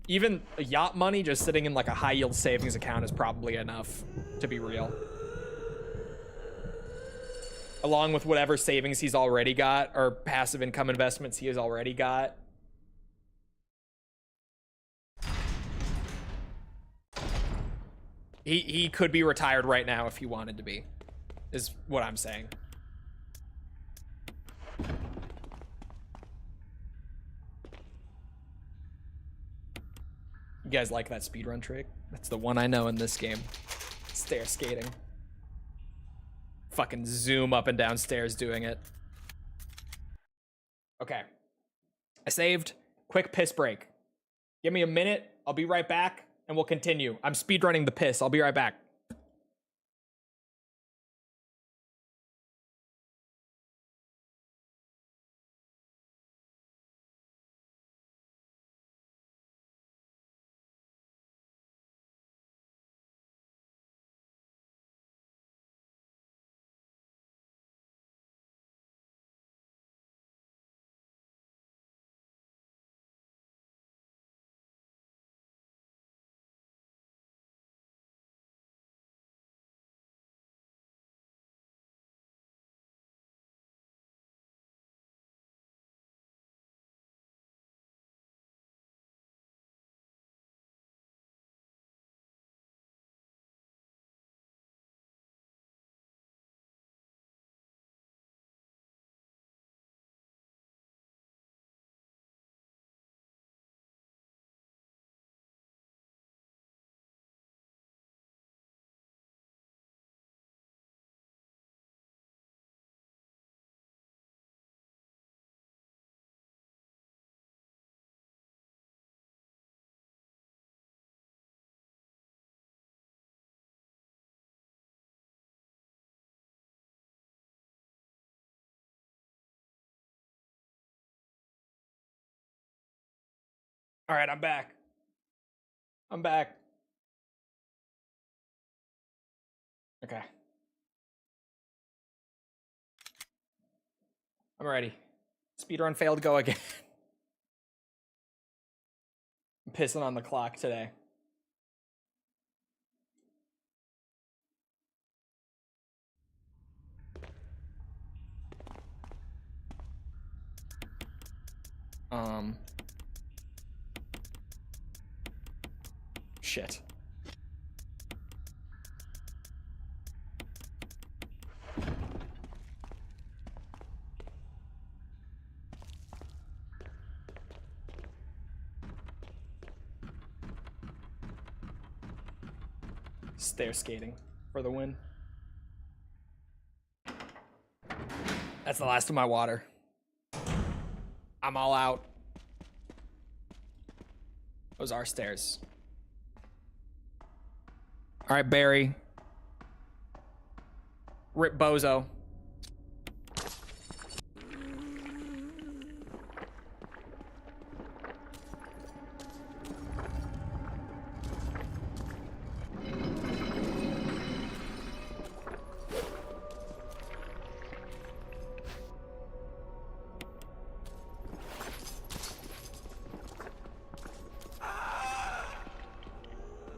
Even yacht money just sitting in like a high yield savings account is probably enough, to be real. Along with whatever savings he's already got, or passive income investments he has already got. He could be retired right now if he wanted to be, is what I'm saying. You guys like that speedrun trick? That's the one I know in this game. Stair skating. Fucking zoom up and down stairs doing it. Okay. I saved. Quick piss break. Give me a minute. I'll be right back and we'll continue. I'm speedrunning the piss. I'll be right back. All right, I'm back. I'm back. Okay. I'm ready. Speedrun failed, go again. I'm pissing on the clock today. Shit. Stair skating for the win. That's the last of my water. I'm all out. Those are stairs. All right, Barry. Rip Bozo.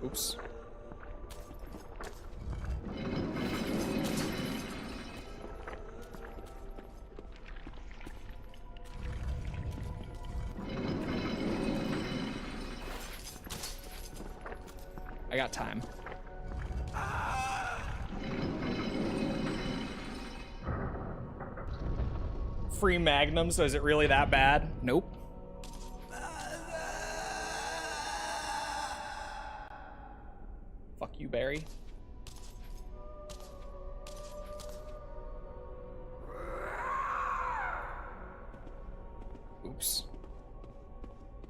Oops. I got time. Free Magnum, so is it really that bad? Nope. Fuck you, Barry. Oops.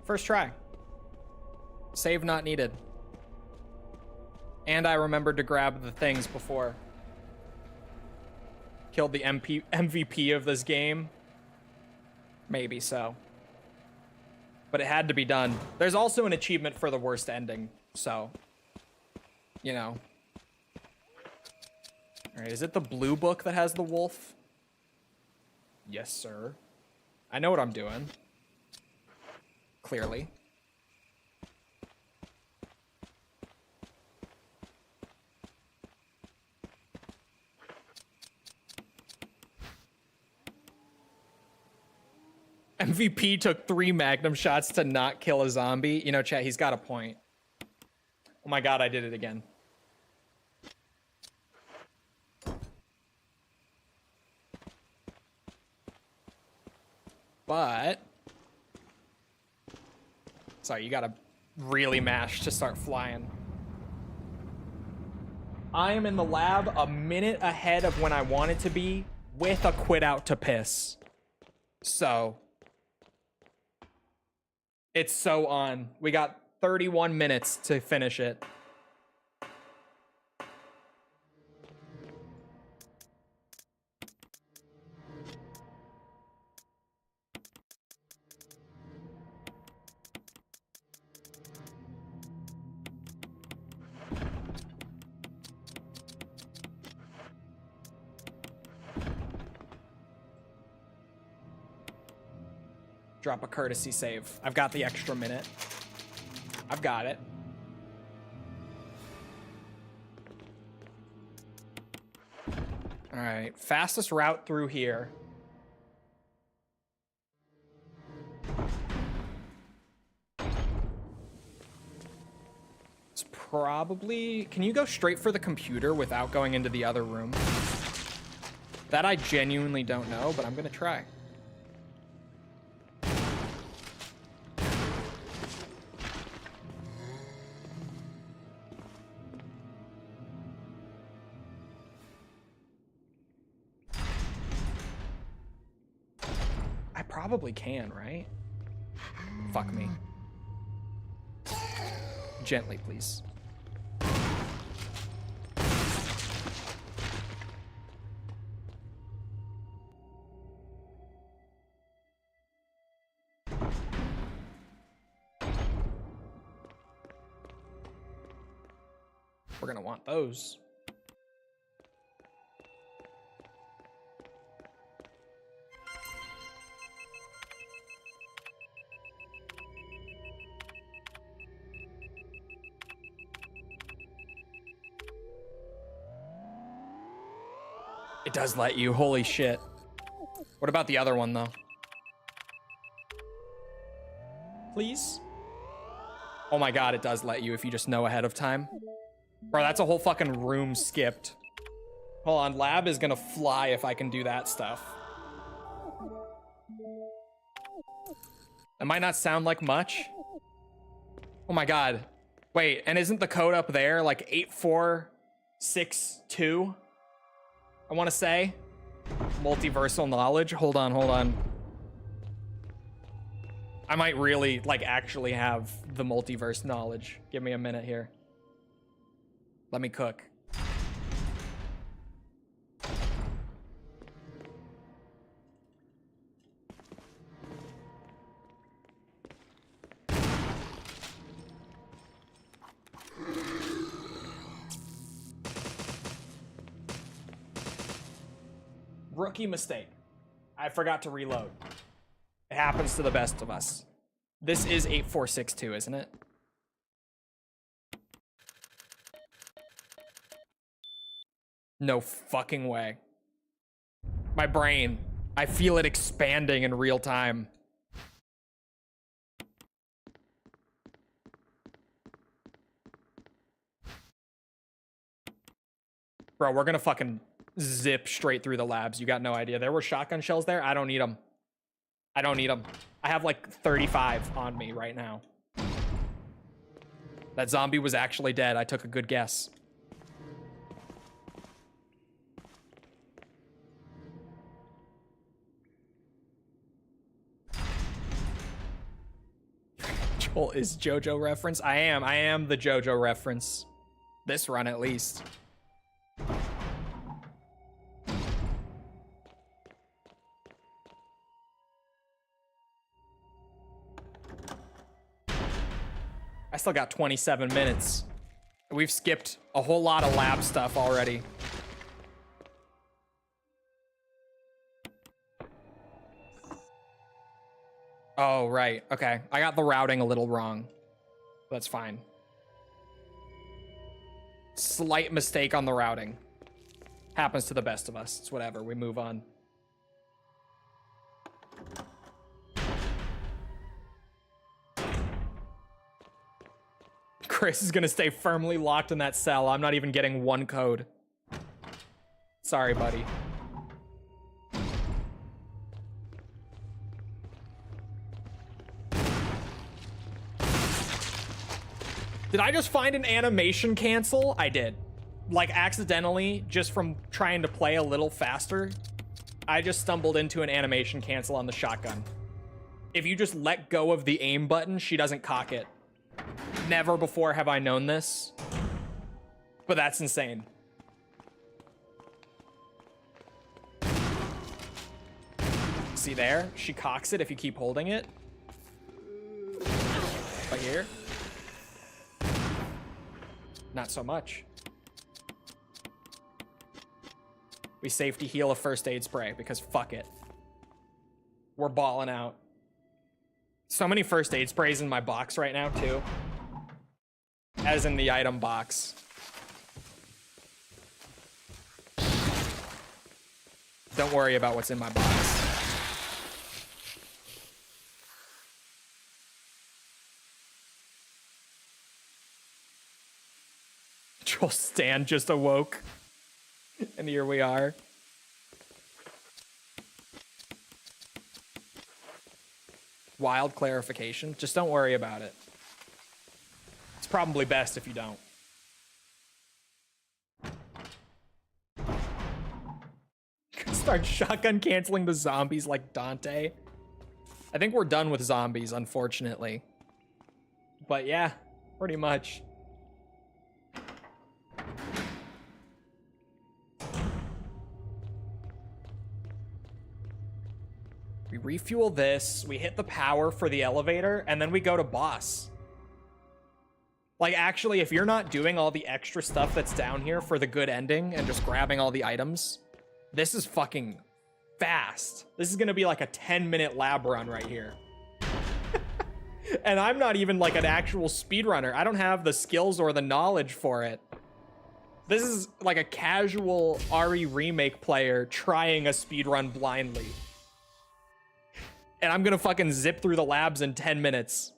First try. Save not needed. And I remembered to grab the things before. Killed the MVP of this game. Maybe so. But it had to be done. There's also an achievement for the worst ending, so... You know. Alright, is it the blue book that has the wolf? Yes, sir. I know what I'm doing. Clearly. MVP took 3 Magnum shots to not kill a zombie. You know, chat, he's got a point. Oh my god, I did it again. But... Sorry, you gotta really mash to start flying. I am in the lab a minute ahead of when I wanted to be with a quit out to piss. So... It's so on. We got 31 minutes to finish it. Drop a courtesy save. I've got the extra minute. I've got it. All right, fastest route through here. It's probably... Can you go straight for the computer without going into the other room? That I genuinely don't know, but I'm gonna try. Probably can, right? Fuck me. Gently, please. We're gonna want those. It does let you, holy shit. What about the other one, though? Please? Oh my god, it does let you if you just know ahead of time. Bro, that's a whole fucking room skipped. Hold on, lab is gonna fly if I can do that stuff. That might not sound like much. Oh my god. Wait, and isn't the code up there like 8462? I want to say multiversal knowledge. Hold on. I might really like actually have the multiverse knowledge. Give me a minute here. Let me cook. Rookie mistake. I forgot to reload. It happens to the best of us. This is 8462, isn't it? No fucking way. My brain. I feel it expanding in real time. Bro, we're gonna fucking zip straight through the labs. You got no idea. There were shotgun shells there. I don't need them. I don't need them. I have like 35 on me right now. That zombie was actually dead. I took a good guess. Chole is JoJo reference. I am the JoJo reference. This run at least. I still got 27 minutes. We've skipped a whole lot of lab stuff already. Oh, right. Okay. I got the routing a little wrong. That's fine. Slight mistake on the routing. Happens to the best of us. It's whatever. We move on. Chris is gonna stay firmly locked in that cell. I'm not even getting one code. Sorry, buddy. Did I just find an animation cancel? I did. Like accidentally, just from trying to play a little faster, I just stumbled into an animation cancel on the shotgun. If you just let go of the aim button, she doesn't cock it. Never before have I known this, but that's insane. See there? She cocks it if you keep holding it. Right here. Not so much. We safety heal a first aid spray because fuck it. We're balling out. So many first aid sprays in my box right now too. As in the item box. Don't worry about what's in my box. Troll Stan just awoke. And here we are. Wild clarification. Just don't worry about it. It's probably best if you don't. Start shotgun canceling the zombies like Dante. I think we're done with zombies, unfortunately. But yeah, pretty much. We refuel this, we hit the power for the elevator, and then we go to boss. Like, actually, if you're not doing all the extra stuff that's down here for the good ending and just grabbing all the items, this is fucking fast. This is gonna be like a 10-minute lab run right here. And I'm not even like an actual speedrunner. I don't have the skills or the knowledge for it. This is like a casual RE remake player trying a speedrun blindly. And I'm gonna fucking zip through the labs in 10 minutes.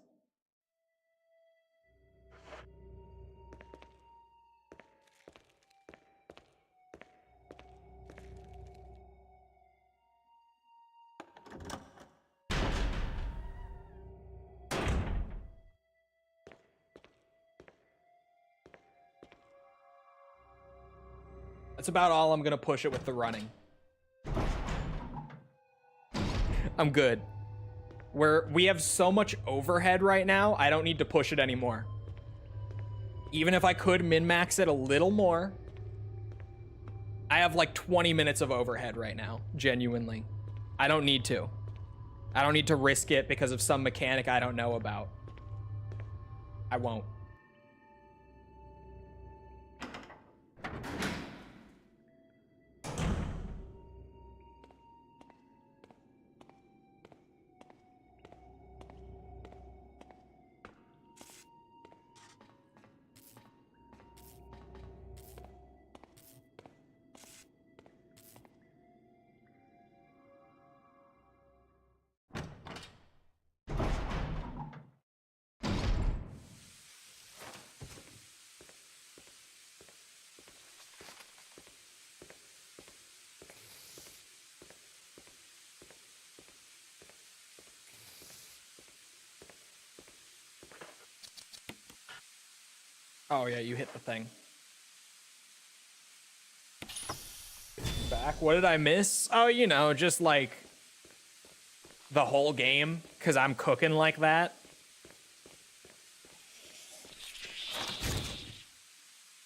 That's about all I'm gonna push it with the running. I'm good. We have so much overhead right now, I don't need to push it anymore. Even if I could min-max it a little more, I have like 20 minutes of overhead right now, genuinely. I don't need to. I don't need to risk it because of some mechanic I don't know about. I won't. Oh yeah, you hit the thing. Back. What did I miss? Oh, you know, just like the whole game, because I'm cooking like that.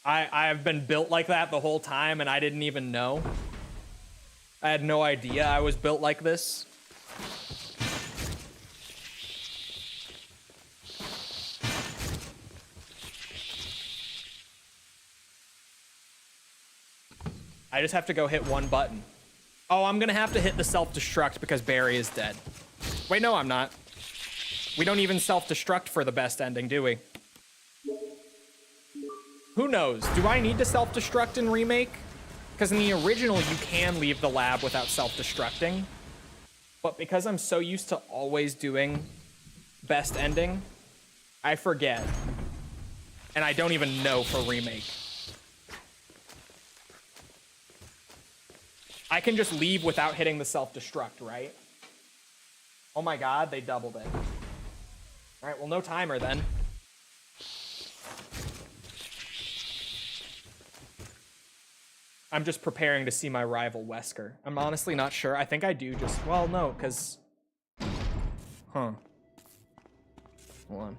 I've been built like that the whole time, and I didn't even know. I had no idea I was built like this. I just have to go hit one button. Oh, I'm gonna have to hit the self-destruct because Barry is dead. Wait, no, I'm not. We don't even self-destruct for the best ending, do we? Who knows? Do I need to self-destruct in Remake? Because in the original, you can leave the lab without self-destructing. But because I'm so used to always doing best ending, I forget. And I don't even know for Remake. I can just leave without hitting the self-destruct, right? Oh my god, they doubled it. Alright, well, no timer then. I'm just preparing to see my rival, Wesker. I'm honestly not sure. I think I do just... Well, no, because... Huh. Hold on.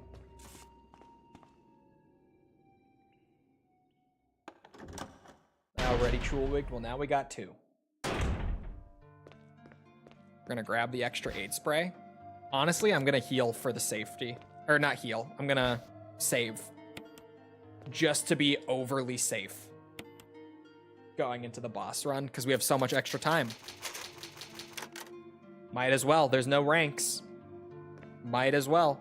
Already Chole. Well, now we got two. We're gonna grab the extra aid spray. Honestly, I'm gonna heal for the safety. Or not heal. I'm gonna save. Just to be overly safe. Going into the boss run, because we have so much extra time. Might as well. There's no ranks. Might as well.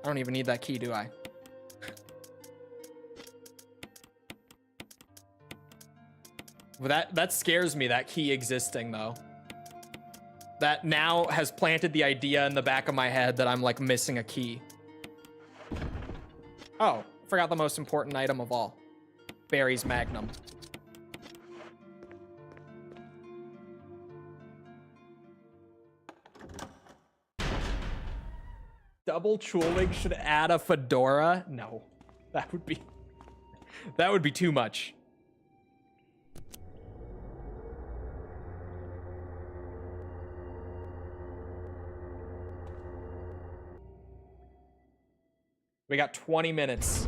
I don't even need that key, do I? Well, that scares me, that key existing, though. That now has planted the idea in the back of my head that I'm, like, missing a key. Oh, forgot the most important item of all. Barry's Magnum. Double Chole should add a fedora? No. That would be too much. We got 20 minutes.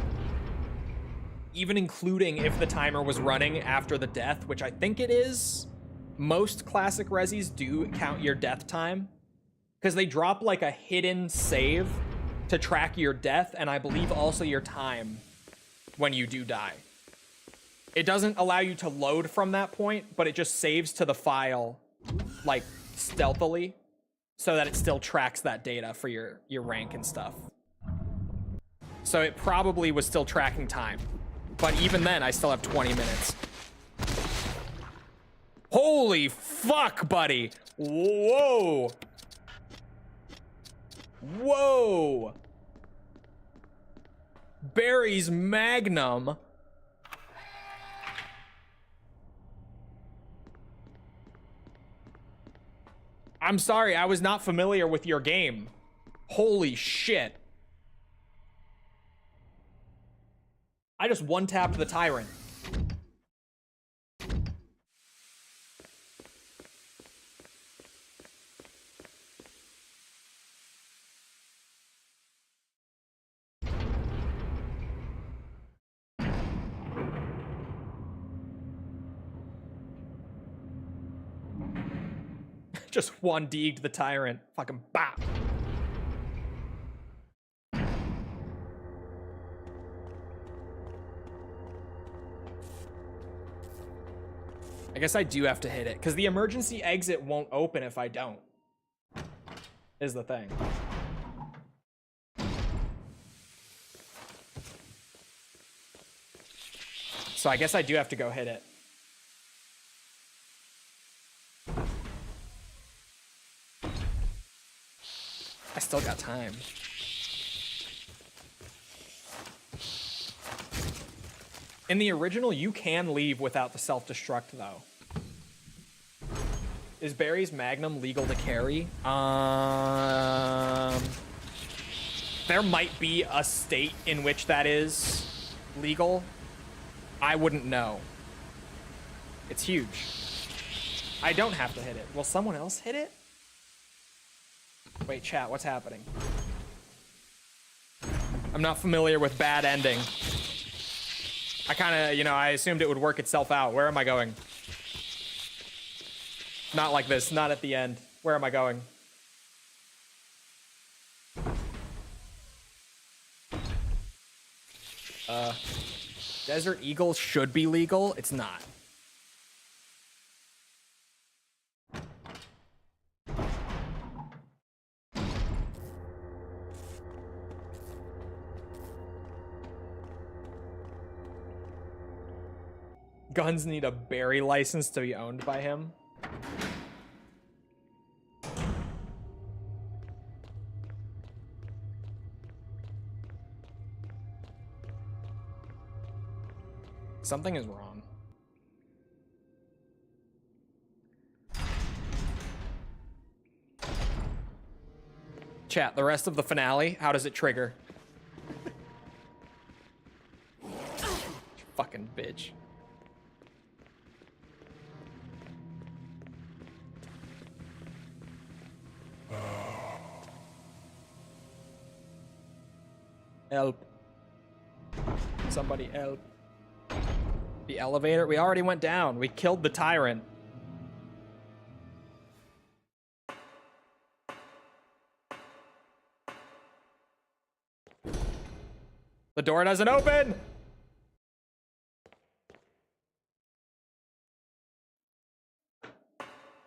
Even including if the timer was running after the death, which I think it is. Most classic resis do count your death time. Because they drop like a hidden save to track your death, and I believe also your time when you do die. It doesn't allow you to load from that point, but it just saves to the file, like, stealthily, so that it still tracks that data for your rank and stuff. So it probably was still tracking time. But even then, I still have 20 minutes. Holy fuck, buddy! Whoa! Whoa! Barry's Magnum. I'm sorry, I was not familiar with your game. Holy shit. I just one-tapped the tyrant. Just one-deeged the tyrant. Fucking bop. I guess I do have to hit it, because the emergency exit won't open if I don't. Is the thing. So I guess I do have to go hit it. I still got time. In the original, you can leave without the self-destruct, though. Is Barry's Magnum legal to carry? There might be a state in which that is legal. I wouldn't know. It's huge. I don't have to hit it. Will someone else hit it? Wait, chat, what's happening? I'm not familiar with bad ending. I kind of, you know, I assumed it would work itself out. Where am I going? Not like this, not at the end. Where am I going? Desert Eagle should be legal. It's not. Guns need a Barry license to be owned by him. Something is wrong. Chat, the rest of the finale, how does it trigger? Fucking bitch. Help. Somebody help. The elevator? We already went down. We killed the tyrant. The door doesn't open!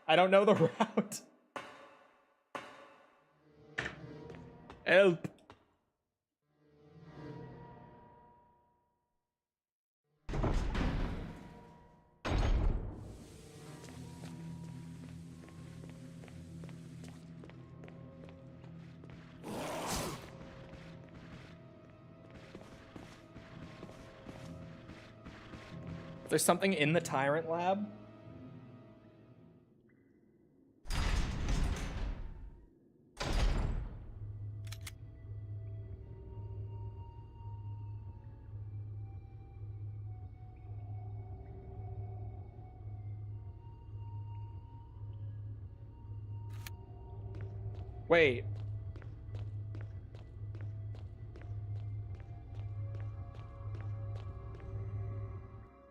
I don't know the route. Help. There's something in the Tyrant Lab. Wait.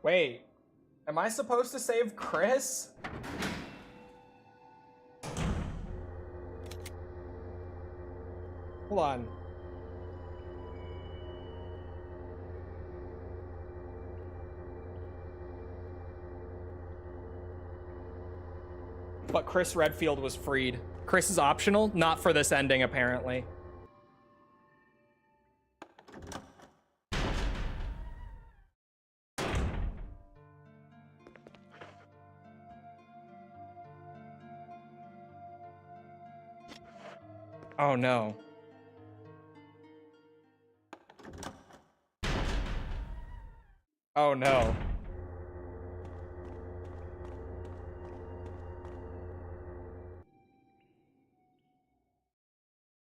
Wait. Am I supposed to save Chris? Hold on. But Chris Redfield was freed. Chris is optional, not for this ending, apparently. Oh no. Oh no.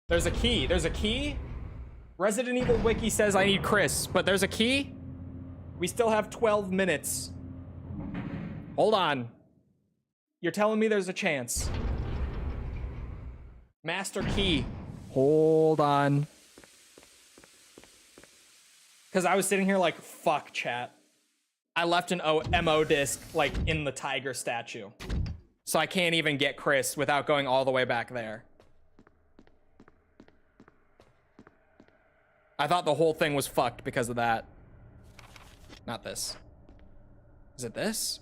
There's a key. There's a key? Resident Evil Wiki says I need Chris, but there's a key? We still have 12 minutes. Hold on. You're telling me there's a chance. Master key. Hold on. Because I was sitting here like, fuck, chat. I left an MO disc like in the tiger statue. So I can't even get Chris without going all the way back there. I thought the whole thing was fucked because of that. Not this. Is it this?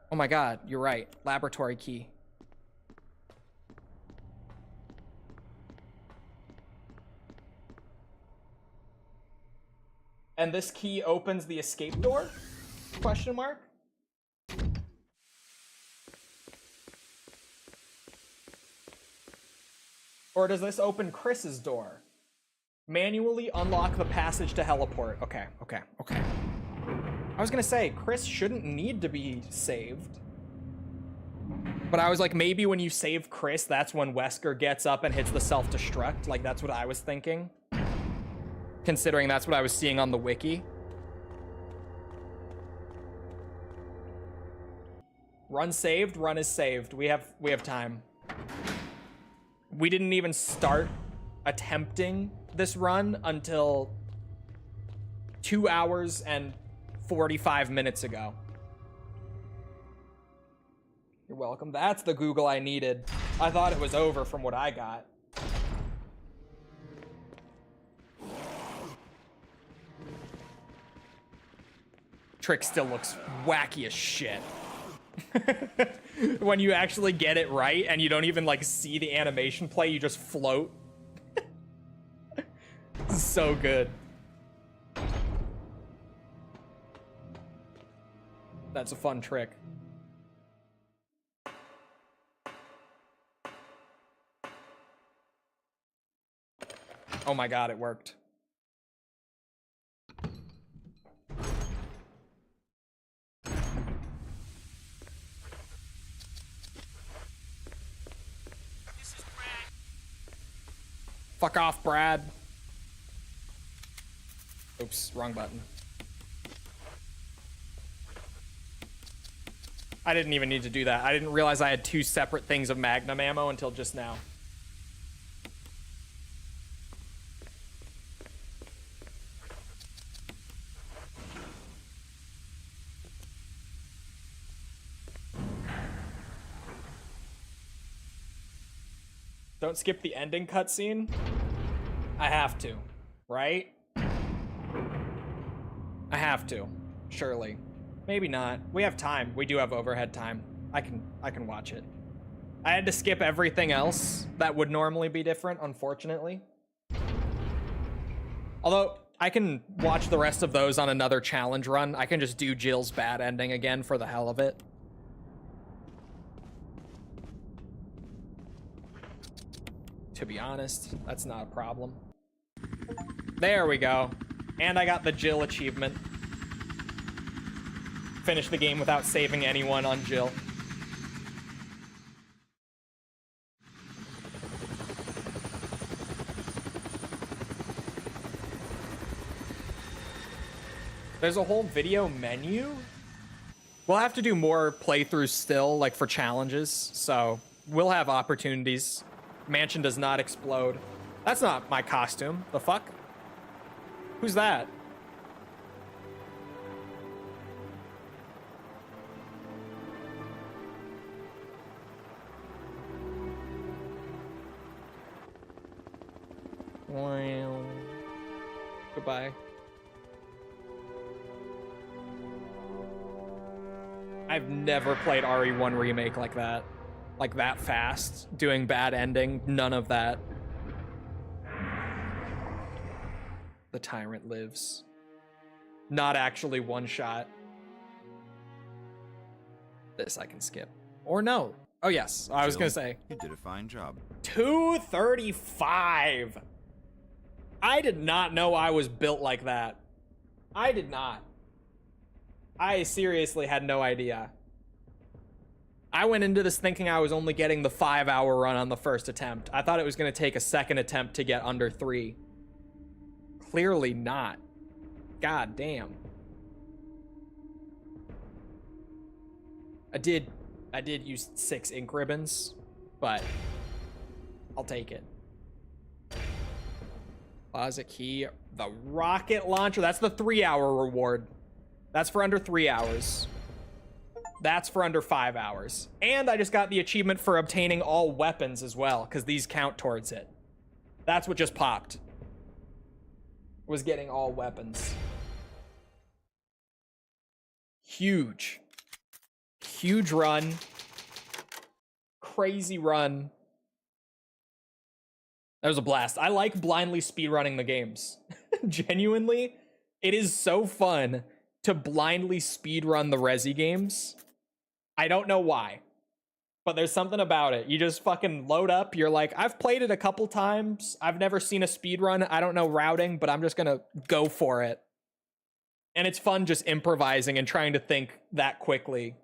Oh my god, you're right. Laboratory key. And this key opens the escape door? Question mark? Or does this open Chris's door? Manually unlock the passage to heliport. Okay. I was gonna say, Chris shouldn't need to be saved. But I was like, maybe when you save Chris, that's when Wesker gets up and hits the self-destruct. Like, that's what I was thinking. Considering that's what I was seeing on the wiki. Run saved, run is saved. We have time. We didn't even start attempting this run until 2 hours and 45 minutes ago. You're welcome. That's the Google I needed. I thought it was over from what I got. Trick still looks wacky as shit. When you actually get it right and you don't even like see the animation play, you just float. This is so good. That's a fun trick. Oh my god, it worked. Fuck off, Brad. Oops, wrong button. I didn't even need to do that. I didn't realize I had two separate things of Magnum ammo until just now. Don't skip the ending cutscene. I have to, right? I have to, surely. Maybe not. We have time. We do have overhead time. I can watch it. I had to skip everything else that would normally be different, unfortunately. Although I can watch the rest of those on another challenge run. I can just do Jill's bad ending again for the hell of it. To be honest, that's not a problem. There we go. And I got the Jill achievement. Finish the game without saving anyone on Jill. There's a whole video menu? We'll have to do more playthroughs still, like for challenges, so we'll have opportunities. Mansion does not explode. That's not my costume. The fuck? Who's that? Wow. Goodbye. I've never played RE1 Remake like that. Like that fast, doing bad ending, none of that. The tyrant lives. Not actually one shot. This I can skip. Or no. Oh yes, I was gonna say. You did a fine job. 235. I did not know I was built like that. I did not. I seriously had no idea. I went into this thinking I was only getting the 5-hour run on the first attempt. I thought it was going to take a second attempt to get under 3. Clearly not. God damn. I did use 6 ink ribbons, but I'll take it. Plaza key, the rocket launcher. That's the 3-hour reward. That's for under 3 hours. That's for under 5 hours. And I just got the achievement for obtaining all weapons as well, because these count towards it. That's what just popped. Was getting all weapons. Huge. Huge run. Crazy run. That was a blast. I like blindly speedrunning the games. Genuinely, it is so fun to blindly speedrun the Resi games. I don't know why, but there's something about it. You just fucking load up. You're like, I've played it a couple times. I've never seen a speedrun. I don't know routing, but I'm just gonna go for it. And it's fun just improvising and trying to think that quickly,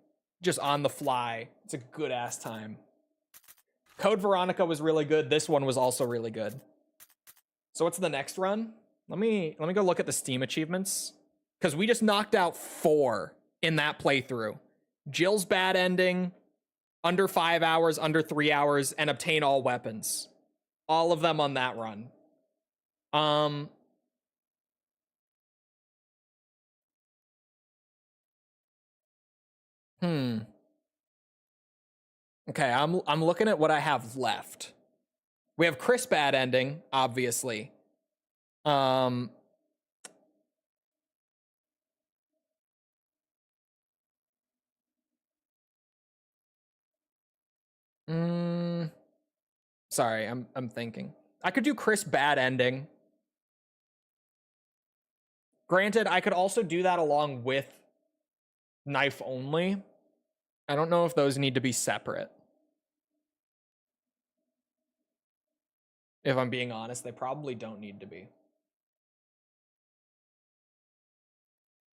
just on the fly. It's a good ass time. Code Veronica was really good. This one was also really good. So what's the next run? Let me go look at the Steam achievements, because we just knocked out 4 in that playthrough. Jill's bad ending, under 5 hours, under 3 hours, and obtain all weapons. All of them on that run. Okay, I'm looking at what I have left. We have Chris bad ending, obviously. Sorry, I'm thinking. I could do Chris bad ending. Granted, I could also do that along with knife only. I don't know if those need to be separate. If I'm being honest, they probably don't need to be.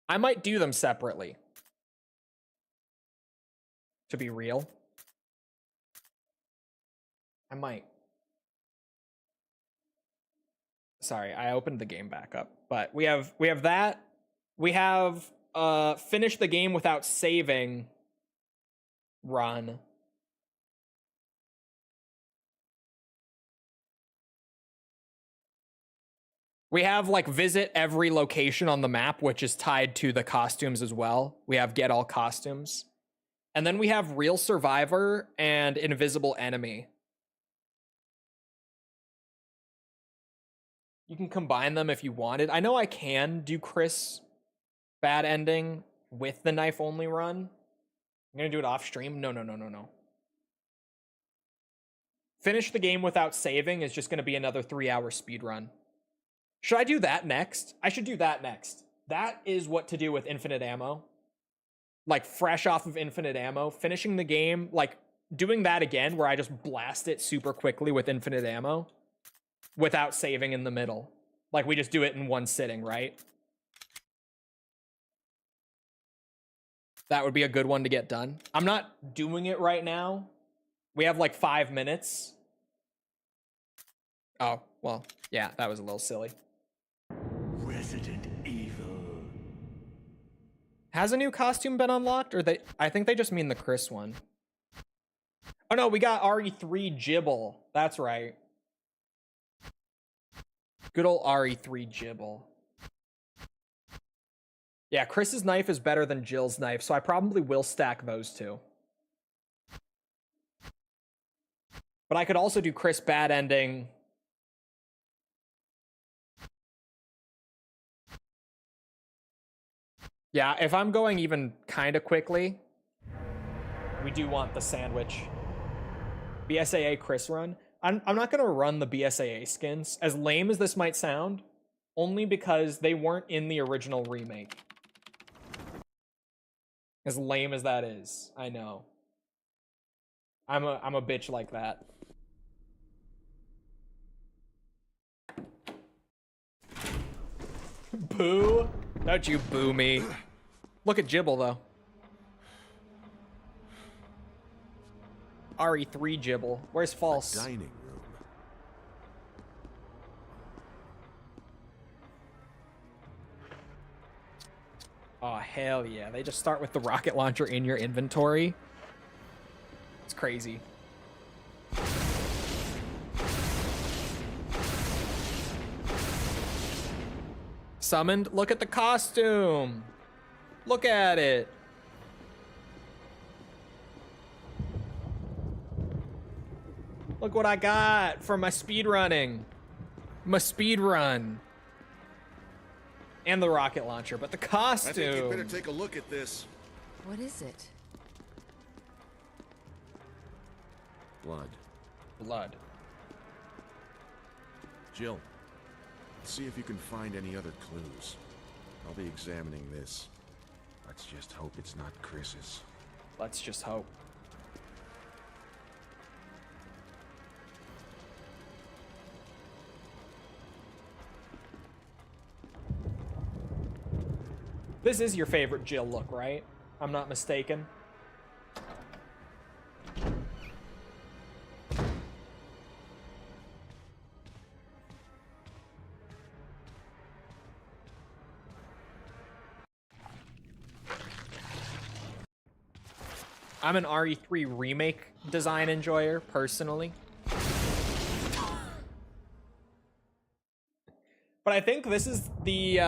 I might do them separately. To be real. I might. Sorry, I opened the game back up. But we have that. We have finish the game without saving run. We have like visit every location on the map, which is tied to the costumes as well. We have get all costumes. And then we have real survivor and invisible enemy. You can combine them if you wanted. I know I can do Chris bad ending with the knife only run. I'm gonna do it off stream. No. Finish the game without saving is just gonna be another 3-hour speed run. Should I do that next? I should do that next. That is what to do with infinite ammo. Like fresh off of infinite ammo, finishing the game, like doing that again where I just blast it super quickly with infinite ammo without saving in the middle. Like we just do it in one sitting, right? That would be a good one to get done. I'm not doing it right now. We have like 5 minutes. Oh, well, yeah, that was a little silly. Resident Evil. Has a new costume been unlocked? Or I think they just mean the Chris one. Oh no, we got RE3 Jibble. That's right. Good old RE3 Jibble. Yeah, Chris's knife is better than Jill's knife, so I probably will stack those two. But I could also do Chris bad ending. Yeah, if I'm going even kind of quickly, we do want the sandwich. BSAA Chris run. I'm not going to run the BSAA skins, as lame as this might sound, only because they weren't in the original remake. As lame as that is, I know. I'm a bitch like that. Boo? Don't you boo me. Look at Jibble, though. RE3 Jibble. Where's False? Dining room. Oh, hell yeah. They just start with the rocket launcher in your inventory. It's crazy. Summoned? Look at the costume. Look at it. Look what I got for my speedrunning. My speedrun. And the rocket launcher, but the costume. I think you better take a look at this. What is it? Blood. Blood. Jill, see if you can find any other clues. I'll be examining this. Let's just hope it's not Chris's. Let's just hope. This is your favorite Jill look, right? I'm not mistaken. I'm an RE3 remake design enjoyer, personally. But I think this is the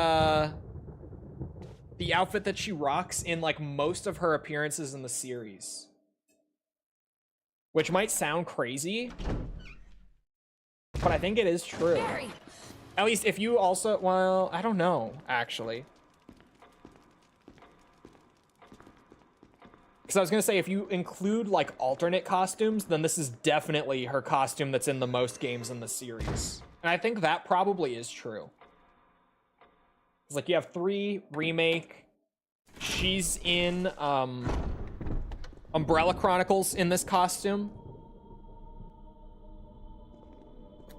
outfit that she rocks in like most of her appearances in the series. Which might sound crazy, but I think it is true. Barry. At least if you also, well, I don't know, actually. Because I was gonna say, if you include like alternate costumes, then this is definitely her costume that's in the most games in the series. And I think that probably is true. It's like you have 3 remake. She's in Umbrella Chronicles in this costume.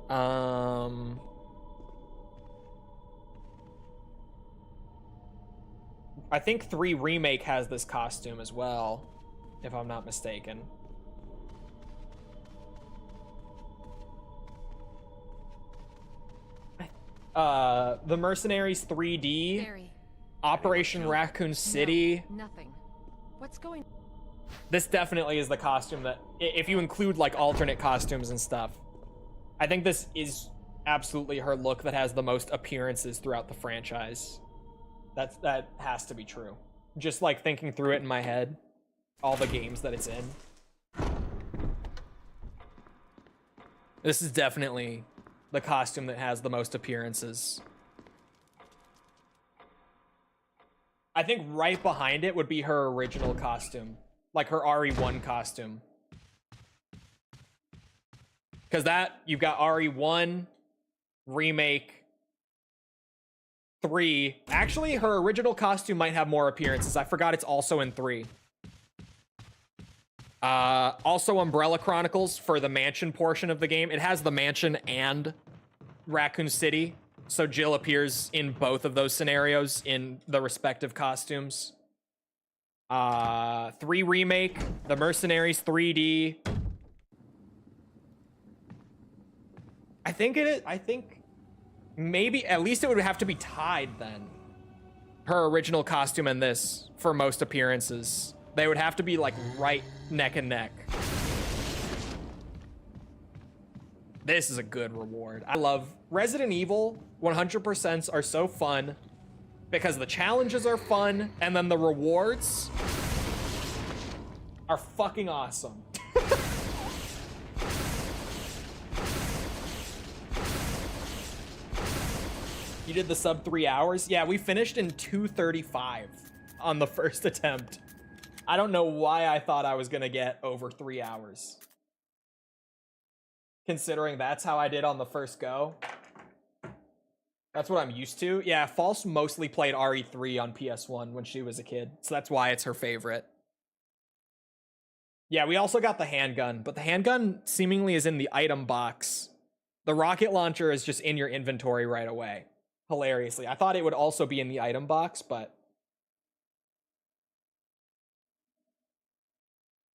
I think 3 remake has this costume as well, if I'm not mistaken. The Mercenaries 3D, Barry. Operation Raccoon City. No, nothing. What's going? This definitely is the costume that, if you include like alternate costumes and stuff, I think this is absolutely her look that has the most appearances throughout the franchise. That has to be true. Just like thinking through it in my head, all the games that it's in. This is definitely the costume that has the most appearances. I think right behind it would be her original costume, like her RE1 costume. Because that, you've got RE1, remake, 3. Actually, her original costume might have more appearances. I forgot it's also in 3. Also Umbrella Chronicles for the mansion portion of the game. It has the mansion and Raccoon City. So Jill appears in both of those scenarios in the respective costumes. 3 remake, the Mercenaries 3D. I think maybe at least it would have to be tied then. Her original costume and this for most appearances. They would have to be like right neck and neck. This is a good reward. I love Resident Evil 100% are so fun because the challenges are fun and then the rewards are fucking awesome. You did the sub 3 hours? Yeah, we finished in 2:35 on the first attempt. I don't know why I thought I was gonna get over 3 hours. Considering that's how I did on the first go. That's what I'm used to. Yeah, False mostly played RE3 on PS1 when she was a kid, so that's why it's her favorite. Yeah, we also got the handgun, but the handgun seemingly is in the item box. The rocket launcher is just in your inventory right away. Hilariously. I thought it would also be in the item box, but...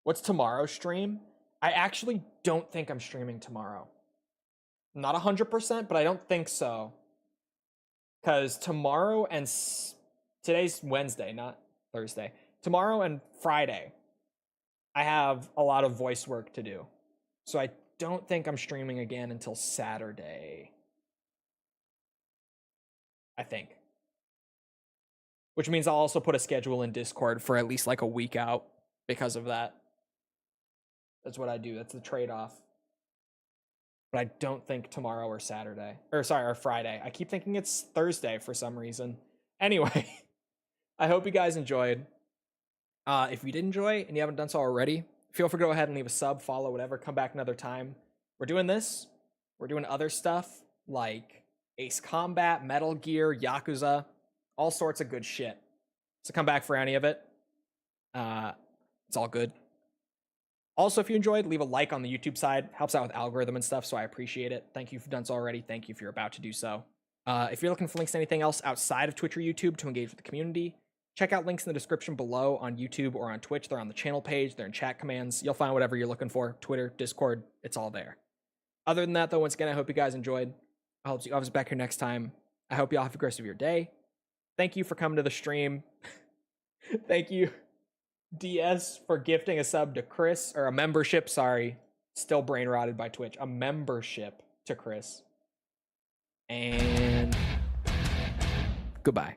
What's tomorrow's stream? I actually don't think I'm streaming tomorrow. Not 100%, but I don't think so. Because tomorrow and today's Wednesday, not Thursday. Tomorrow and Friday, I have a lot of voice work to do. So I don't think I'm streaming again until Saturday. I think. Which means I'll also put a schedule in Discord for at least like a week out because of that. That's what I do. That's the trade-off. But I don't think tomorrow or Saturday. Or Friday. I keep thinking it's Thursday for some reason. Anyway, I hope you guys enjoyed. If you did enjoy and you haven't done so already, feel free to go ahead and leave a sub, follow, whatever. Come back another time. We're doing this. We're doing other stuff like Ace Combat, Metal Gear, Yakuza, all sorts of good shit. So come back for any of it. It's all good. Also, if you enjoyed, leave a like on the YouTube side. Helps out with algorithm and stuff, so I appreciate it. Thank you if you've done so already. Thank you if you're about to do so. If you're looking for links to anything else outside of Twitch or YouTube to engage with the community, check out links in the description below on YouTube or on Twitch. They're on the channel page. They're in chat commands. You'll find whatever you're looking for. Twitter, Discord, it's all there. Other than that, though, once again, I hope you guys enjoyed. I hope you guys back here next time. I hope you all have a great rest of your day. Thank you for coming to the stream. Thank you, DS, for gifting a sub to Chris, or a membership, sorry. Still brain rotted by Twitch. A membership to Chris. And goodbye.